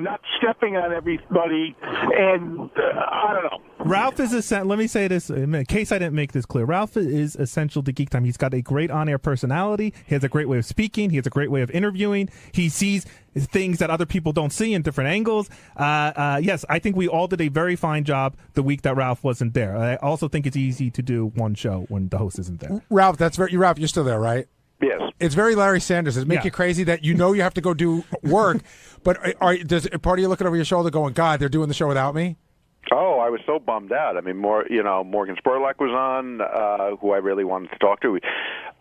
not stepping on everybody. And I don't know. Ralph is essential. Let me say this in case I didn't make this clear. Ralph is essential to Geek Time. He's got a great on-air personality. He has a great way of speaking. He has a great way of interviewing. He sees things that other people don't see in different angles. Yes, I think we all did a very fine job the week that Ralph wasn't there. I also think it's easy to do one show when the host isn't there. Ralph, Ralph, you're still there, right? Yes. It's very Larry Sanders. Does it make you crazy that you have to go do work, but does part of you looking over your shoulder going, God, they're doing the show without me? Oh, I was so bummed out. I mean, Morgan Spurlock was on, who I really wanted to talk to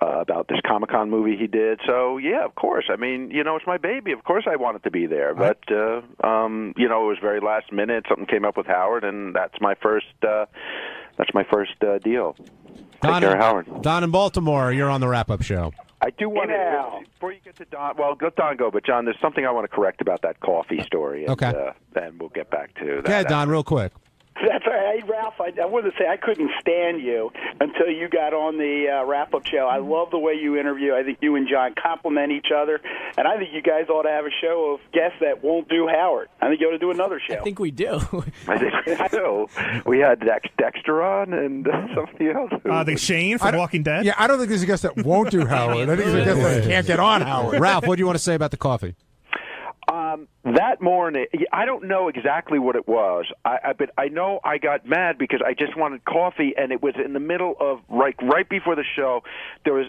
about this Comic-Con movie he did. So, yeah, of course. I mean, it's my baby. Of course I wanted to be there. But, it was very last minute. Something came up with Howard, and that's my first deal. Take care, Howard. Don in Baltimore, you're on the wrap-up show. I do want to, before you get to Don, well, let Don go, but John, there's something I want to correct about that coffee story. And, okay. Then we'll get back to that. Yeah, Don, real quick. That's all right. Hey, Ralph, I wanted to say I couldn't stand you until you got on the wrap-up show. I love the way you interview. I think you and John complement each other, and I think you guys ought to have a show of guests that won't do Howard. I think you ought to do another show. I think we do. I think we do. We had Dexter on and somebody else. I think Shane from Walking Dead. Yeah, I don't think there's a guest that won't do Howard. I think there's a guest that can't get on Howard. Ralph, what do you want to say about the coffee? That morning, I don't know exactly what it was, but I know I got mad because I just wanted coffee, and it was in the middle of, right before the show. There was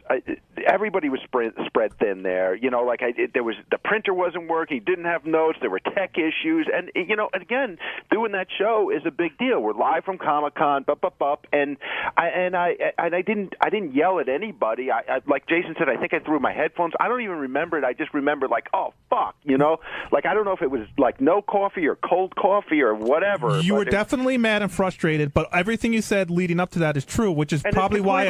everybody was spread thin there. There was the printer wasn't working, didn't have notes, there were tech issues, and again, doing that show is a big deal. We're live from Comic-Con, and I didn't yell at anybody. I like Jason said, I think I threw my headphones. I don't even remember it. I just remember oh fuck, I don't know if it was no coffee or cold coffee or whatever. You were definitely mad and frustrated, but everything you said leading up to that is true, which is probably why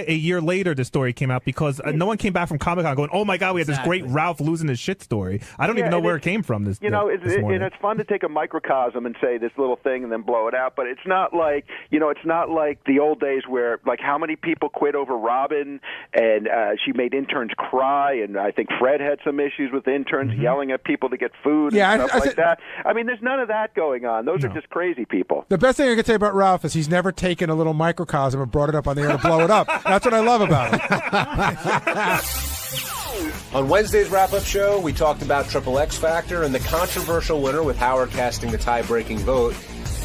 a year later the story came out, because no one came back from Comic-Con going, "Oh my God, we had this great Ralph losing his shit story." I don't even know where it came from. This morning. It's fun to take a microcosm and say this little thing and then blow it out, but it's not like the old days where how many people quit over Robin, and she made interns cry, and I think Fred had some issues with interns yelling at people to get food and stuff like that. I mean, there's none of that going on. Those are just crazy people. The best thing I can say about Ralph is he's never taken a little microcosm and brought it up on the air to blow it up. That's what I love about him. On Wednesday's wrap-up show, we talked about Triple X Factor and the controversial winner with Howard casting the tie-breaking vote.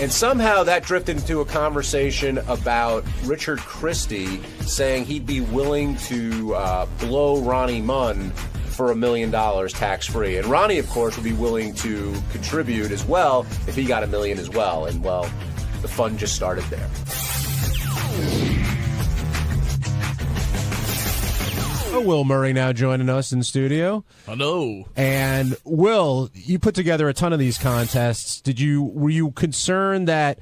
And somehow that drifted into a conversation about Richard Christie saying he'd be willing to blow Ronnie Munn for $1 million tax-free. And Ronnie, of course, would be willing to contribute as well if he got $1 million as well. And, well, the fun just started there. Will Murray now joining us in studio. Hello. And Will, you put together a ton of these contests. Were you concerned that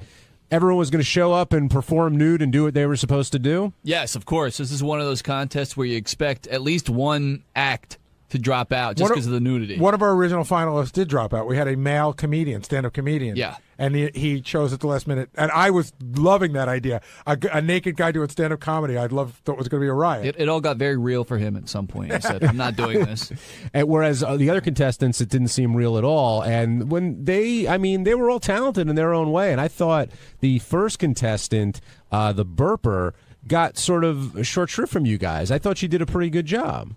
everyone was going to show up and perform nude and do what they were supposed to do? Yes, of course. This is one of those contests where you expect at least one act to drop out just because of the nudity. One of our original finalists did drop out. We had a male comedian, stand-up comedian. Yeah. And he chose at the last minute. And I was loving that idea. A naked guy doing stand-up comedy, thought it was going to be a riot. It all got very real for him at some point. He said, I'm not doing this. And whereas the other contestants, it didn't seem real at all. And when they were all talented in their own way. And I thought the first contestant, the burper, got sort of a short shrift from you guys. I thought she did a pretty good job.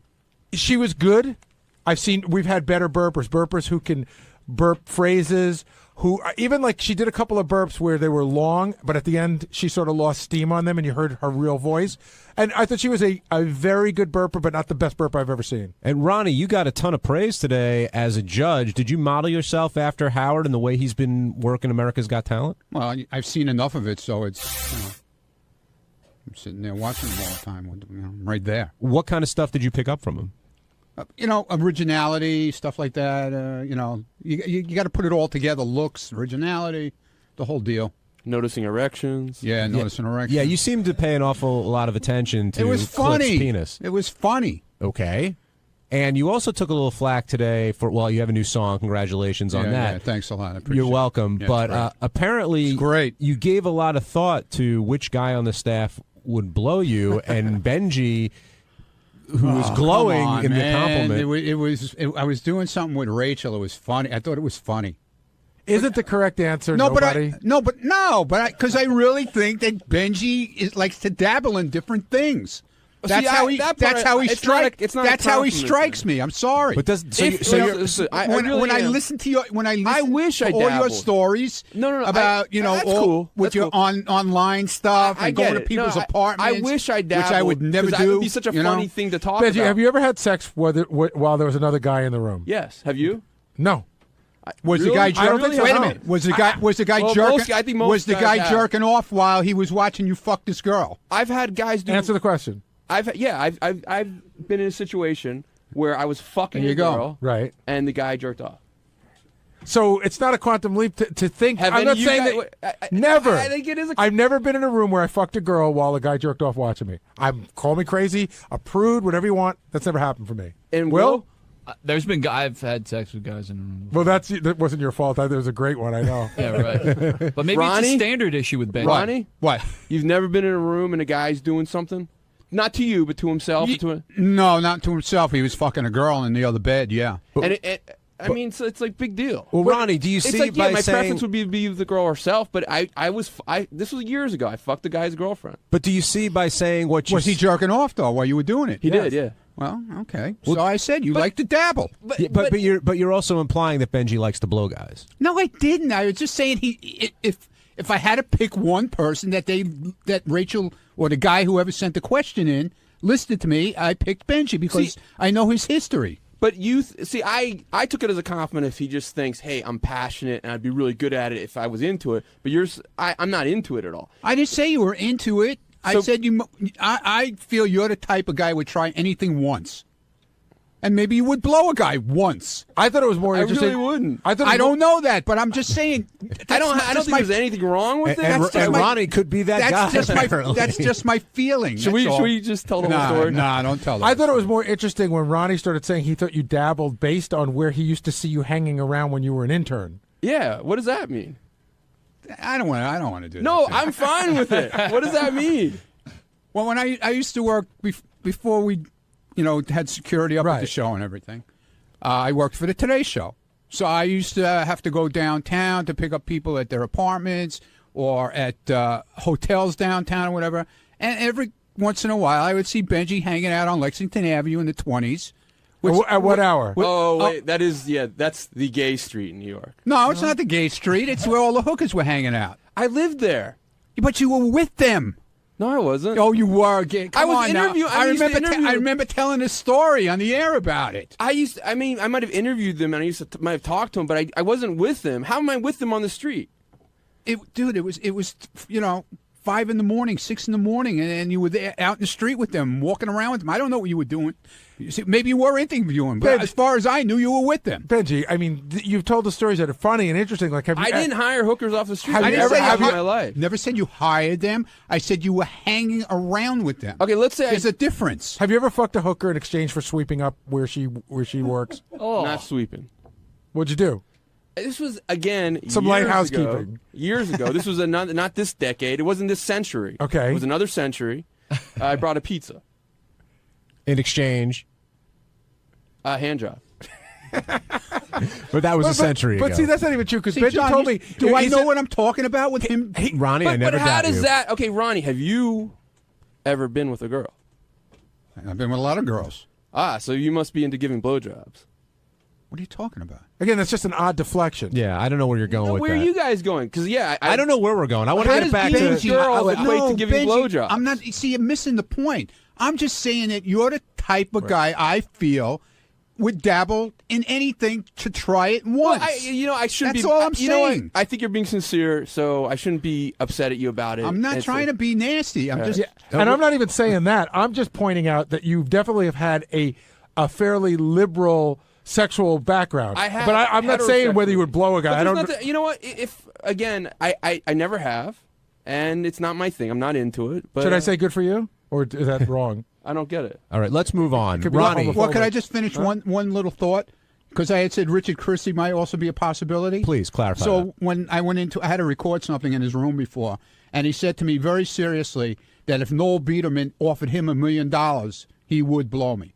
She was good. We've had better burpers who can burp phrases, who even she did a couple of burps where they were long, but at the end she sort of lost steam on them and you heard her real voice. And I thought she was a very good burper, but not the best burper I've ever seen. And Ronnie, you got a ton of praise today as a judge. Did you model yourself after Howard and the way he's been working America's Got Talent? Well, I've seen enough of it, so it's... I'm sitting there watching him all the time. I'm right there. What kind of stuff did you pick up from him? Originality, stuff like that. You got to put it all together. Looks, originality, the whole deal. Noticing erections. Yeah, noticing erections. Yeah, you seem to pay an awful lot of attention to It was funny. Cliff's penis. It was funny. Okay. And you also took a little flack today for, you have a new song. Congratulations on that. Yeah, thanks a lot. I appreciate You're welcome. it. Yeah, but apparently it's great. You gave a lot of thought to which guy on the staff would blow you, and Benji, who was glowing in the compliment. I was doing something with Rachel. It was funny. I thought it was funny. Isn't the correct answer nobody? But because I really think that Benji likes to dabble in different things. That's how he strikes me. I'm sorry. But when I listen to your all your stories about your online stuff and going to people's apartments. I wish I dabbled, which I would never do. It would be such a funny thing to talk Benji, about. have you ever had sex while there was another guy in the room? Yes. Have you? No. Was the guy jerking? Wait a minute. Was the guy Well, jerking? I think most was the guys guy have. jerking off while he was watching you fuck this girl? I've had guys do. Answer the question. I've been in a situation where I was fucking There you a go. girl, Right. and the guy jerked off. So it's not a quantum leap to think. Have I'm any not of you saying guys- that. Never. I think it is. I've never been in a room where I fucked a girl while a guy jerked off watching me. Call me crazy, a prude, whatever you want. That's never happened for me. And Will? There's been I've had sex with guys in a room. Well, that wasn't your fault. That was a great one. I know. Yeah, right. But maybe Ronnie? it's a standard issue with Ben. Ronnie, what? You've never been in a room and a guy's doing something, not to you, but to himself. No, not to himself. He was fucking a girl in the other bed. Yeah. I mean, so it's like big deal. Well, Ronnie, do you it's see like, by my saying- preference would be with the girl herself, but this was years ago. I fucked the guy's girlfriend. But do you see by saying what you Was he jerking off though while you were doing it? He did, yeah. Well, okay. So I said you like to dabble. But you're also implying that Benji likes to blow guys. No, I didn't. I was just saying if I had to pick one person that Rachel or the guy whoever sent the question in listed to me, I picked Benji because I know his history. But you see, I took it as a compliment if he just thinks, hey, I'm passionate and I'd be really good at it if I was into it. But I'm not into it at all. I didn't say you were into it. I said you. I feel you're the type of guy who would try anything once, and maybe you would blow a guy once. I thought it was more interesting. I really wouldn't. I don't know that, but I'm just saying. I don't think there's anything wrong with it. And Ronnie could be that guy. That's just my feeling. Should we just tell the whole story? Nah, don't tell them. I thought it was more interesting when Ronnie started saying he thought you dabbled based on where he used to see you hanging around when you were an intern. Yeah, what does that mean? I don't want to do that. No, I'm fine with it. What does that mean? Well, when I used to work before we, had security up at the show and everything, I worked for the Today Show. So I used to have to go downtown to pick up people at their apartments or at hotels downtown or whatever. And every once in a while, I would see Benji hanging out on Lexington Avenue in the 20s. At what hour? Wait, that's the gay street in New York. No, it's not the gay street. It's where all the hookers were hanging out. I lived there. But you were with them. No, I wasn't. Oh, you were. Come on now. I remember telling a story on the air about it. I might have interviewed them and might have talked to them, but I wasn't with them. How am I with them on the street? It was 5 in the morning, 6 in the morning, and you were there out in the street with them, walking around with them. I don't know what you were doing. Maybe you were interviewing, but as far as I knew, you were with them. Benji, I mean, you've told the stories that are funny and interesting. Like, I didn't hire hookers off the street. I never have in my life. Never said you hired them. I said you were hanging around with them. Okay, let's say there's a difference. Have you ever fucked a hooker in exchange for sweeping up where she works? Not sweeping. What'd you do? This was again some light years housekeeping. ago. Years ago. This was not this decade. It wasn't this century. Okay, it was another century. I brought a pizza in exchange. Hand job. But that was a century ago. But see, that's not even true because Benji John, told me. Do I know what I'm talking about with him? Ronnie, I never But how doubt does you. that? Okay, Ronnie, have you ever been with a girl? I've been with a lot of girls. So you must be into giving blowjobs. What are you talking about? Again, that's just an odd deflection. Yeah, I don't know where you're going with Where that. are you guys going? Because I don't know where we're going. I want to get it back being to a girl equate to giving blowjobs. I'm not. See, you're missing the point. I'm just saying that you're the type of guy I feel would dabble in anything to try it once. Well, I shouldn't That's be. all I'm you know what? saying. I think you're being sincere, so I shouldn't be upset at you about it. I'm not trying to be nasty. I'm just. And I'm not even saying that. I'm just pointing out that you definitely have had a fairly liberal sexual background. I have, but I'm not saying whether you would blow a guy. I don't. You know what? If again, I never have, and it's not my thing. I'm not into it. But should I say good for you, or is that wrong? I don't get it. All right, let's move on. Could be Ronnie. Well, could I just finish one little thought? Because I had said Richard Christie might also be a possibility. Please clarify. So that. when I went into, I had to record something in his room before, and he said to me very seriously that if Noel Biederman offered him $1 million, he would blow me.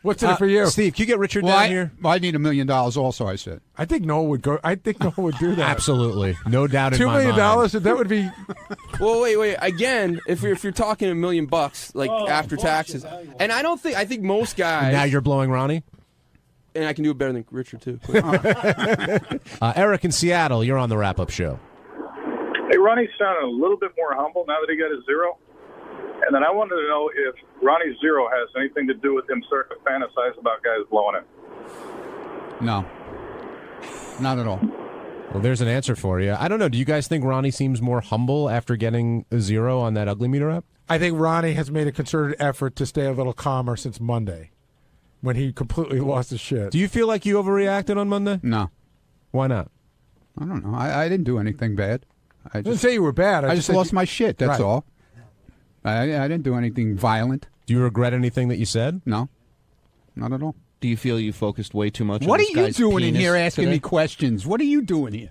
What's in it for you, Steve? Can you get Richard down here? Well, I need $1 million also. I said. I think Noel would go. I think Noel would do that. Absolutely, no doubt in $2 my million. mind. That would be. Well, wait. Again, if you're talking $1 million, like after taxes, and I think most guys. Now you're blowing Ronnie. And I can do it better than Richard too. Eric in Seattle, you're on the wrap-up show. Hey, Ronnie's sounding a little bit more humble now that he got his zero. And then I wanted to know if Ronnie's zero has anything to do with him starting to fantasize about guys blowing it. No. not at all. Well, there's an answer for you. I don't know. Do you guys think Ronnie seems more humble after getting a 0 on that ugly meter app? I think Ronnie has made a concerted effort to stay a little calmer since Monday, when he completely lost his shit. Do you feel like you overreacted on Monday? No. Why not? I don't know. I didn't do anything bad. I didn't say you were bad. I just said lost my shit. That's Right. all. I didn't do anything violent. Do you regret anything that you said? No, not at all. Do you feel you focused way too much What on are this you guy's doing in penis here asking today? me questions? What are you doing here?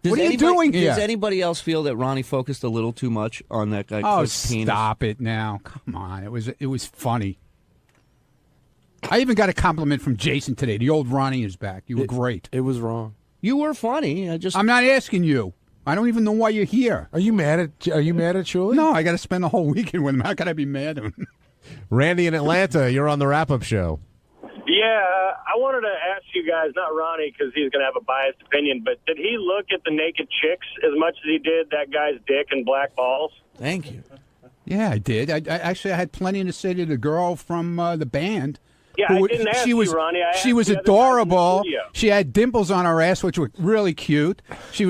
Does what are you anybody- doing here? Does anybody else feel that Ronnie focused a little too much on that guy? Oh, Cliff's penis? stop it now! Come on, it was funny. I even got a compliment from Jason today. The old Ronnie is back. You were great. It was wrong. You were funny. I'm not asking you. I don't even know why you're here. Are you mad at Shuli? No, I got to spend the whole weekend with him. How can I be mad at him? Randy in Atlanta, you're on the wrap-up show. Yeah, I wanted to ask you guys, not Ronnie, because he's going to have a biased opinion, but did he look at the naked chicks as much as he did that guy's dick and black balls? Thank you. Yeah, I did. I had plenty to say to the girl from the band. Yeah, I didn't ask she was, you, Ronnie. I she asked was the other guys in the adorable. studio. She had dimples on her ass, which were really cute. She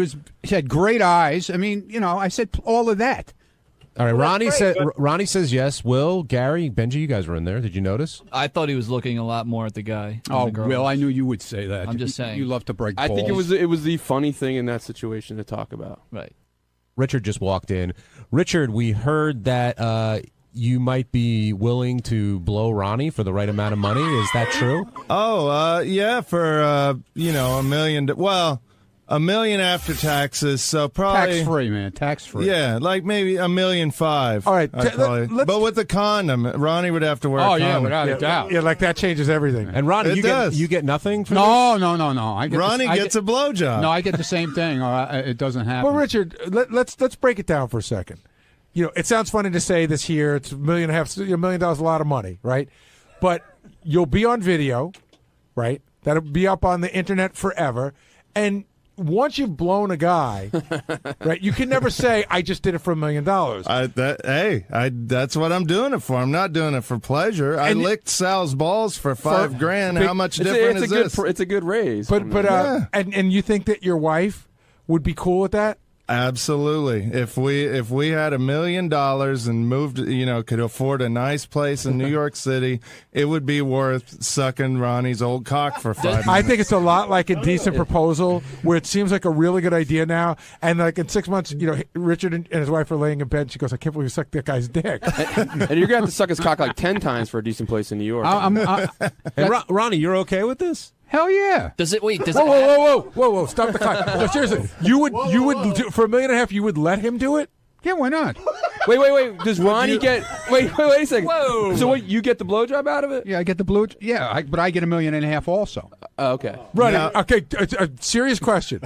had great eyes. I mean, I said all of that. All right, Well, Ronnie that's said. great, but- Ronnie says yes. Will, Gary, Benji, you guys were in there. Did you notice? I thought he was looking a lot more at the guy. than Oh, the girl. Will, I knew you would say that. I'm just saying. You love to break balls. I think it was the funny thing in that situation to talk about. Right. Richard just walked in. Richard, we heard that you might be willing to blow Ronnie for the right amount of money. Is that true? Oh, yeah, for $1 million. Well, $1 million after taxes, so probably tax-free, man. Tax-free. Yeah, like maybe $1.5 million. All right, but with the condom, Ronnie would have to wear. Oh, a condom. yeah, without a doubt. Yeah, like that changes everything. And Ronnie, It you does. get nothing for No. Ronnie gets a blowjob. No, I get the same thing. It doesn't happen. Well, Richard, let's break it down for a second. It sounds funny to say this here. It's $1.5 million. $1 million is a lot of money, right? But you'll be on video, right? That'll be up on the internet forever. And once you've blown a guy, right, you can never say, I just did it for $1 million. That's what I'm doing it for. I'm not doing it for pleasure. I licked Sal's balls for $5,000. How much different is this? It's a good raise. But and you think that your wife would be cool with that? Absolutely. If we had $1 million and moved, could afford a nice place in New York City, it would be worth sucking Ronnie's old cock for 5 minutes. I think it's a lot like Indecent Proposal, where it seems like a really good idea now, and like in 6 months, Richard and his wife are laying in bed. And she goes, "I can't believe you sucked that guy's dick." And you're gonna have to suck his cock like 10 times for a decent place in New York. Hey, Ronnie, you're okay with this? Hell yeah. Does it? Wait. Does Whoa! Stop the clock. No, seriously, you would do, for $1.5 million, you would let him do it? Yeah, why not? Wait. Does Ronnie get? Wait a second. Whoa. So what? You get the blowjob out of it? Yeah, I get the blue. Yeah, but I get $1.5 million also. Okay. Right. Okay. A serious question.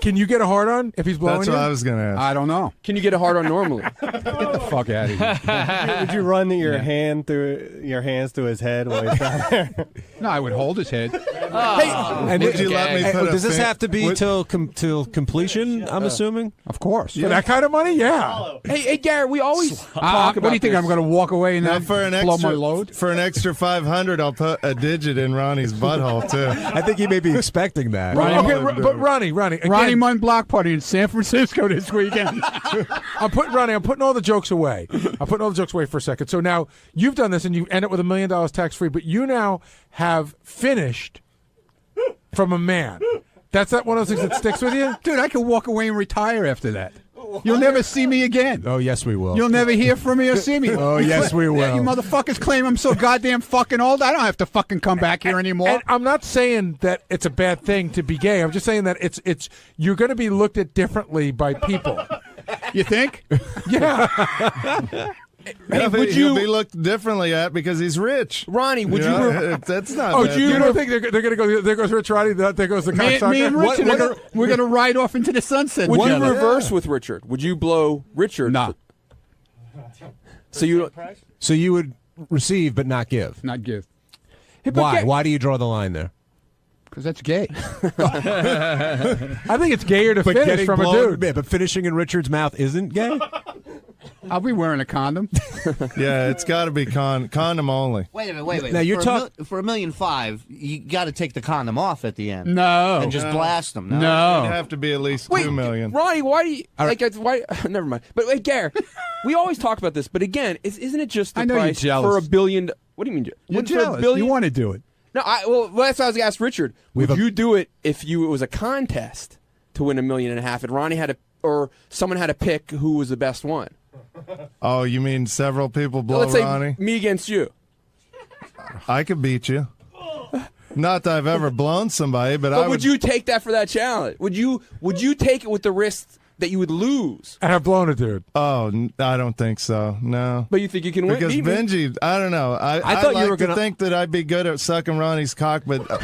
Can you get a hard on if he's blowing That's you? what I was going to ask. I don't know. Can you get a hard on normally? Get the fuck out of here. Would you run your hands through his head while he's down there? No, I would hold his head. And would you let me put does this have to be till completion? I'm assuming. Of course. For that kind of money? Yeah. Hey, Gary, we always talk about what do you think? this. I'm going to walk away and Now then for an blow extra my load? for an extra $500, I'll put a digit in Ronnie's butthole too. I think he may be expecting that. But Ronnie, again, Ronnie Munn block party in San Francisco this weekend. I'm putting all the jokes away. I'm putting all the jokes away for a second. So now you've done this and you end up with $1 million tax free, but you now have finished from a man. That's not one of those things that sticks with you? Dude, I could walk away and retire after that. You'll never see me again. Oh, yes, we will. You'll never hear from me or see me. Oh, yes, we will. Yeah, you motherfuckers claim I'm so goddamn fucking old. I don't have to fucking come back here anymore. And I'm not saying that it's a bad thing to be gay. I'm just saying that it's you're going to be looked at differently by people. You think? Yeah. He'll be looked differently at because he's rich. Ronnie, would you? That's not. Oh, bad. you don't think they're going to go? There goes Rich Roddy. There goes the cocksucker. Me and Richard, we're going to ride off into the sunset. Would you together. reverse with Richard? Would you blow Richard? Nah. So you would receive but not give. Not give. Why? Why do you draw the line there? Because that's gay. I think it's gayer to finish from a dude. Yeah, but finishing in Richard's mouth isn't gay. I'll be wearing a condom. Yeah, it's got to be condom only. Wait a minute. Now, you're for $1.5 million, you got to take the condom off at the end. No. And just blast them. No. It'd have to be at least $2 million. Ronnie, why do you why? Never mind. But wait, Gare, we always talk about this, but again, isn't it just the I know price you're jealous. for $1 billion? What do you mean? You're For jealous. $1 billion? You want to do it. No, well, that's what I was going to ask Richard. Would you do it if it was a contest to win $1.5 million, and Ronnie or someone had to pick who was the best one? Oh, you mean several people blow Let's Ronnie? say me against you. I could beat you. Not that I've ever blown somebody, but But would you take that for that challenge? Would you take it with the risk that you would lose? And I've blown a dude. Oh, I don't think so. No. But you think you can win? Because Beat me? Benji, I don't know. I thought like you were to gonna think that I'd be good at sucking Ronnie's cock, but but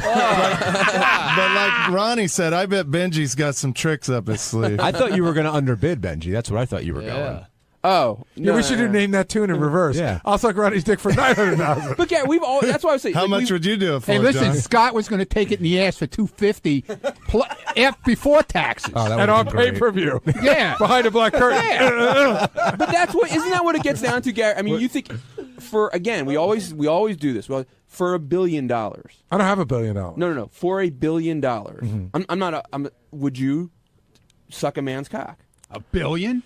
like Ronnie said, I bet Benji's got some tricks up his sleeve. I thought you were going to underbid Benji. That's what I thought you were going. Oh, Yeah, we should name that tune in reverse. Yeah. I'll suck Ronnie's dick for $900,000. But yeah, we've all. That's why I was saying. How like, much would you do it for, Hey, listen, Johnny? Scott was going to take it in the ass for $250 before taxes. Oh, that And would on be great. pay-per-view. Yeah. Behind a black curtain. Yeah. But isn't that what it gets down to, Gary? I mean, you think we always do this. Well, for $1 billion. I don't have $1 billion. No. For $1 billion. Would you suck a man's cock? $1 billion?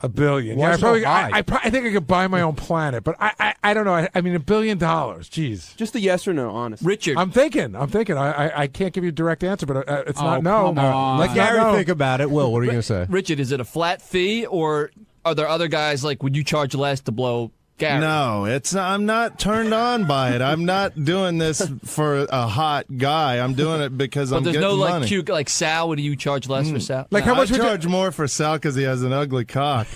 $1 billion. Why Yeah, so high? I think I could buy my own planet, but I don't know. I mean, $1 billion. Jeez. Just a yes or no, honest. Richard. I'm thinking. I can't give you a direct answer, but it's not no. come on. Let It's not Gary no. think about it. Will, what are you going to say? Richard, is it a flat fee, or are there other guys like? Would you charge less to blow Gary? No, it's not, I'm not turned on by it. I'm not doing this for a hot guy. I'm doing it because But I'm there's getting no like money. cute like Sal. Would you charge less for Sal? Like how much I would you? charge more for Sal because he has an ugly cock,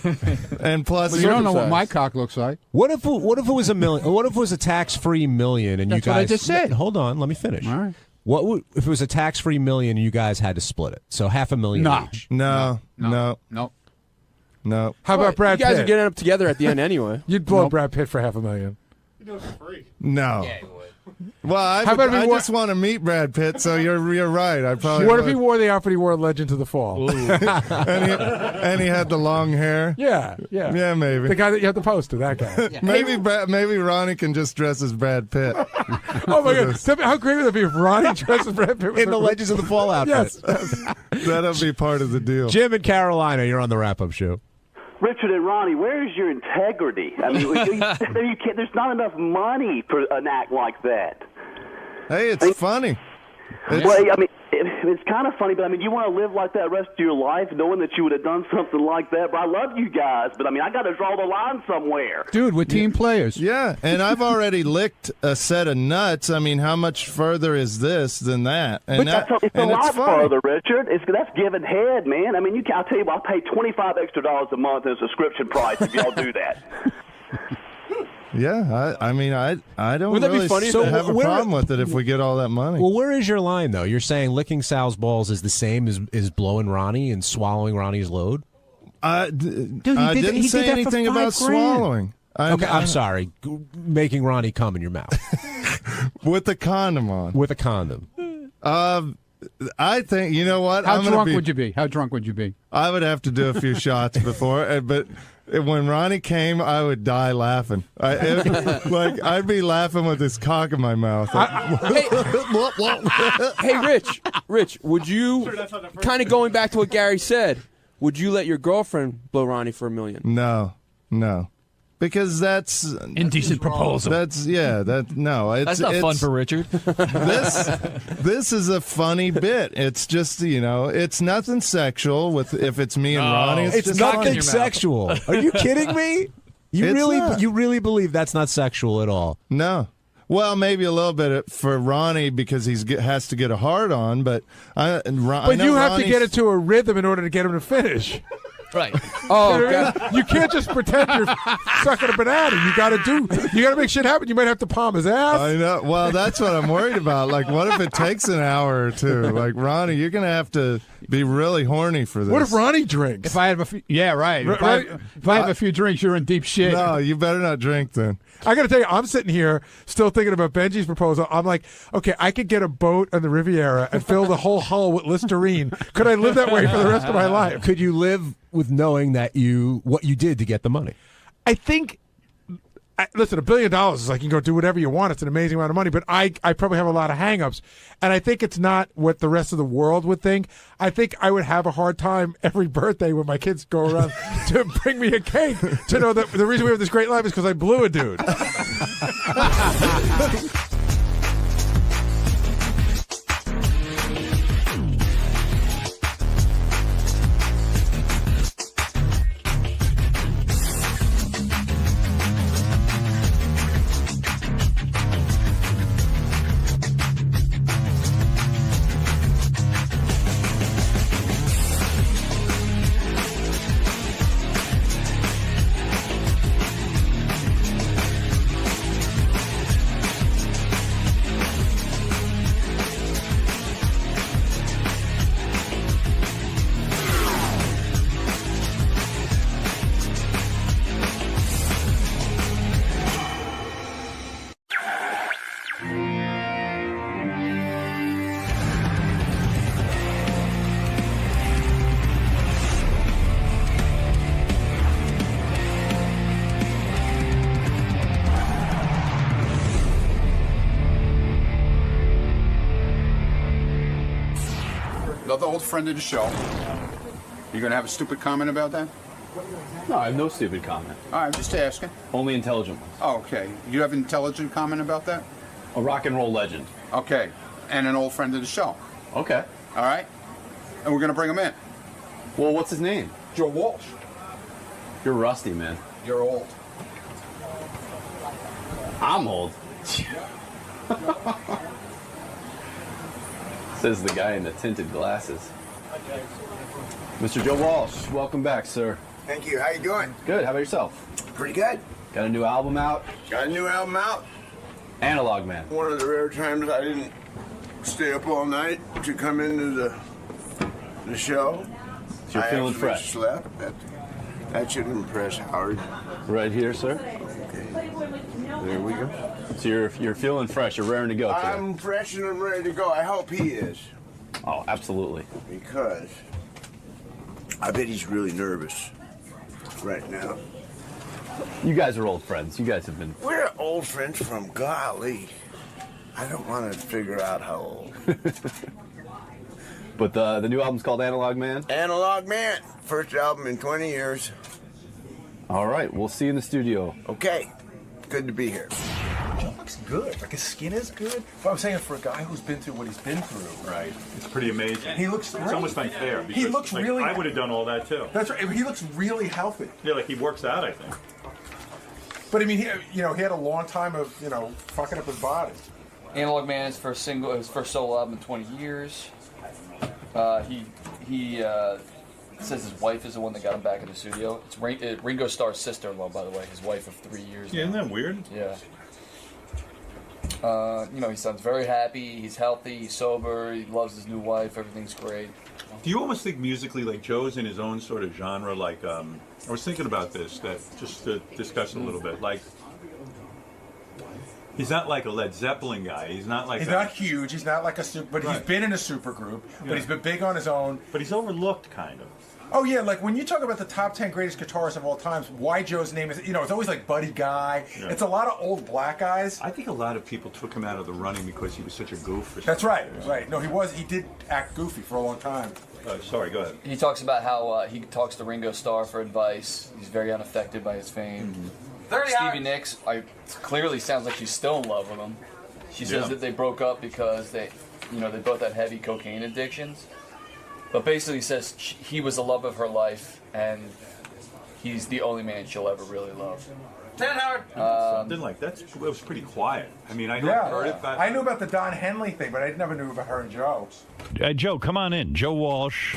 and plus Well, you don't know what my cock looks like. What if it was $1 million? What if it was a tax-free $1 million and That's you what I guys just said. Hold on, let me finish. All right. What would, if it was a tax-free $1 million and you guys had to split it? So $500,000 each. No. How about Brad You guys Pitt? are getting up together at the end anyway. You'd blow Brad Pitt for $500,000. No. Well, I just want to meet Brad Pitt, so you're right. I probably What if he would. wore the outfit he wore in Legend to the Fall? and he had the long hair. Yeah. Yeah, maybe. The guy that you have to poster, that guy. Maybe Ronnie can just dress as Brad Pitt. Oh my God! How great would that be if Ronnie dresses Brad Pitt In the Legends of the Fall outfit. Yes. That'll be part of the deal. Jim in Carolina, you're on the wrap-up show. Richard and Ronnie, where is your integrity? I mean, you can't, there's not enough money for an act like that. Hey, it's funny. Well, I mean, it's kind of funny, but I mean, you want to live like that the rest of your life, knowing that you would have done something like that. But I love you guys, but I mean, I got to draw the line somewhere. Dude, we're team players. Yeah, and I've already licked a set of nuts. I mean, how much further is this than that? And But it's a lot funny. further, Richard. That's giving head, man. I mean, I'll tell you what, I'll pay $25 extra a month as a subscription price if y'all do that. Yeah, I mean, I don't Wouldn't that be really funny if have a problem with it if we get all that money. Well, where is your line, though? You're saying licking Sal's balls is the same as blowing Ronnie and swallowing Ronnie's load? I he didn't did say that for anything about $5,000. swallowing. I'm sorry. Making Ronnie come in your mouth. With a condom on. With a condom. I think, you know what? How drunk would you be? How drunk would you be? I would have to do a few shots before, but when Ronnie came, I would die laughing. I'd be laughing with his cock in my mouth. Hey, Rich, would you, kind of going back to what Gary said, would you let your girlfriend blow Ronnie for $1 million? No. Because that's indecent proposal. That's that's not fun for Richard. This is a funny bit. It's just it's nothing sexual if it's me and Ronnie. It's just nothing sexual. Are you kidding me? You really believe that's not sexual at all? No. Well, maybe a little bit for Ronnie because he has to get a hard on, but But you have to get it to a rhythm in order to get him to finish. Right. Oh, You know what I mean? You can't just pretend you're sucking a banana. You got to make shit happen. You might have to palm his ass. I know. Well, that's what I'm worried about. Like, what if it takes an hour or two? Like, Ronnie, you're going to have to be really horny for this. What if Ronnie drinks? If I have a few, yeah, right. If I have a few drinks, you're in deep shit. No, you better not drink then. I got to tell you, I'm sitting here still thinking about Benji's proposal. I'm like, okay, I could get a boat on the Riviera and fill the whole hull with Listerine. Could I live that way for the rest of my life? Could you live with knowing that what you did to get the money? I think. Listen, $1 billion is like you can go do whatever you want. It's an amazing amount of money, but I probably have a lot of hang-ups. And I think it's not what the rest of the world would think. I think I would have a hard time every birthday when my kids go around to bring me a cake to know that the reason we have this great life is because I blew a dude. Another old friend of the show. You gonna have a stupid comment about that? No, I have no stupid comment. All right, I'm just asking. Only intelligent ones. Oh, okay. You have an intelligent comment about that? A rock and roll legend. Okay. And an old friend of the show. Okay. All right. And we're gonna bring him in. Well, what's his name? Joe Walsh. You're rusty, man. You're old. I'm old. Says the guy in the tinted glasses. Mr. Joe Walsh, welcome back, sir. Thank you. How you doing? Good. How about yourself? Pretty good. Got a new album out? Got a new album out. Analog Man. One of the rare times I didn't stay up all night to come into the show. So you're feeling fresh. Slept. That should impress Howard. Right here, sir. Okay. There we go. So you're feeling fresh. You're raring to go today. I'm fresh and I'm ready to go. I hope he is. Oh, absolutely. Because I bet he's really nervous right now. You guys are old friends. You guys have been... We're old friends from golly. I don't want to figure out how old. But the new album's called Analog Man? Analog Man. First album in 20 years. All right. We'll see you in the studio. Okay. Good to be here. Joe looks good. Like his skin is good. But I'm saying for a guy who's been through what he's been through. Right. It's pretty amazing. He looks great. It's almost unfair. Because, He looks like, really... I would have done all that too. That's right. He looks really healthy. Yeah, like he works out, I think. But I mean, he had a long time of fucking up his body. Analog Man is his first solo album in 20 years. He says his wife is the one that got him back in the studio. It's Ringo Starr's sister-in-law, by the way, his wife of 3 years. Yeah, now. isn't that weird? Yeah. He sounds very happy. He's healthy. He's sober. He loves his new wife. Everything's great. Do you almost think musically, like Joe's in his own sort of genre? Like, I was thinking about this, that just to discuss it a little bit. Like, he's not like a Led Zeppelin guy. He's not like He's not huge. He's not like a super, but he's been in a super group. Yeah. But he's been big on his own. But he's overlooked, kind of. Oh yeah, like when you talk about the top 10 greatest guitarists of all times, why Joe's name is, it's always like Buddy Guy. Yeah. It's a lot of old black guys. I think a lot of people took him out of the running because he was such a goof. That's right, right. No, he did act goofy for a long time. Sorry, go ahead. He talks about how he talks to Ringo Starr for advice. He's very unaffected by his fame. Stevie Nicks, clearly sounds like she's still in love with him. She says that they broke up because they both had heavy cocaine addictions. But basically says he was the love of her life, and he's the only man she'll ever really love. Something like that. It was pretty quiet. I mean, I heard it. But I knew about the Don Henley thing, but I never knew about her and Joe. Joe, come on in. Joe Walsh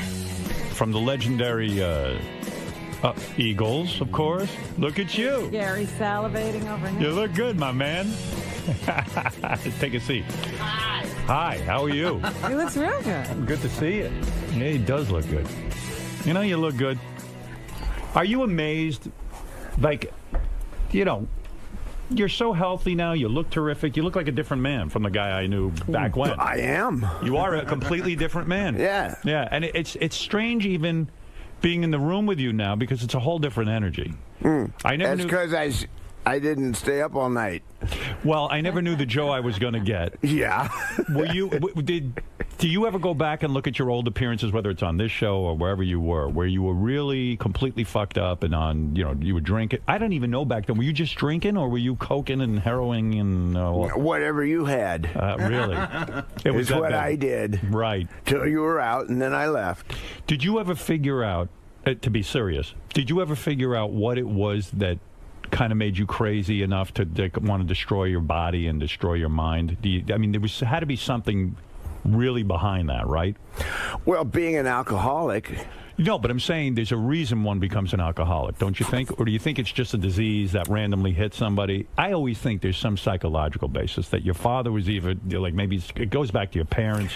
from the legendary Eagles, of course. Look at you. Gary salivating over here. You look good, my man. Take a seat. Hi, how are you? He looks real good. Good to see you. Yeah, he does look good. You know, you look good. Are you amazed? Like, you know, you're so healthy now. You look terrific. You look like a different man from the guy I knew back when. I am. You are a completely different man. Yeah. Yeah, and it's strange even being in the room with you now because it's a whole different energy. I never That's knew. because I didn't stay up all night. Well, I never knew the Joe I was going to get. Yeah. Were you? Do you ever go back and look at your old appearances, whether it's on this show or wherever you were, where you were really completely fucked up and on, you know, you were drinking? I don't even know back then. Were you just drinking or were you coking and heroing and whatever you had? Really? It was what that bad. I did. Right. Till you were out, and then I left. Did you ever figure out, to be serious, did you ever figure out what it was that kind of made you crazy enough to want to destroy your body and destroy your mind? I mean, there had to be something really behind that, right? Well, being an alcoholic. No, but I'm saying there's a reason one becomes an alcoholic, don't you think? Or do you think it's just a disease that randomly hits somebody? I always think there's some psychological basis that your father was even, like, maybe it goes back to your parents.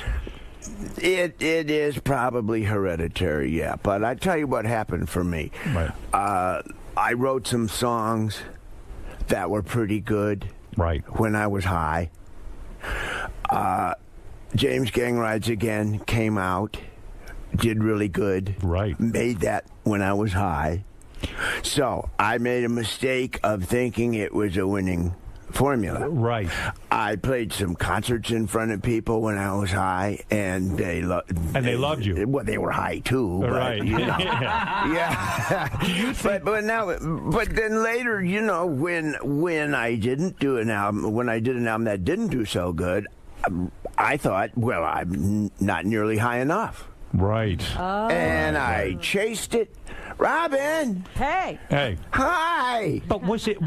It is probably hereditary, yeah. But I tell you what happened for me. Right. I wrote some songs that were pretty good. Right. When I was high. James Gang Rides Again came out, did really good. Right. Made that when I was high. So I made a mistake of thinking it was a winning formula. Right. I played some concerts in front of people when I was high, and they loved you. Well, they were high too. But, right. You know, yeah. but then later, you know, when I didn't do an album, when I did an album that didn't do so good, I thought, well, I'm not nearly high enough. Right. Oh. And I chased it. Robin. Hey. Hey. Hi. But was it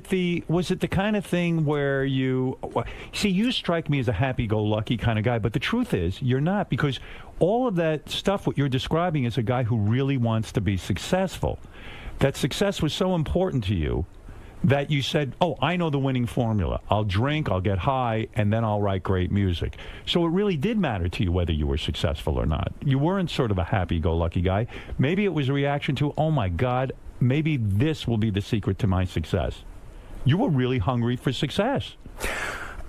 the kind of thing where you see, you strike me as a happy-go-lucky kind of guy, but the truth is you're not, because all of that stuff what you're describing is a guy who really wants to be successful. That success was so important to you that you said, oh, I know the winning formula. I'll drink, I'll get high, and then I'll write great music. So it really did matter to you whether you were successful or not. You weren't sort of a happy-go-lucky guy. Maybe it was a reaction to, oh, my God, maybe this will be the secret to my success. You were really hungry for success.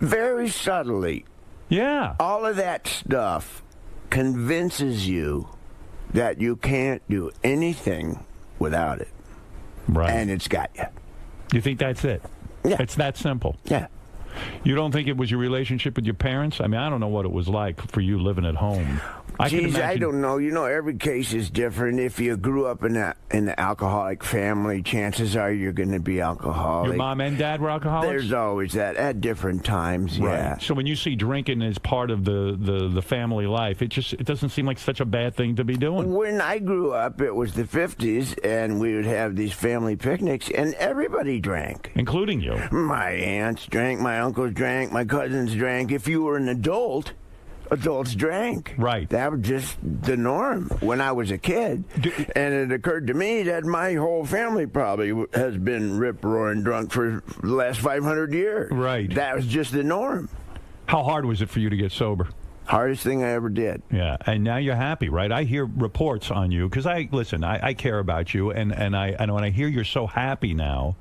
Very subtly. Yeah. All of that stuff convinces you that you can't do anything without it. Right. And it's got you. You think that's it? Yeah. It's that simple? Yeah. You don't think it was your relationship with your parents? I mean, I don't know what it was like for you living at home. I don't know. You know, every case is different. If you grew up in an alcoholic family, chances are you're going to be alcoholic. Your mom and dad were alcoholics? There's always that at different times, yeah. Right. So when you see drinking as part of the family life, it doesn't seem like such a bad thing to be doing. When I grew up, it was the 50s, and we would have these family picnics, and everybody drank. Including you. My aunts drank, my uncles drank, my cousins drank. If you were an adult, adults drank. Right. That was just the norm when I was a kid. And it occurred to me that my whole family probably has been rip-roaring drunk for the last 500 years. Right. That was just the norm. How hard was it for you to get sober? Hardest thing I ever did. Yeah, and now you're happy, right? I hear reports on you, because I care about you, and when I hear you're so happy now,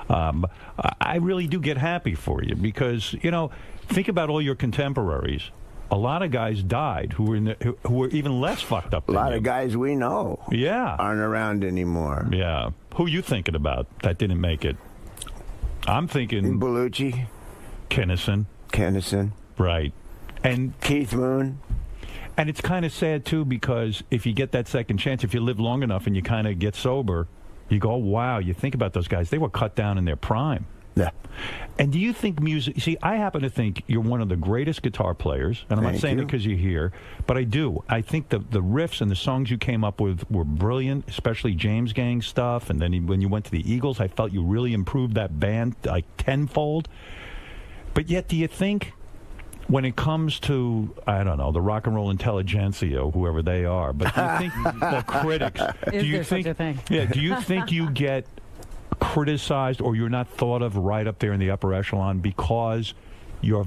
I really do get happy for you, because, you know, think about all your contemporaries. A lot of guys died who were even less fucked up than you. A lot of guys we know aren't around anymore. Yeah. Who you thinking about that didn't make it? I'm thinking Bellucci. Kennison. Right. And Keith Moon. And it's kind of sad, too, because if you get that second chance, if you live long enough and you kind of get sober, you go, wow, you think about those guys. They were cut down in their prime. Yeah. And do you think music... See, I happen to think you're one of the greatest guitar players, and I'm not saying it because you're here, but I do. I think the riffs and the songs you came up with were brilliant, especially James Gang stuff, and then when you went to the Eagles, I felt you really improved that band like tenfold. But yet, do you think... when it comes to, I don't know, the rock and roll intelligentsia, or whoever they are, but do you think, well, critics, do you think, yeah, do you think you get criticized or you're not thought of right up there in the upper echelon because your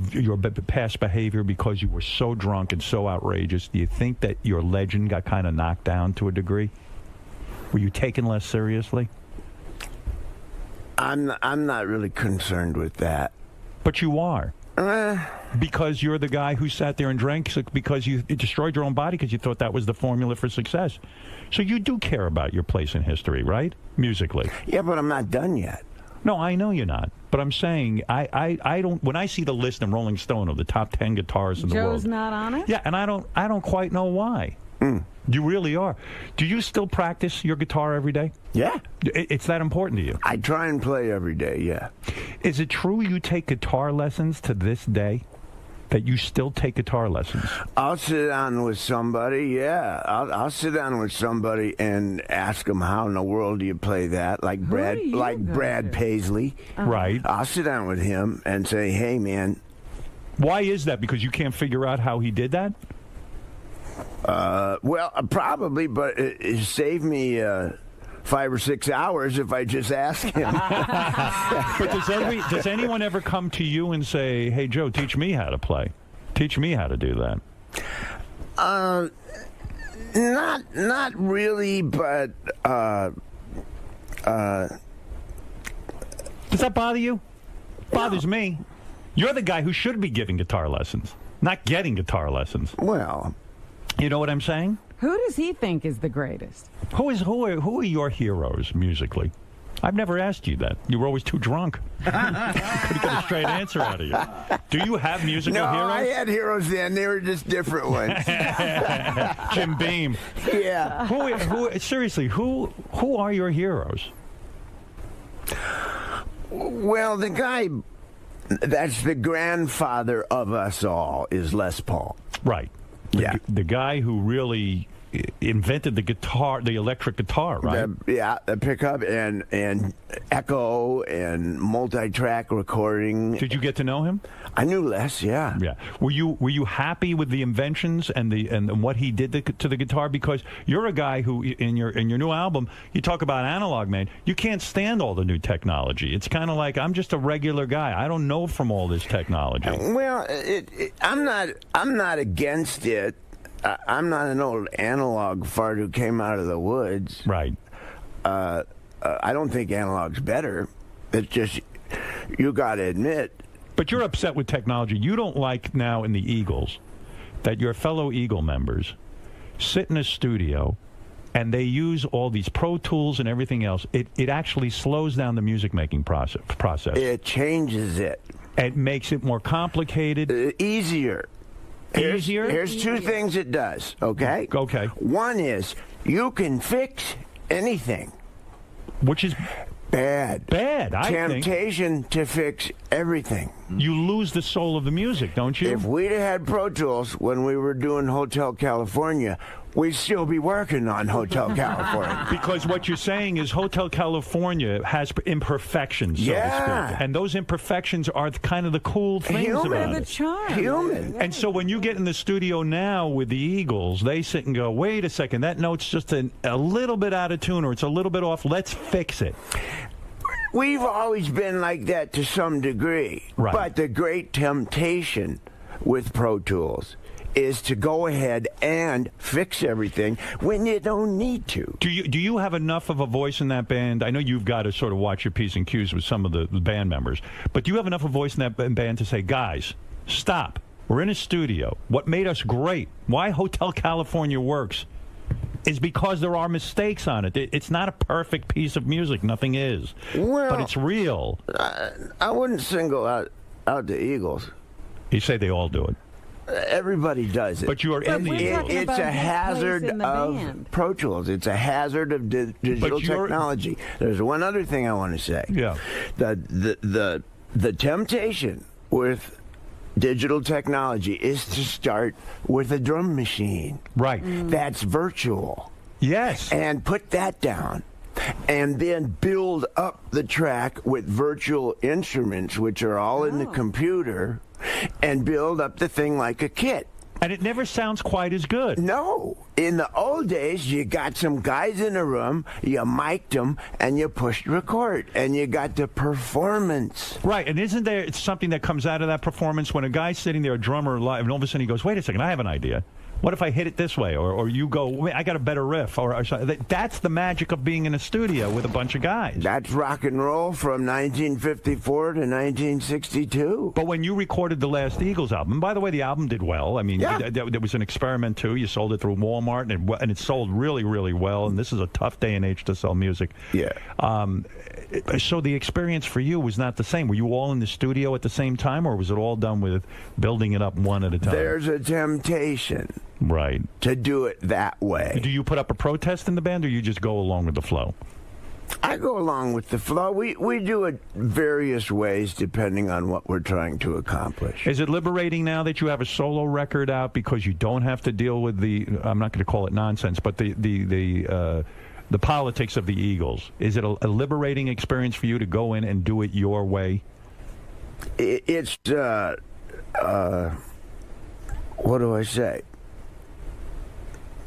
past behavior because you were so drunk and so outrageous? Do you think that your legend got kind of knocked down to a degree? Were you taken less seriously? I'm not really concerned with that. But you are. Because you're the guy who sat there and drank because you destroyed your own body because you thought that was the formula for success. So you do care about your place in history, right? Musically. Yeah, but I'm not done yet. No, I know you're not. But I'm saying I don't. When I see the list in Rolling Stone of the top 10 guitarists in the world, Joe's not on it? yeah, and I don't quite know why. You really are. Do you still practice your guitar every day? Yeah. It's that important to you? I try and play every day, yeah. Is it true you take guitar lessons to this day? That you still take guitar lessons? I'll sit down with somebody, yeah. I'll sit down with somebody and ask them how in the world do you play that, like Brad Paisley. Right. I'll sit down with him and say, hey, man. Why is that? Because you can't figure out how he did that? Well, probably, but it saved me 5 or 6 hours if I just ask him. But does anyone ever come to you and say, "Hey, Joe, teach me how to play. Teach me how to do that"? Not really, but does that bother you? Bothers me. You're the guy who should be giving guitar lessons, not getting guitar lessons. Well, you know what I'm saying? Who does he think is the greatest? Who are your heroes musically? I've never asked you that. You were always too drunk. Couldn't get a straight answer out of you. Do you have musical heroes? No, I had heroes then. They were just different ones. Jim Beam. Yeah. Seriously, who are your heroes? Well, the guy that's the grandfather of us all is Les Paul. Right. The guy who really invented the guitar, the electric guitar, right? The pickup and echo and multi-track recording. Did you get to know him? I knew Les, yeah. Yeah. Were you happy with the inventions and what he did to the guitar? Because you're a guy who in your new album you talk about analog, man. You can't stand all the new technology. It's kind of like I'm just a regular guy. I don't know from all this technology. Well, I'm not against it. I'm not an old analog fart who came out of the woods. Right. I don't think analog's better. It's just, you got to admit. But you're upset with technology. You don't like now in the Eagles that your fellow Eagle members sit in a studio and they use all these Pro Tools and everything else. It actually slows down the music-making process. It changes it. It makes it more complicated. Easier. Here's two things it does, okay? Okay. One is you can fix anything. Which is bad. Bad, I think. Temptation to fix everything. You lose the soul of the music, don't you? If we'd had Pro Tools when we were doing Hotel California, we'd still be working on Hotel California. Because what you're saying is Hotel California has imperfections, so to speak. And those imperfections are kind of the cool things about it. Human. And so when you get in the studio now with the Eagles, they sit and go, wait a second, that note's just a little bit out of tune or it's a little bit off. Let's fix it. We've always been like that to some degree. Right. But the great temptation with Pro Tools is to go ahead and fix everything when you don't need to. Do you have enough of a voice in that band? I know you've got to sort of watch your P's and Q's with some of the band members, but do you have enough of a voice in that band to say, guys, stop. We're in a studio. What made us great, why Hotel California works, is because there are mistakes on it. It's not a perfect piece of music. Nothing is. Well, but it's real. I wouldn't single out the Eagles. You say they all do it. Everybody does it. But you are in the Eagles. It's a hazard of Pro Tools. It's a hazard of digital technology. There's one other thing I want to say. Yeah. The temptation with digital technology is to start with a drum machine. Right. That's virtual. Yes. And put that down. And then build up the track with virtual instruments, which are all in the computer, and build up the thing like a kit. And it never sounds quite as good. No. In the old days, you got some guys in a room, you mic'd them, and you pushed record, and you got the performance. Right, and isn't there something that comes out of that performance when a guy's sitting there, a drummer live, and all of a sudden he goes, wait a second, I have an idea. What if I hit it this way? Or you go, wait, I got a better riff. Or that's the magic of being in a studio with a bunch of guys. That's rock and roll from 1954 to 1962. But when you recorded the last Eagles album, and by the way, the album did well. I mean, there was an experiment, too. You sold it through Walmart, and it sold really, really well. And this is a tough day and age to sell music. Yeah. So the experience for you was not the same. Were you all in the studio at the same time, or was it all done with building it up one at a time? There's a temptation. Right. To do it that way. Do you put up a protest in the band, or you just go along with the flow? I go along with the flow. We do it various ways depending on what we're trying to accomplish. Is it liberating now that you have a solo record out because you don't have to deal with the, I'm not going to call it nonsense, but the politics of the Eagles? Is it a liberating experience for you to go in and do it your way? It's, what do I say?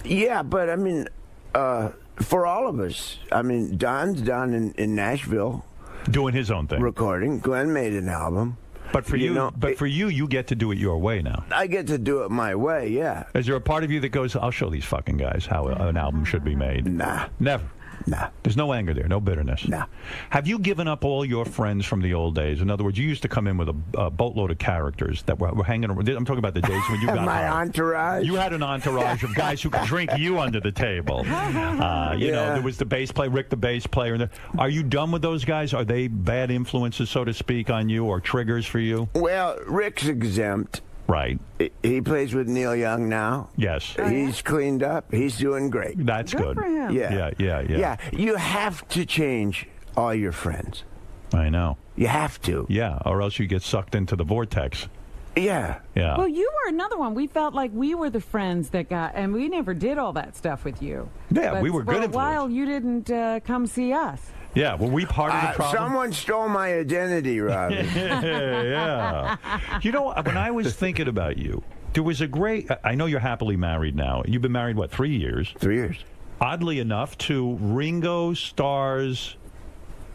Yeah, but I mean, for all of us, I mean, Don's down in Nashville. Doing his own thing. Recording. Glenn made an album. But for you get to do it your way now. I get to do it my way, yeah. Is there a part of you that goes, I'll show these fucking guys how an album should be made? Nah. Never. Nah. There's no anger there, no bitterness. Nah. Have you given up all your friends from the old days? In other words, you used to come in with a boatload of characters that were hanging around. I'm talking about the days when you got my entourage. You had an entourage of guys who could drink you under the table. You know, there was the bass player, Rick the bass player. Are you done with those guys? Are they bad influences, so to speak, on you, or triggers for you? Well, Rick's exempt. Right. He plays with Neil Young now. Yes. He's cleaned up. He's doing great. That's good. For him. Yeah. Yeah. You have to change all your friends. I know. You have to. Yeah, or else you get sucked into the vortex. Yeah. Yeah. Well, you were another one. We felt like we were the friends that got, and we never did all that stuff with you. Yeah, but we were good for a while, you didn't come see us. Yeah, were we part of the problem? Someone stole my identity, Robbie. Yeah. You know, when I was thinking about you, there was a great... I know you're happily married now. You've been married, what, 3 years? 3 years. Oddly enough, to Ringo Starr's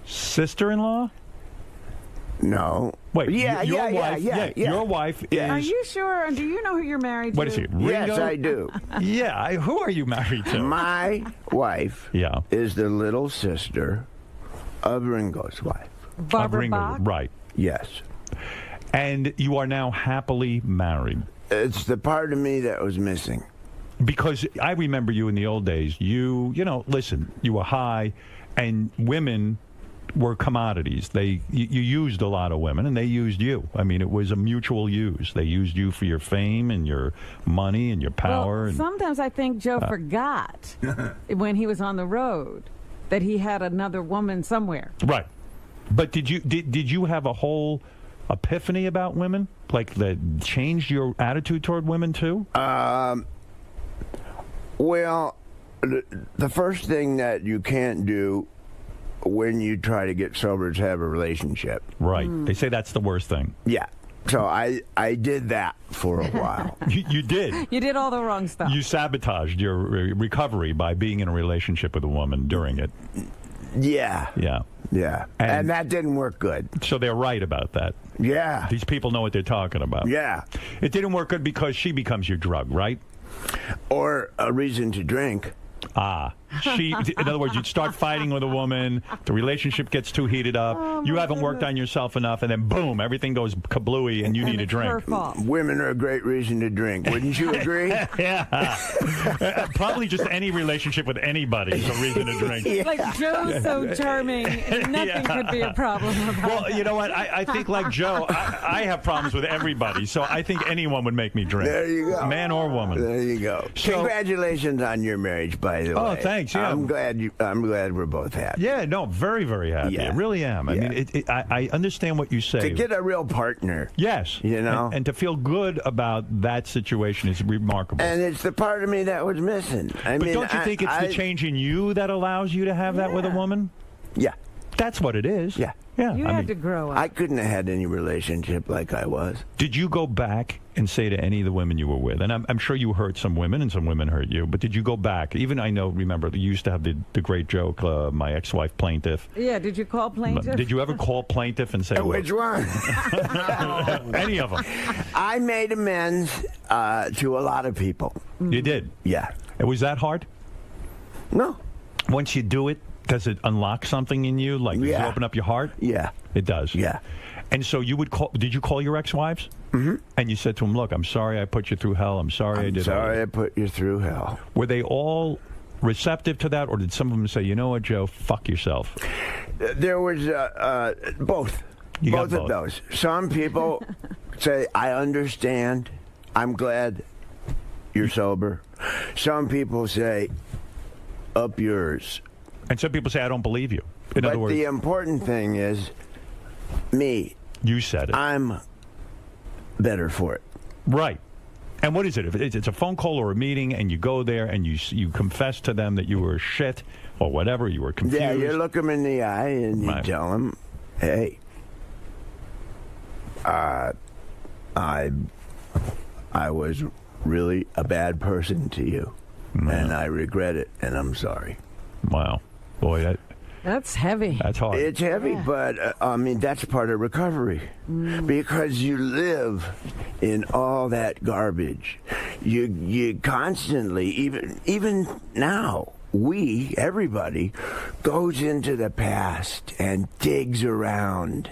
sister-in-law? No. Wait, Yeah. Your wife is... Are you sure? Do you know who you're married to? What is he, Ringo? Yes, I do. Yeah, who are you married to? My wife is the little sister of Ringo's wife. Barbara Bach? Right. Yes. And you are now happily married. It's the part of me that was missing. Because I remember you in the old days. You know, listen, you were high, and women were commodities. You used a lot of women, and they used you. I mean, it was a mutual use. They used you for your fame and your money and your power. Well, sometimes I think Joe forgot when he was on the road that he had another woman somewhere. Right. But did you have a whole epiphany about women? Like that changed your attitude toward women too? Well, the first thing that you can't do when you try to get sober is have a relationship. Right. They say that's the worst thing. Yeah. So I did that for a while. You did? You did all the wrong stuff. You sabotaged your recovery by being in a relationship with a woman during it. Yeah. Yeah. Yeah. And that didn't work good. So they're right about that. Yeah. These people know what they're talking about. Yeah. It didn't work good because she becomes your drug, right? Or a reason to drink. In other words, you'd start fighting with a woman, the relationship gets too heated up, you haven't worked on yourself enough, and then boom, everything goes kablooey, and you need a drink. Women are a great reason to drink. Wouldn't you agree? Yeah. Probably just any relationship with anybody is a reason to drink. Like Joe's so charming, nothing could be a problem about Well, you know what? I think like Joe, I have problems with everybody, so I think anyone would make me drink. There you go. Man or woman. There you go. So, congratulations on your marriage, by the way. Oh, thanks. Yeah. I'm glad we're both happy. Yeah, no, very, very happy. Yeah. I really am. I mean, I understand what you say. To get a real partner. Yes. You know? And to feel good about that situation is remarkable. And it's the part of me that was missing. But don't you think it's the change in you that allows you to have that with a woman? Yeah. That's what it is. Yeah. Yeah, You had to grow up. I couldn't have had any relationship like I was. Did you go back and say to any of the women you were with, and I'm sure you hurt some women and some women hurt you, but did you go back? Even I know, remember, you used to have the great joke, my ex-wife plaintiff. Yeah, did you call plaintiff? Did you ever call plaintiff and say, which one? Any of them. I made amends to a lot of people. You did? Yeah. Was that hard? No. Once you do it, does it unlock something in you? Like, does it open up your heart? Yeah. It does? Yeah. And so you would call, did you call your ex-wives? Mm-hmm. And you said to them, look, I'm sorry I put you through hell. I'm sorry I did all sorry that. I put you through hell. Were they all receptive to that, or did some of them say, you know what, Joe, fuck yourself? There was both. You got both of those. Some people say, I understand. I'm glad you're sober. Some people say, up yours. And some people say, I don't believe you. In other words, the important thing is me. You said it. I'm better for it. Right. And what is it? If it's a phone call or a meeting, and you go there and you confess to them that you were shit or whatever, you were confused. Yeah, you look them in the eye and you tell them, hey, I was really a bad person to you, and I regret it, and I'm sorry. Wow. Boy, that's heavy. That's hard. It's heavy, but I mean, that's part of recovery. Because you live in all that garbage. You constantly, even now, everybody goes into the past and digs around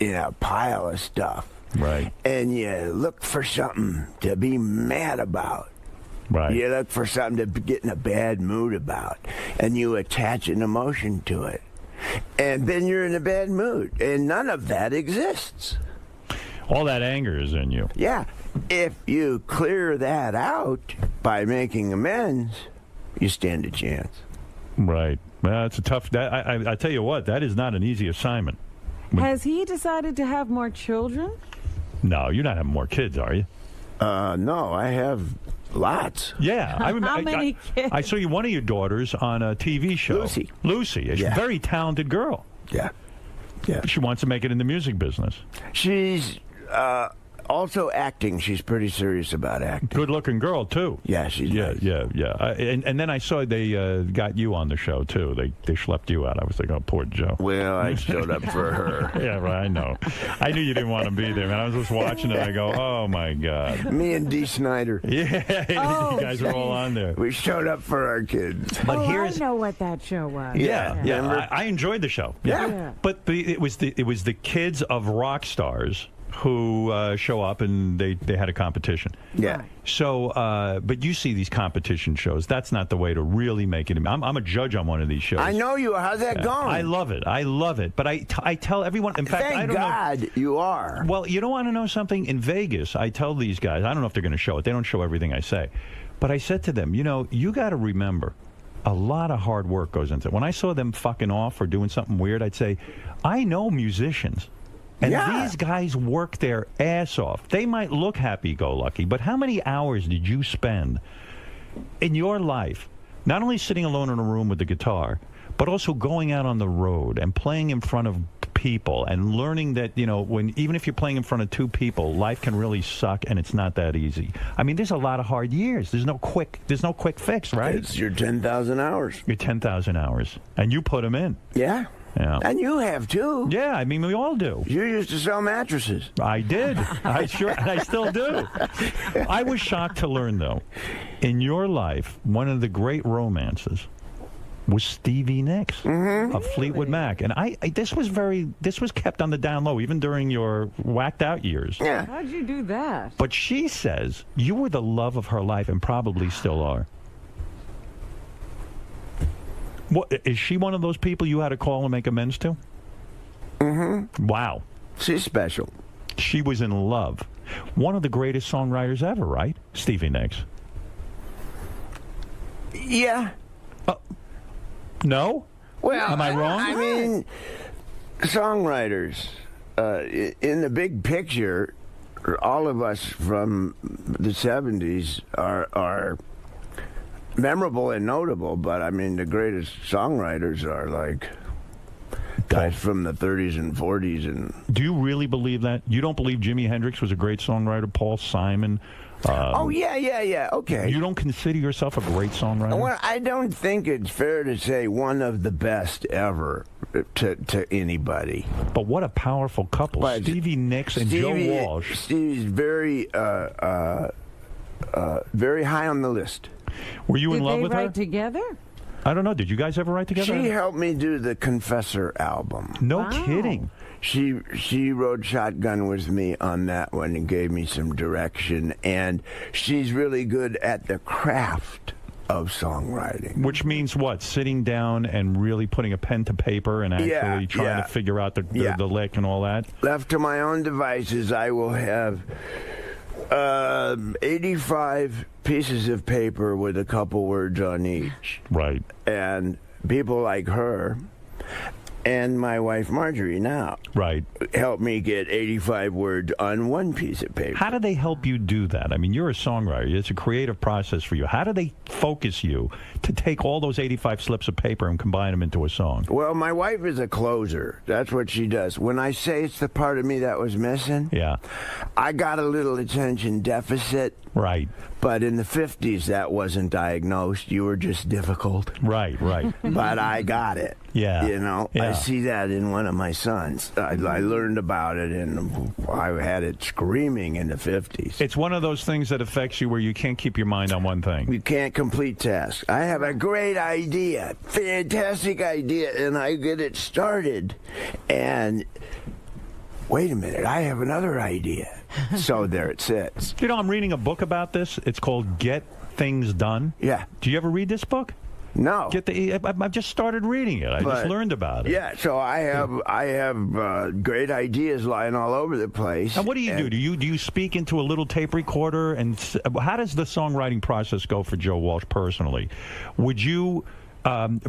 in a pile of stuff. Right. And you look for something to be mad about. Right. You look for something to get in a bad mood about, and you attach an emotion to it. And then you're in a bad mood, and none of that exists. All that anger is in you. Yeah. If you clear that out by making amends, you stand a chance. Right. Well, it's a tough... I tell you what, that is not an easy assignment. Has he decided to have more children? No, you're not having more kids, are you? No, I have lots. Yeah. How many kids? I saw one of your daughters on a TV show. Lucy. She's a very talented girl. Yeah. Yeah. She wants to make it in the music business. She's also acting. She's pretty serious about acting. Good-looking girl, too. Yeah, she's nice. Yeah. And then I saw they got you on the show, too. They schlepped you out. I was like, oh, poor Joe. Well, I showed up for her. Yeah, right, I know. I knew you didn't want to be there, man. I was just watching it. I go, oh, my God. Me and Dee Snider. Yeah, you guys were all on there. We showed up for our kids. But I know what that show was. Yeah. I enjoyed the show. Yeah. But it was the kids of rock stars who show up, and they had a competition. Yeah. So, but you see these competition shows. That's not the way to really make it. I'm a judge on one of these shows. I know you. How's that going? I love it. But I tell everyone. In fact, Thank I don't God know. You are. Well, you don't want to know something? In Vegas, I tell these guys. I don't know if they're going to show it. They don't show everything I say. But I said to them, you got to remember, a lot of hard work goes into it. When I saw them fucking off or doing something weird, I'd say, I know musicians. And these guys work their ass off. They might look happy-go-lucky, but how many hours did you spend in your life not only sitting alone in a room with the guitar, but also going out on the road and playing in front of people and learning that, even if you're playing in front of two people, life can really suck and it's not that easy. I mean, there's a lot of hard years. There's no quick fix, right? It's your 10,000 hours. Your 10,000 hours. And you put them in. Yeah. Yeah. And you have, too. Yeah, I mean, we all do. You used to sell mattresses. I did. I still do. I was shocked to learn, though, in your life, one of the great romances was Stevie Nicks of Fleetwood Mac. And this was kept on the down low, even during your whacked out years. Yeah. How'd you do that? But she says you were the love of her life and probably still are. What, is she one of those people you had to call and make amends to? Mm-hmm. Wow. She's special. She was in love. One of the greatest songwriters ever, right? Stevie Nicks. Yeah. No? Well, am I wrong? I mean, songwriters, in the big picture, all of us from the 70s are memorable and notable, but I mean, the greatest songwriters are like Guys from the 30s and 40s. And do you really believe that? You don't believe Jimi Hendrix was a great songwriter? Paul Simon? Oh, yeah. Okay. You don't consider yourself a great songwriter? Well, I don't think it's fair to say one of the best ever to anybody. But what a powerful couple. But Stevie Nicks and Joe Walsh. Stevie's very high on the list. Were you in love with her? Did they write together? I don't know. Did you guys ever write together? She helped me do the Confessor album. No kidding. She rode shotgun with me on that one and gave me some direction. And she's really good at the craft of songwriting. Which means what? Sitting down and really putting a pen to paper and actually trying to figure out the lick and all that? Left to my own devices, I will have 85 pieces of paper with a couple words on each. Right. And people like her and my wife Marjorie now help me get 85 words on one piece of paper. How do they help you do that? I mean, you're a songwriter. It's a creative process for you. How do they focus you to take all those 85 slips of paper and combine them into a song? Well, my wife is a closer. That's what she does. When I say it's the part of me that was missing, I got a little attention deficit. Right. But in the 50s, that wasn't diagnosed. You were just difficult. Right. But I got it. Yeah. You know, I see that in one of my sons. I learned about it, and I had it screaming in the 50s. It's one of those things that affects you where you can't keep your mind on one thing. You can't complete tasks. I have a great idea, fantastic idea, and I get it started, and wait a minute, I have another idea. So there it sits. You know, I'm reading a book about this. It's called Get Things Done. Yeah. Do you ever read this book? No. I've just started reading it. I just learned about it. Yeah, so I have great ideas lying all over the place. And what do you do? Do you speak into a little tape recorder? And how does the songwriting process go for Joe Walsh personally? Would you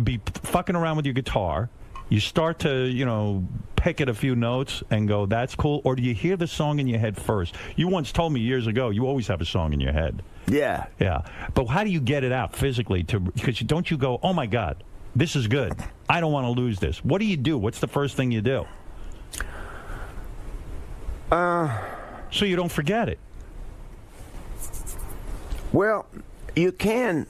be fucking around with your guitar? You start to, pick at a few notes and go, that's cool? Or do you hear the song in your head first? You once told me years ago you always have a song in your head. Yeah. Yeah. But how do you get it out physically? Because don't you go, oh, my God, this is good. I don't want to lose this. What do you do? What's the first thing you do? So you don't forget it. Well, you can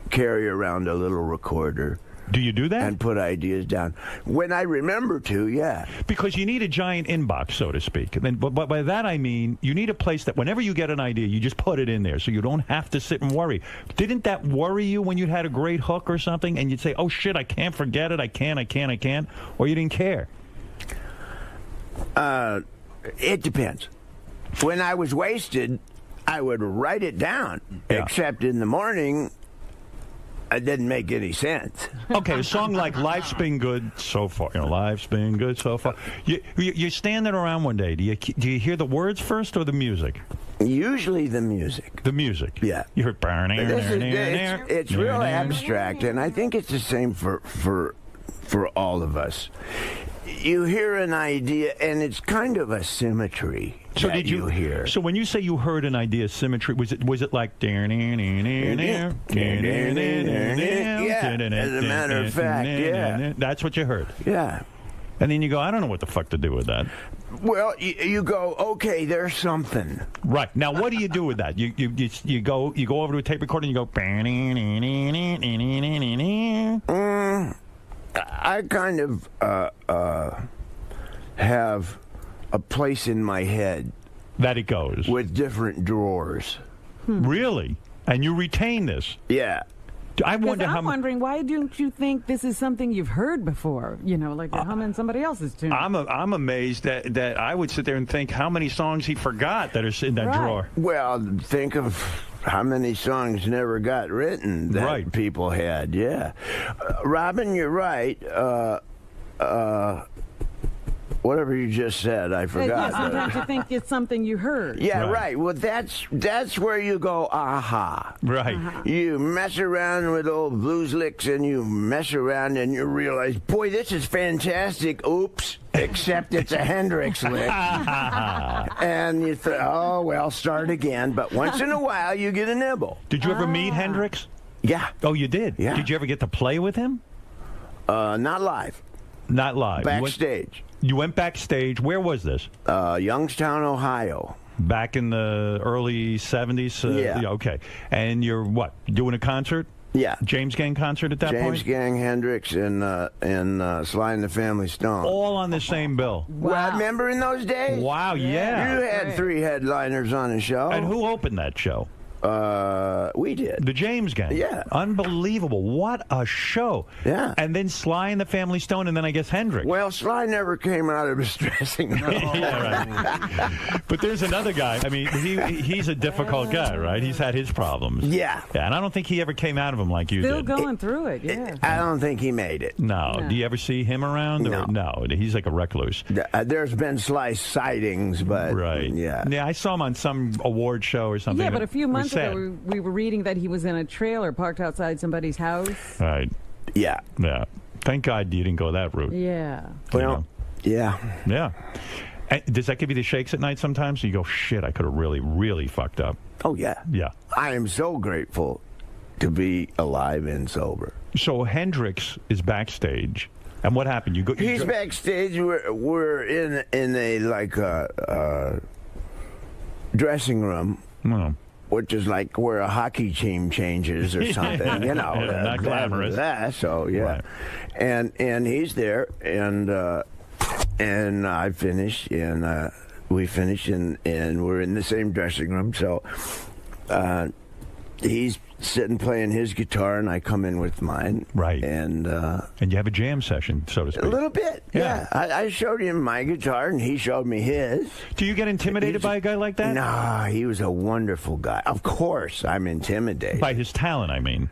carry around a little recorder. Do you do that? And put ideas down. When I remember to, yeah. Because you need a giant inbox, so to speak. But by that I mean you need a place that whenever you get an idea, you just put it in there so you don't have to sit and worry. Didn't that worry you when you had a great hook or something and you'd say, oh, shit, I can't forget it, I can't, or you didn't care? It depends. When I was wasted, I would write it down, except in the morning, it didn't make any sense. Okay, a song like Life's Been Good So Far. Life's been good so far. You're standing around one day. Do you hear the words first or the music? Usually the music. The music? Yeah. You heard... It's real abstract, and I think it's the same for all of us. You hear an idea, and it's kind of a symmetry. So did you hear? So when you say you heard an idea, symmetry, was it like? Yeah. As a matter of fact, yeah. That's what you heard. Yeah. And then you go, I don't know what the fuck to do with that. Well, you go, okay, there's something. Right. Now, what do you do with that? You go over to a tape recorder and you go. I kind of have a place in my head that it goes with different drawers. Really? And you retain this? Yeah. I'm wondering, why don't you think this is something you've heard before? Like you're humming somebody else's tune. I'm amazed that I would sit there and think how many songs he forgot that are in that drawer. Well, think of how many songs never got written that people had. Yeah, Robin, you're right. Whatever you just said, I forgot. Yeah, sometimes you think it's something you heard. Yeah, right. Well, that's where you go, aha. Right. You mess around with old blues licks, and you mess around, and you realize, boy, this is fantastic. Oops. Except it's a Hendrix lick. And you think, oh, well, start again. But once in a while, you get a nibble. Did you ever meet Hendrix? Yeah. Oh, you did? Yeah. Did you ever get to play with him? Not live. Not live. Backstage. You went backstage. Where was this? Youngstown, Ohio. Back in the early 70s? Yeah. Okay. And you're what? Doing a concert? Yeah. James Gang concert at that point? James Gang, Hendrix, and Sly and the Family Stone. All on the same bill. Well, remember in those days? Wow, yeah. You had 3 headliners on the show. And who opened that show? We did. The James Gang. Yeah. Unbelievable. What a show. Yeah. And then Sly and the Family Stone, and then I guess Hendrix. Well, Sly never came out of his dressing room. Yeah, right. But there's another guy. I mean, he's a difficult guy, right? He's had his problems. Yeah. And I don't think he ever came out of them like you Still did. going through it, yeah. I don't think he made it. No. Do you ever see him around? Or? No. He's like a recluse. There's been Sly sightings, but right. Yeah. Yeah, I saw him on some award show or something. Yeah, but a few It was months sad. ago, we were reading that he was in a trailer parked outside somebody's house. Right. Yeah. Yeah. Thank God you didn't go that route. Yeah. Well, yeah. Yeah. And does that give you the shakes at night sometimes? You go, shit, I could have really, really fucked up. Oh, yeah. Yeah. I am so grateful to be alive and sober. So Hendrix is backstage. And what happened? He's backstage. We're in a like dressing room, which is like where a hockey team changes or something. You know, not glamorous. So yeah, right. and he's there, and I finish, and we finish, and we're in the same dressing room. So he's sitting playing his guitar, and I come in with mine. Right. And you have a jam session, so to speak. A little bit, yeah. I showed him my guitar, and he showed me his. Do you get intimidated by a guy like that? Nah, he was a wonderful guy. Of course, I'm intimidated. By his talent, I mean.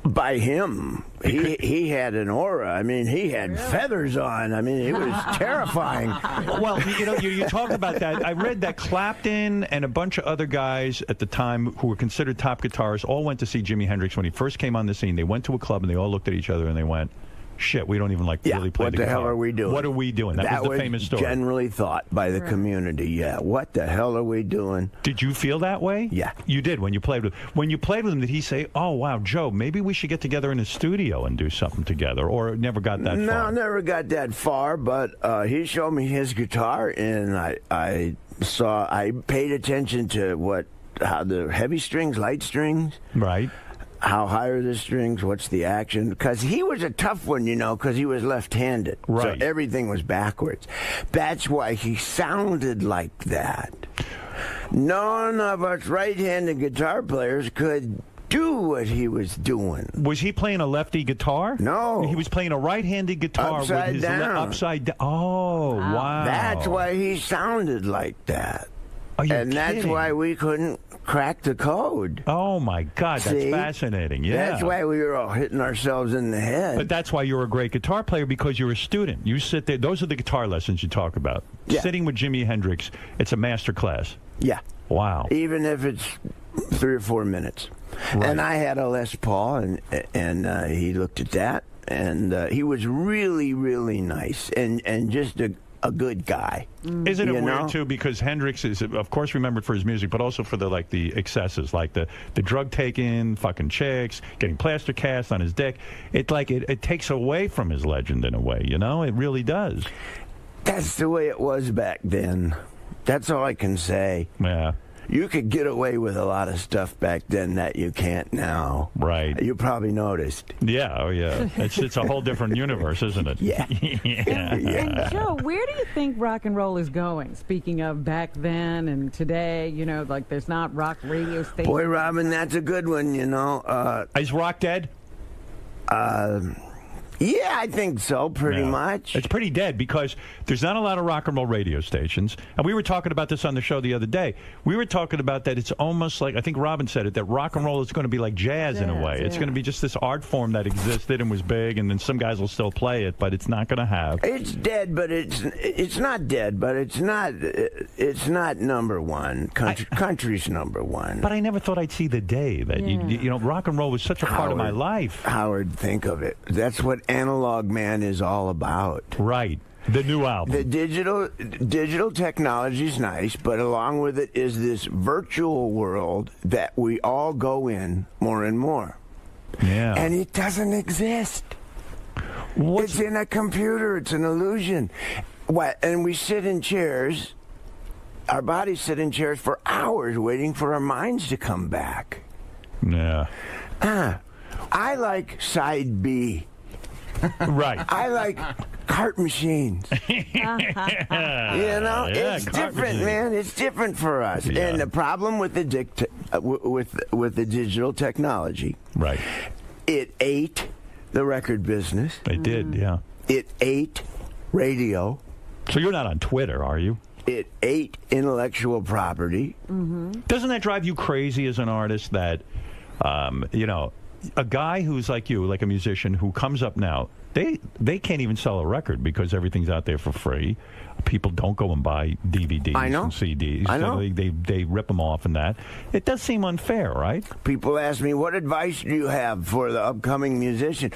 By him. He had an aura. I mean, he had feathers on. I mean, it was terrifying. Well, you talk about that. I read that Clapton and a bunch of other guys at the time who were considered top guitarists all went to see Jimi Hendrix when he first came on the scene. They went to a club and they all looked at each other and they went, shit, we don't even really play the guitar. What the hell are we doing? What are we doing? That was the famous story. Generally thought by the community. Yeah. What the hell are we doing? Did you feel that way? Yeah. You did when you played with him. Did he say, "Oh wow, Joe, maybe we should get together in a studio and do something together," or never got that far? No, never got that far. But he showed me his guitar, and I paid attention to how the heavy strings, light strings, right. How high are the strings? What's the action? Because he was a tough one, because he was left-handed. Right. So everything was backwards. That's why he sounded like that. None of us right-handed guitar players could do what he was doing. Was he playing a lefty guitar? No. He was playing a right-handed guitar upside with his down. Upside down. Oh, wow. That's why he sounded like that. Are you and that's kidding? why we couldn't crack the code. Oh, my God. That's See? fascinating. Yeah. That's why we were all hitting ourselves in the head. But that's why you're a great guitar player, because you're a student. You sit there. Those are the guitar lessons you talk about. Yeah. Sitting with Jimi Hendrix, it's a master class. Yeah. Wow. Even if it's 3 or 4 minutes. Right. And I had a Les Paul, and he looked at that, and he was really, really nice, and just a good guy. Isn't it You weird know? too? Because Hendrix is, of course, remembered for his music, but also for the excesses, like the drug taking, fucking chicks, getting plaster cast on his dick. It takes away from his legend in a way. It really does. That's the way it was back then. That's all I can say. Yeah. You could get away with a lot of stuff back then that you can't now. Right. You probably noticed. Yeah. Oh, yeah. It's a whole different universe, isn't it? Yeah. And Joe, where do you think rock and roll is going? Speaking of back then and today, like there's not rock radio stations. Boy, Robin, that's a good one, Is rock dead? Yeah, I think so, pretty much. It's pretty dead because there's not a lot of rock and roll radio stations. And we were talking about this on the show the other day. We were talking about that it's almost like, I think Robin said it, that rock and roll is going to be like jazz in a way. It's going to be just this art form that existed and was big, and then some guys will still play it, but it's not going to have. It's dead, but it's not dead, but it's not number one. Country's number one. But I never thought I'd see the day that rock and roll was such a part of my life. Howard, think of it. That's what Analog Man is all about. Right. The new album. The digital technology is nice, but along with it is this virtual world that we all go in more and more. Yeah. And it doesn't exist. It's in a computer. It's an illusion. What? And we sit in chairs. Our bodies sit in chairs for hours waiting for our minds to come back. Yeah. I like side B. Right. I like cart machines. It's different, man. It's different for us. Yeah. And the problem with the with the digital technology, right? It ate the record business. It did, yeah. It ate radio. So you're not on Twitter, are you? It ate intellectual property. Doesn't that drive you crazy as an artist that, a guy who's like you, like a musician who comes up now, they can't even sell a record because everything's out there for free. People don't go and buy DVDs and CDs. I know. They rip them off and that. It does seem unfair, right? People ask me, what advice do you have for the upcoming musician?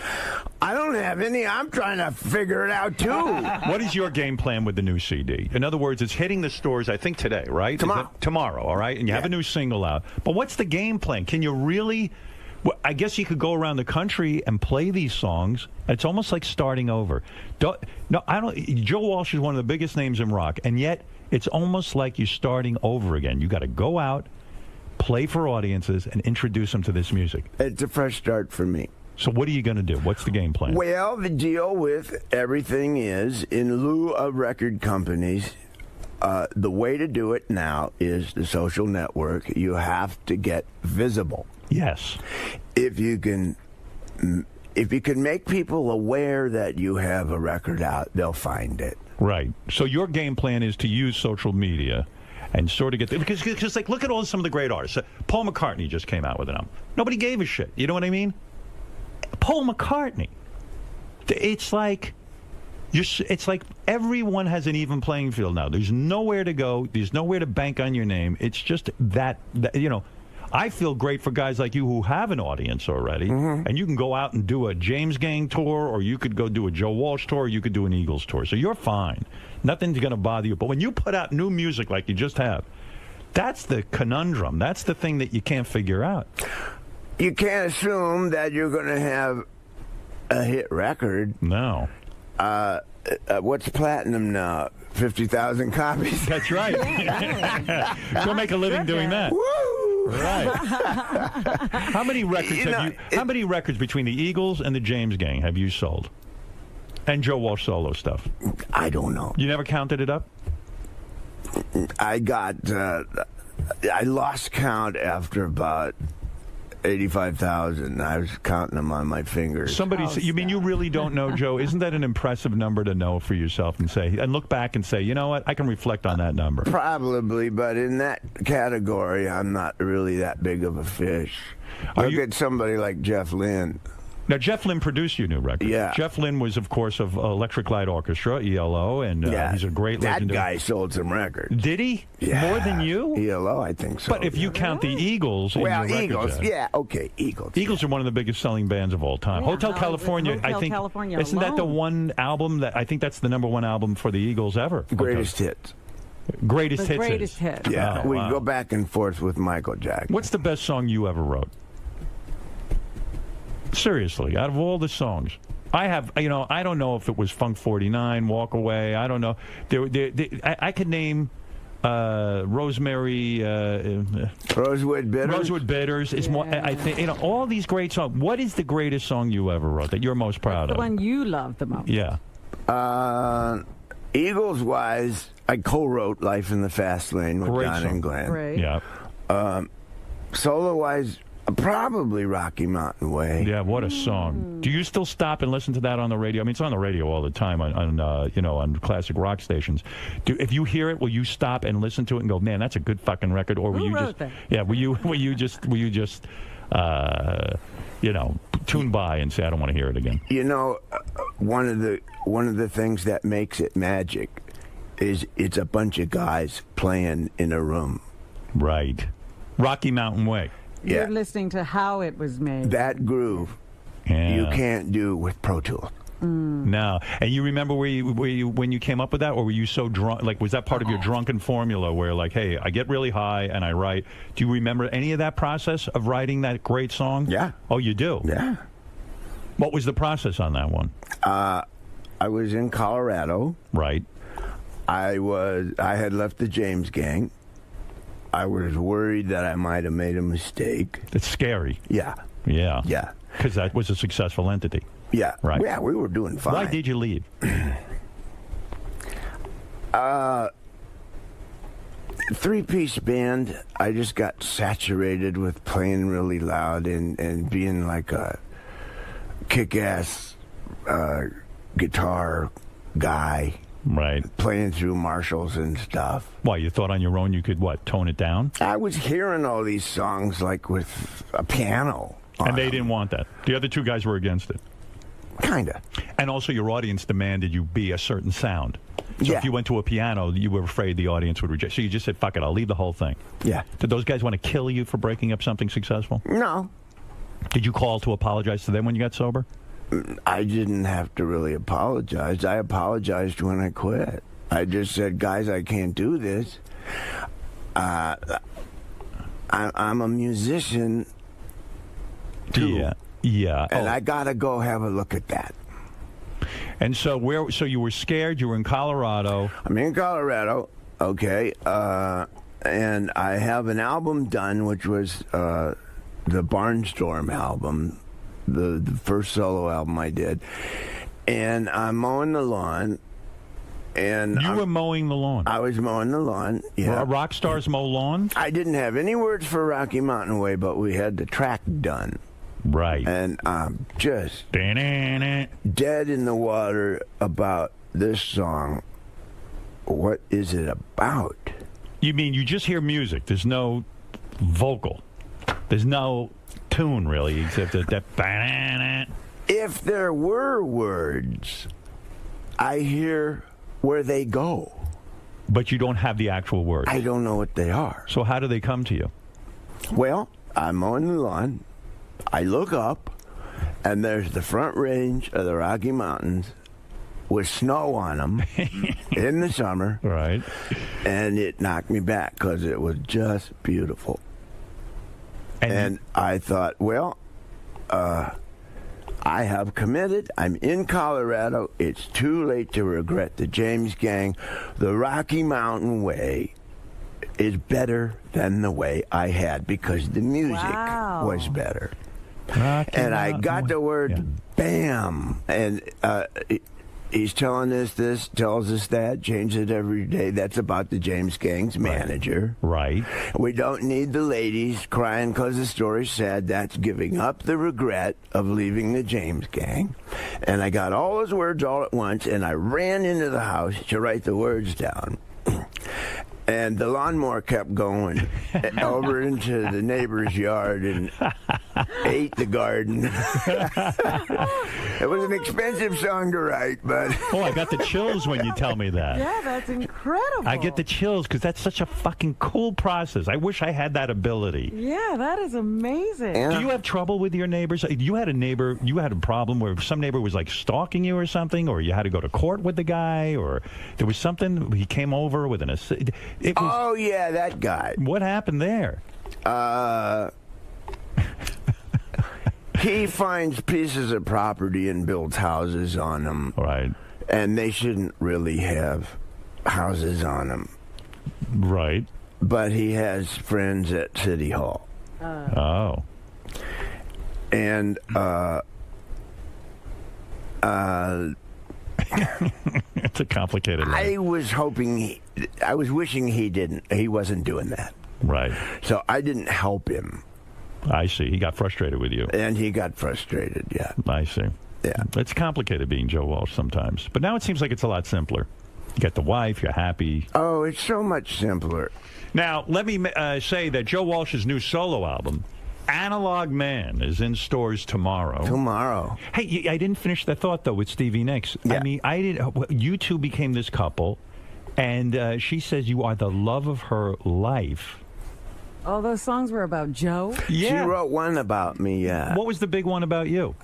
I don't have any. I'm trying to figure it out, too. What is your game plan with the new CD? In other words, it's hitting the stores, I think, today, right? Tomorrow, all right? And you have a new single out. But what's the game plan? Can you really... Well, I guess you could go around the country and play these songs. It's almost like starting over. Joe Walsh is one of the biggest names in rock, and yet it's almost like you're starting over again. You got to go out, play for audiences, and introduce them to this music. It's a fresh start for me. So what are you going to do? What's the game plan? Well, the deal with everything is, in lieu of record companies, the way to do it now is the social network. You have to get visible. Yes. If you can make people aware that you have a record out, they'll find it. Right. So your game plan is to use social media and sort of get there. Because like, look at some of the great artists. Paul McCartney just came out with an album. Nobody gave a shit. You know what I mean? Paul McCartney. It's like everyone has an even playing field now. There's nowhere to go. There's nowhere to bank on your name. It's just that I feel great for guys like you who have an audience already, and you can go out and do a James Gang tour, or you could go do a Joe Walsh tour, or you could do an Eagles tour. So you're fine. Nothing's going to bother you. But when you put out new music like you just have, that's the conundrum. That's the thing that you can't figure out. You can't assume that you're going to have a hit record. No. What's platinum now? 50,000 copies? That's right. Go make a living doing that. Woo! Right. How many records how many records between the Eagles and the James Gang have you sold? And Joe Walsh solo stuff? I don't know. You never counted it up? I lost count after about 85,000. I was counting them on my fingers. Somebody said, you mean you really don't know, Joe? Isn't that an impressive number to know for yourself and look back and say, you know what, I can reflect on that number? Probably, but in that category, I'm not really that big of a fish. Look at somebody like Jeff Lynne. Now, Jeff Lynne produced your new record. Yeah. Jeff Lynne was, of course, of Electric Light Orchestra, ELO, and he's a great legendary. That guy sold some records. Did he? Yeah. More than you? ELO, I think so. But if you count the Eagles in your record, Eagles. Eagles are one of the biggest selling bands of all time. Yeah. Hotel California, I think. California isn't that the alone. one album that I think that's the #1 album for the Eagles ever? Greatest hits. Greatest The hits. greatest hit. Yeah, Oh, we wow. go back and forth with Michael Jackson. What's the best song you ever wrote? Seriously, out of all the songs. I have, I don't know if it was Funk 49, Walk Away. I don't know. I could name Rosemary. Rosewood Bitters. Rosewood Bitters is more. I think all these great songs. What is the greatest song you ever wrote that you're most proud The of? one you love the most. Yeah. Eagles wise, I co-wrote "Life in the Fast Lane" with Great Don song. and Glenn. Great. Yeah. Solo wise, probably Rocky Mountain Way. Yeah, what a song. Do you still stop and listen to that on the radio? I mean, it's on the radio all the time on classic rock stations. If you hear it, will you stop and listen to it and go, "Man, that's a good fucking record"? Or will Who you wrote just that? Yeah, will you just tune by and say, "I don't want to hear it again"? One of the things that makes it magic is it's a bunch of guys playing in a room. Right. Rocky Mountain Way. You're listening to how it was made. That groove Yeah. you can't do with Pro Tools. No. And you remember when you came up with that, or were you so drunk? Like, was that part of your drunken formula where, like, hey, I get really high and I write? Do you remember any of that process of writing that great song? Yeah. Oh, you do? Yeah. What was the process on that one? I was in Colorado. Right. I had left the James Gang. I was worried that I might have made a mistake. It's scary. Yeah. Yeah. Yeah. Because that was a successful entity. Yeah. Right. Yeah, we were doing fine. Why did you leave? Three-piece band. I just got saturated with playing really loud and being like a kick-ass guitar guy. Right. Playing through Marshalls and stuff. Why, you thought on your own you could, tone it down? I was hearing all these songs like with a piano. And they didn't want that. The other two guys were against it. Kinda. And also your audience demanded you be a certain sound. So Yeah. if you went to a piano, you were afraid the audience would reject. So you just said, fuck it, I'll leave the whole thing. Yeah. Did those guys want to kill you for breaking up something successful? No. Did you call to apologize to them when you got sober? I didn't have to really apologize. I apologized when I quit. I just said, guys, I can't do this. I'm a musician, too. Yeah. And I got to go have a look at that. And so so you were scared, you were in Colorado. I'm in Colorado, okay. And I have an album done, which was the Barnstorm album. The first solo album I did, and I'm mowing the lawn. And you were mowing the lawn. I was mowing the lawn. Yeah, rock stars mow lawns. I didn't have any words for Rocky Mountain Way, but we had the track done. Right. And I'm just dead in the water about this song. What is it about? You mean you just hear music? There's no vocal. There's no tune really, except that. If there were words, I hear where they go. But you don't have the actual words. I don't know what they are. So how do they come to you? Well, I'm mowing the lawn. I look up, and there's the front range of the Rocky Mountains with snow on them in the summer. Right. And it knocked me back because it was just beautiful. And I thought, well, I have committed. I'm in Colorado. It's too late to regret the James Gang. The Rocky Mountain Way is better than the way I had because the music was better. And I got the word BAM. And he's telling us this, tells us that, changes it every day. That's about the James Gang's manager. Right. We don't need the ladies crying because the story's sad. That's giving up the regret of leaving the James Gang. And I got all those words all at once, and I ran into the house to write the words down. And the lawnmower kept going over into the neighbor's yard and ate the garden. It was an expensive song to write, but... Oh, I got the chills when you tell me that. Yeah, that's incredible. I get the chills because that's such a fucking cool process. I wish I had that ability. Yeah, that is amazing. Do you have trouble with your neighbors? You had a problem where some neighbor was like stalking you or something, or you had to go to court with the guy, or there was something, he came over with an... Oh, yeah, that guy. What happened there? He finds pieces of property and builds houses on them. Right. And they shouldn't really have houses on them. Right. But he has friends at City Hall. Oh. And, it's a complicated life. I was wishing he wasn't doing that. Right. So I didn't help him. I see. He got frustrated with you. And he got frustrated, yeah. I see. Yeah. It's complicated being Joe Walsh sometimes. But now it seems like it's a lot simpler. You got the wife, you're happy. Oh, it's so much simpler. Now, let me say that Joe Walsh's new solo album, Analog Man, is in stores tomorrow. Tomorrow. Hey, I didn't finish that thought, though, with Stevie Nicks. Yeah. I mean, you two became this couple, and she says you are the love of her life. All those songs were about Joe? Yeah. She wrote one about me, yeah. What was the big one about you?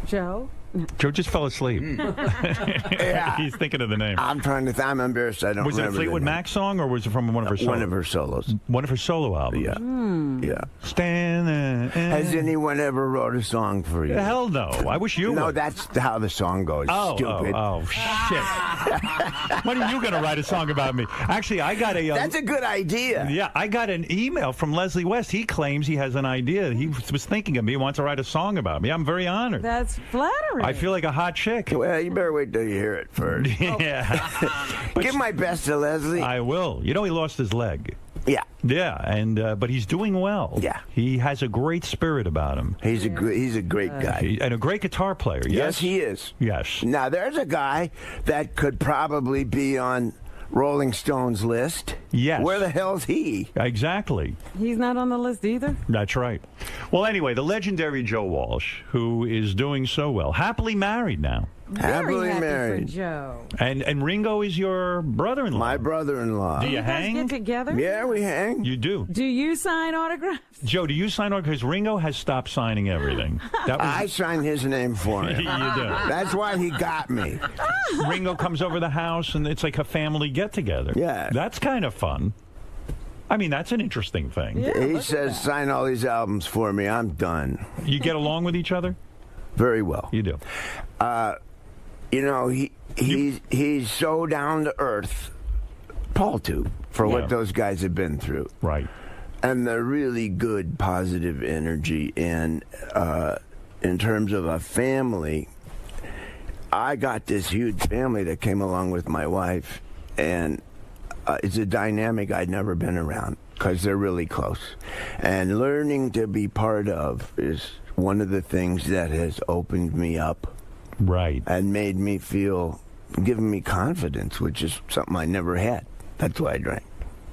Joe? Joe just fell asleep. He's thinking of the name. I'm trying to. I'm embarrassed. I don't. Was it a remember Fleetwood the name. Mac song, or was it from one of her solos? One of her solos. One of her solo albums. Yeah. Yeah. Stand there. Has anyone ever wrote a song for you? Hell no. I wish you No, would. that's how the song goes. Stupid. Oh, shit. When are you going to write a song about me? Actually, I got a... That's a good idea. Yeah, I got an email from Leslie West. He claims he has an idea. He was thinking of me, wants to write a song about me. I'm very honored. That's flattering. I feel like a hot chick. Well, you better wait till you hear it first. Yeah. Give my best to Leslie. I will. You know, he lost his leg. Yeah. Yeah, and but he's doing well. Yeah. He has a great spirit about him. He's a great guy. And a great guitar player. Yes, he is. Yes. Now, there's a guy that could probably be on Rolling Stone's list. Yes. Where the hell's he? Exactly. He's not on the list either? That's right. Well, anyway, the legendary Joe Walsh, who is doing so well, happily married now. Happily happy married. for Joe. And Ringo is your brother-in-law. My brother-in-law. Do you guys hang? get together? Yeah, we hang. You do. Do you sign autographs? Joe, do you sign autographs? Because Ringo has stopped signing everything. That was... I signed his name for him. You do. That's why he got me. Ringo comes over the house, and it's like a family get-together. Yeah. That's kind of fun. I mean, that's an interesting thing. Yeah, He look at says, that. sign all these albums for me. I'm done. You get along with each other? Very well. You do. You know, he's so down to earth. Paul, too, for Yeah. what those guys have been through. Right. And the really good positive energy. And in terms of a family, I got this huge family that came along with my wife. And it's a dynamic I'd never been around because they're really close. And learning to be part of is one of the things that has opened me up. Right. And made me feel, given me confidence, which is something I never had. That's why I drank.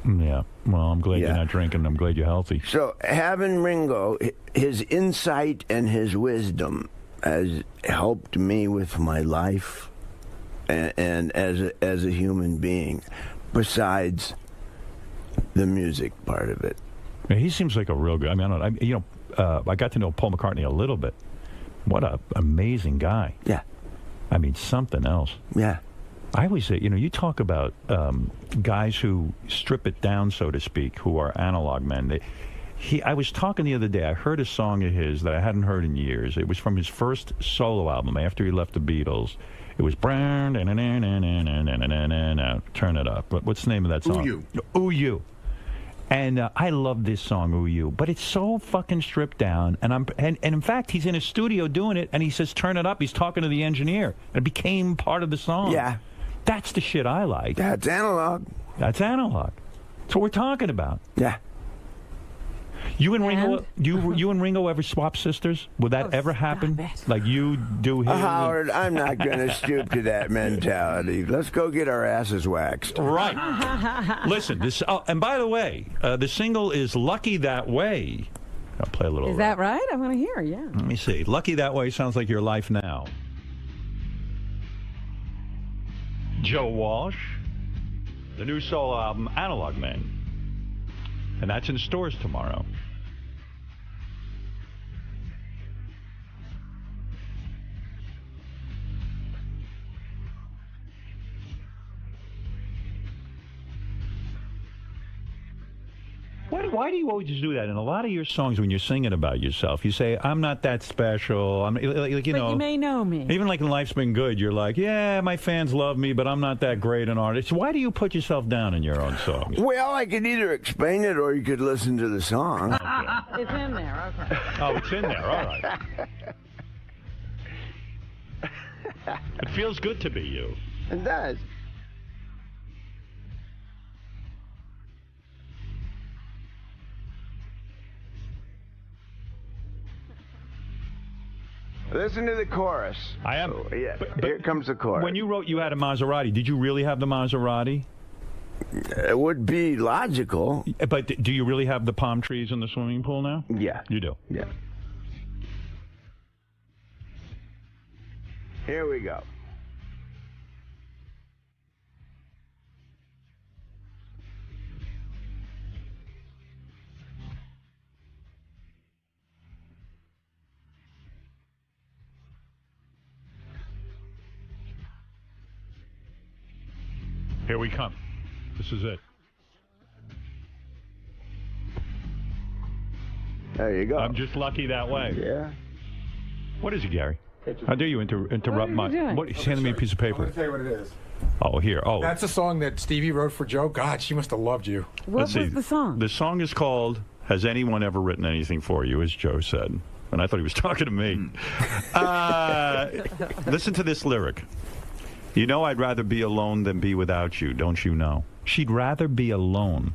Yeah. Well, I'm glad you're not drinking. I'm glad you're healthy. So having Ringo, his insight and his wisdom has helped me with my life and as a human being, besides the music part of it. Yeah, he seems like a real guy. I mean, I got to know Paul McCartney a little bit. What an amazing guy. Yeah. I mean, something else. Yeah. I always say, you talk about guys who strip it down, so to speak, who are analog men. I was talking the other day. I heard a song of his that I hadn't heard in years. It was from his first solo album after he left the Beatles. It was Turn It Up. What's the name of that song? Ooh You. Ooh You. And I love this song, Ooh You, but it's so fucking stripped down. And in fact, he's in his studio doing it, and he says, "Turn it up." He's talking to the engineer. And it became part of the song. Yeah. That's the shit I like. That's analog. That's analog. That's what we're talking about. Yeah. You and Ringo, you and Ringo ever swap sisters? Would that ever happen? Like you do him? Howard, I'm not going to stoop to that mentality. Let's go get our asses waxed. Right. Listen, this. Oh, and by the way, the single is "Lucky That Way." I'll play a little. Is that right? I want to hear, yeah. Let me see. "Lucky That Way" sounds like your life now. Joe Walsh, the new solo album, Analog Man. And that's in stores tomorrow. Why do you always do that? In a lot of your songs, when you're singing about yourself, you say, "I'm not that special." I'm like, But you may know me. Even like in Life's Been Good, you're like, "Yeah, my fans love me, but I'm not that great an artist." Why do you put yourself down in your own songs? Well, I could either explain it or you could listen to the song. It's in there, okay. Oh, it's in there. All right. It feels good to be you. It does. Listen to the chorus. I am. Oh, yeah. Here comes the chorus. When you wrote you had a Maserati, did you really have the Maserati? It would be logical. But do you really have the palm trees in the swimming pool now? Yeah. You do? Yeah. Here we go. Here we come. This is it. There you go. I'm just lucky that way. Yeah. What is it, Gary? How dare you interrupt What are you doing? He's handing me a piece of I'm paper. going to tell you what it is. Oh, here. Oh. That's a song that Stevie wrote for Joe. God, she must have loved you. Let's see. The song is called "Has Anyone Ever Written Anything for You?" as Joe said. And I thought he was talking to me. Listen to this lyric. You know I'd rather be alone than be without you, don't you know? She'd rather be alone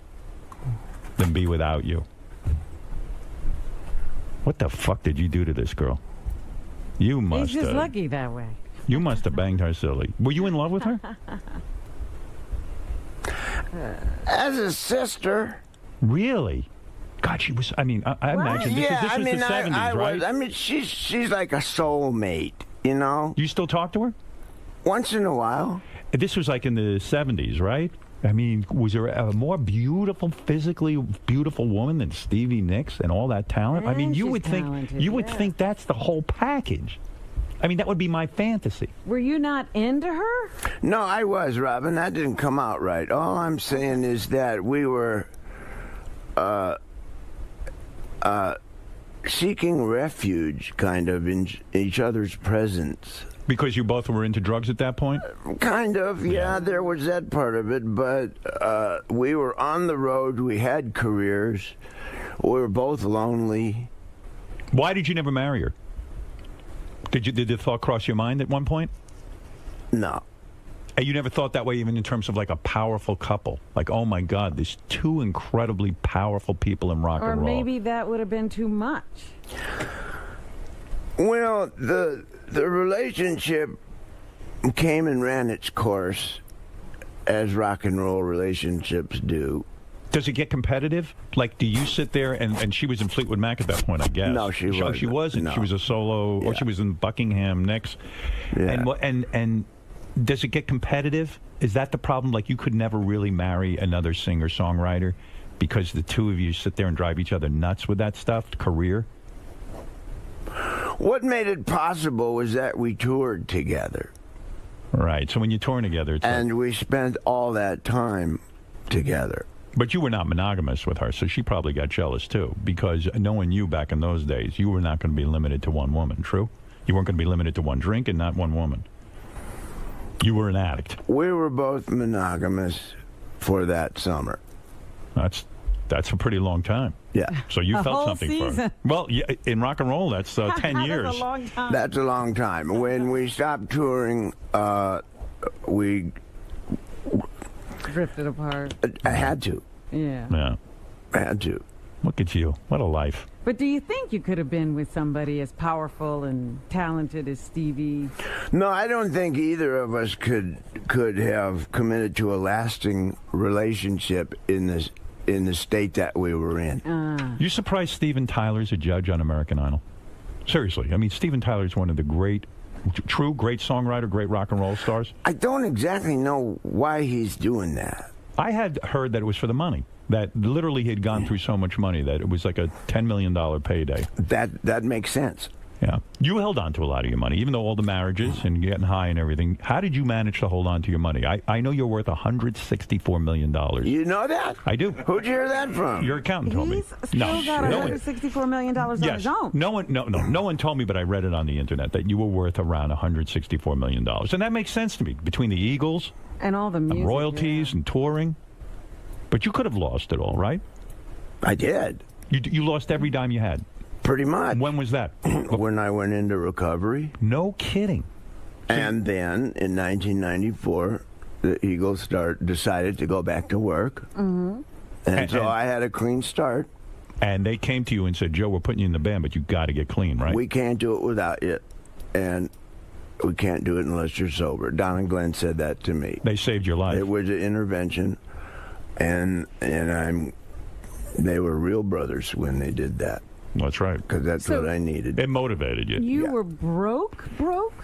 than be without you. What the fuck did you do to this girl? You must He's just have. lucky that way. You must have banged her silly. Were you in love with her? As a sister. Really? God, she was. I mean, I imagine this was the 70s, right? I mean, she's like a soulmate, you know? You still talk to her? Once in a while. This was like in the 70s, right? I mean, was there a more beautiful, physically beautiful woman than Stevie Nicks and all that talent? I mean, you would think think that's the whole package. I mean, that would be my fantasy. Were you not into her? No, I was, Robin. That didn't come out right. All I'm saying is that we were seeking refuge, kind of, in each other's presence. Because you both were into drugs at that point? Kind of, yeah, there was that part of it, but we were on the road, we had careers, we were both lonely. Why did you never marry her? Did the thought cross your mind at one point? No. And you never thought that way even in terms of like a powerful couple? Like, oh my God, there's two incredibly powerful people in rock Or and roll. maybe that would have been too much. Well, the relationship came and ran its course, as rock and roll relationships do. Does it get competitive? Like, do you sit there and she was in Fleetwood Mac at that point, I guess? No, she wasn't. She wasn't. No. She was a solo, or she was in Buckingham Nicks. Yeah. And does it get competitive? Is that the problem? Like, you could never really marry another singer-songwriter because the two of you sit there and drive each other nuts with that stuff, career? What made it possible was that we toured together. Right. So when you're touring together, it's and we spent all that time together. But you were not monogamous with her, so she probably got jealous too. Because knowing you back in those days, you were not going to be limited to one woman. True? You weren't going to be limited to one drink and not one woman. You were an addict. We were both monogamous for that summer. That's a pretty long time. Yeah. So you A felt whole something for season. her. Well, yeah, in rock and roll, that's 10 years. That's a long time. That's a long time. When we stopped touring, we Drifted apart. I had to. Yeah. Yeah. I had to. Look at you. What a life. But do you think you could have been with somebody as powerful and talented as Stevie? No, I don't think either of us could have committed to a lasting relationship in the state that we were in. You surprised Steven Tyler's a judge on American Idol? Seriously. I mean, Steven Tyler's one of the great songwriter, great rock and roll stars. I don't exactly know why he's doing that. I had heard that it was for the money. That literally he had gone through so much money that it was like a $10 million payday. That makes sense. Yeah. You held on to a lot of your money, even though all the marriages and getting high and everything. How did you manage to hold on to your money? I know you're worth $164 million. You know that? I do. Who'd you hear that from? Your accountant told me. He's still got $164 million on Yes. his own. No one told me, but I read it on the internet that you were worth around $164 million. And that makes sense to me, between the Eagles And all the music. and royalties and touring. But you could have lost it all, right? I did. You lost every dime you had? Pretty much. When was that? When I went into recovery. No kidding. And then, in 1994, the Eagles decided to go back to work. Mm-hmm. And so I had a clean start. And they came to you and said, Joe, we're putting you in the band, but you got to get clean, right? We can't do it without you. And we can't do it unless you're sober. Don and Glenn said that to me. They saved your life. It was an intervention. And they were real brothers when they did that. That's right. Because that's what I needed. It motivated you. You were broke?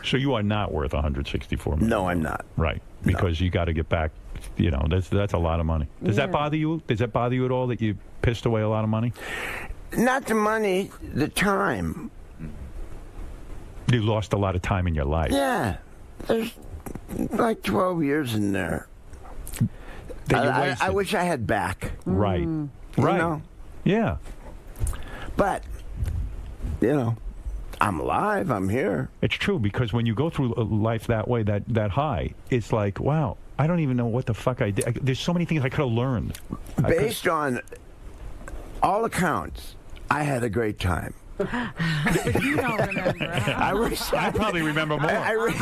So you are not worth $164 million. No, I'm not. Right. Because you got to get back. You know, that's a lot of money. Does that bother you? Does that bother you at all that you pissed away a lot of money? Not the money, the time. You lost a lot of time in your life. Yeah. There's like 12 years in there. I wish I had back. Right. You Right. know? Yeah. But, you know, I'm alive. I'm here. It's true, because when you go through life that way, that high, it's like, wow, I don't even know what the fuck I did. There's so many things I could have learned. Based on all accounts, I had a great time. You don't remember. Huh? I probably remember more.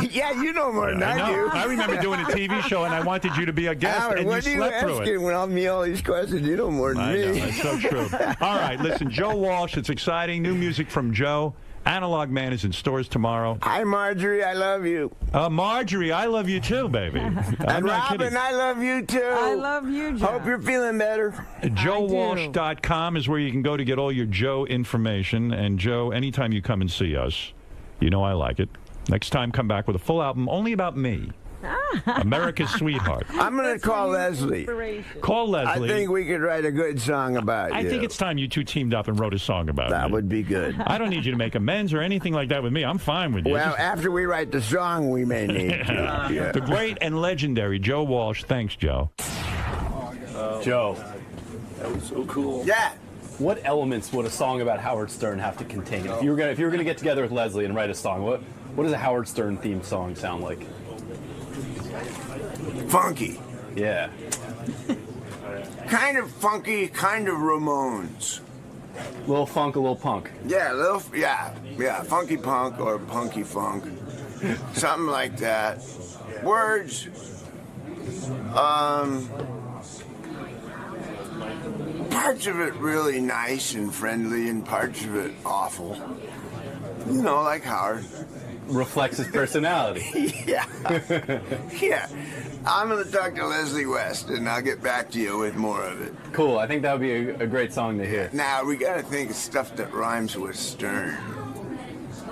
Yeah, you know more than I do. I remember doing a TV show, and I wanted you to be a guest, Howard, and you what are slept through asking it. when I'm me all these questions? You know more than I me. know, it's so true. All right, listen, Joe Walsh, it's exciting. New music from Joe. Analog Man is in stores tomorrow. Hi, Marjorie, I love you. Marjorie, I love you too, baby. And Robin, I love you too. I love you, Joe. Hope you're feeling better. JoeWalsh.com is where you can go to get all your Joe information. And Joe, anytime you come and see us, you know I like it. Next time, come back with a full album only about me. America's Sweetheart. I'm going to call Leslie. Call Leslie. I think we could write a good song about you. I think it's time you two teamed up and wrote a song about That me. would be good. I don't need you to make amends or anything like that with me. I'm fine with you. Well, Just- after we write the song, we may need to. Yeah. The great and legendary Joe Walsh. Thanks, Joe. Joe, That was so cool. Yeah. what elements would a song about Howard Stern have to contain? If you were gonna get together with Leslie and write a song, what does a Howard Stern themed song sound like? Funky. Yeah. Kind of funky, kind of Ramones. Little funk, a little punk. Yeah, yeah, funky punk or punky funk. Something like that. Words. Parts of it really nice and friendly and parts of it awful. You know, like Howard. Reflects his personality. Yeah. Yeah. I'm going to talk to Leslie West, and I'll get back to you with more of it. Cool. I think that would be a great song to hear. Now, we got to think of stuff that rhymes with Stern.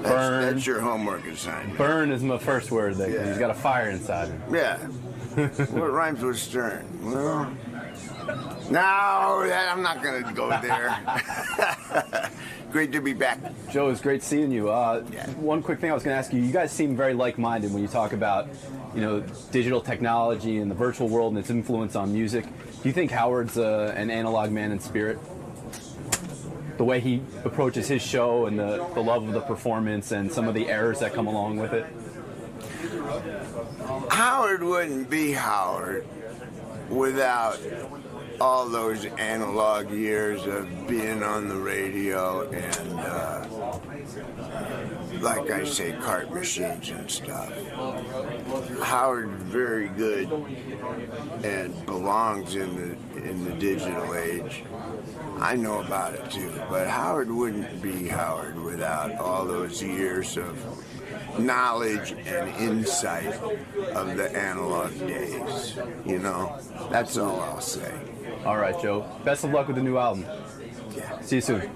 Burn. That's your homework assignment. Burn is my first word there. 'Cause he's got a fire inside him. Yeah. What rhymes with Stern? Well, no, I'm not going to go there. Great to be back. Joe, it's great seeing you. One quick thing I was going to ask you. You guys seem very like-minded when you talk about, digital technology and the virtual world and its influence on music. Do you think Howard's an analog man in spirit? The way he approaches his show and the love of the performance and some of the errors that come along with it? Howard wouldn't be Howard without all those analog years of being on the radio and, like I say, cart machines and stuff. Howard's very good and belongs in the digital age. I know about it too, but Howard wouldn't be Howard without all those years of knowledge and insight of the analog days. That's all I'll say. All right, Joe. Best of luck with the new album. See you soon.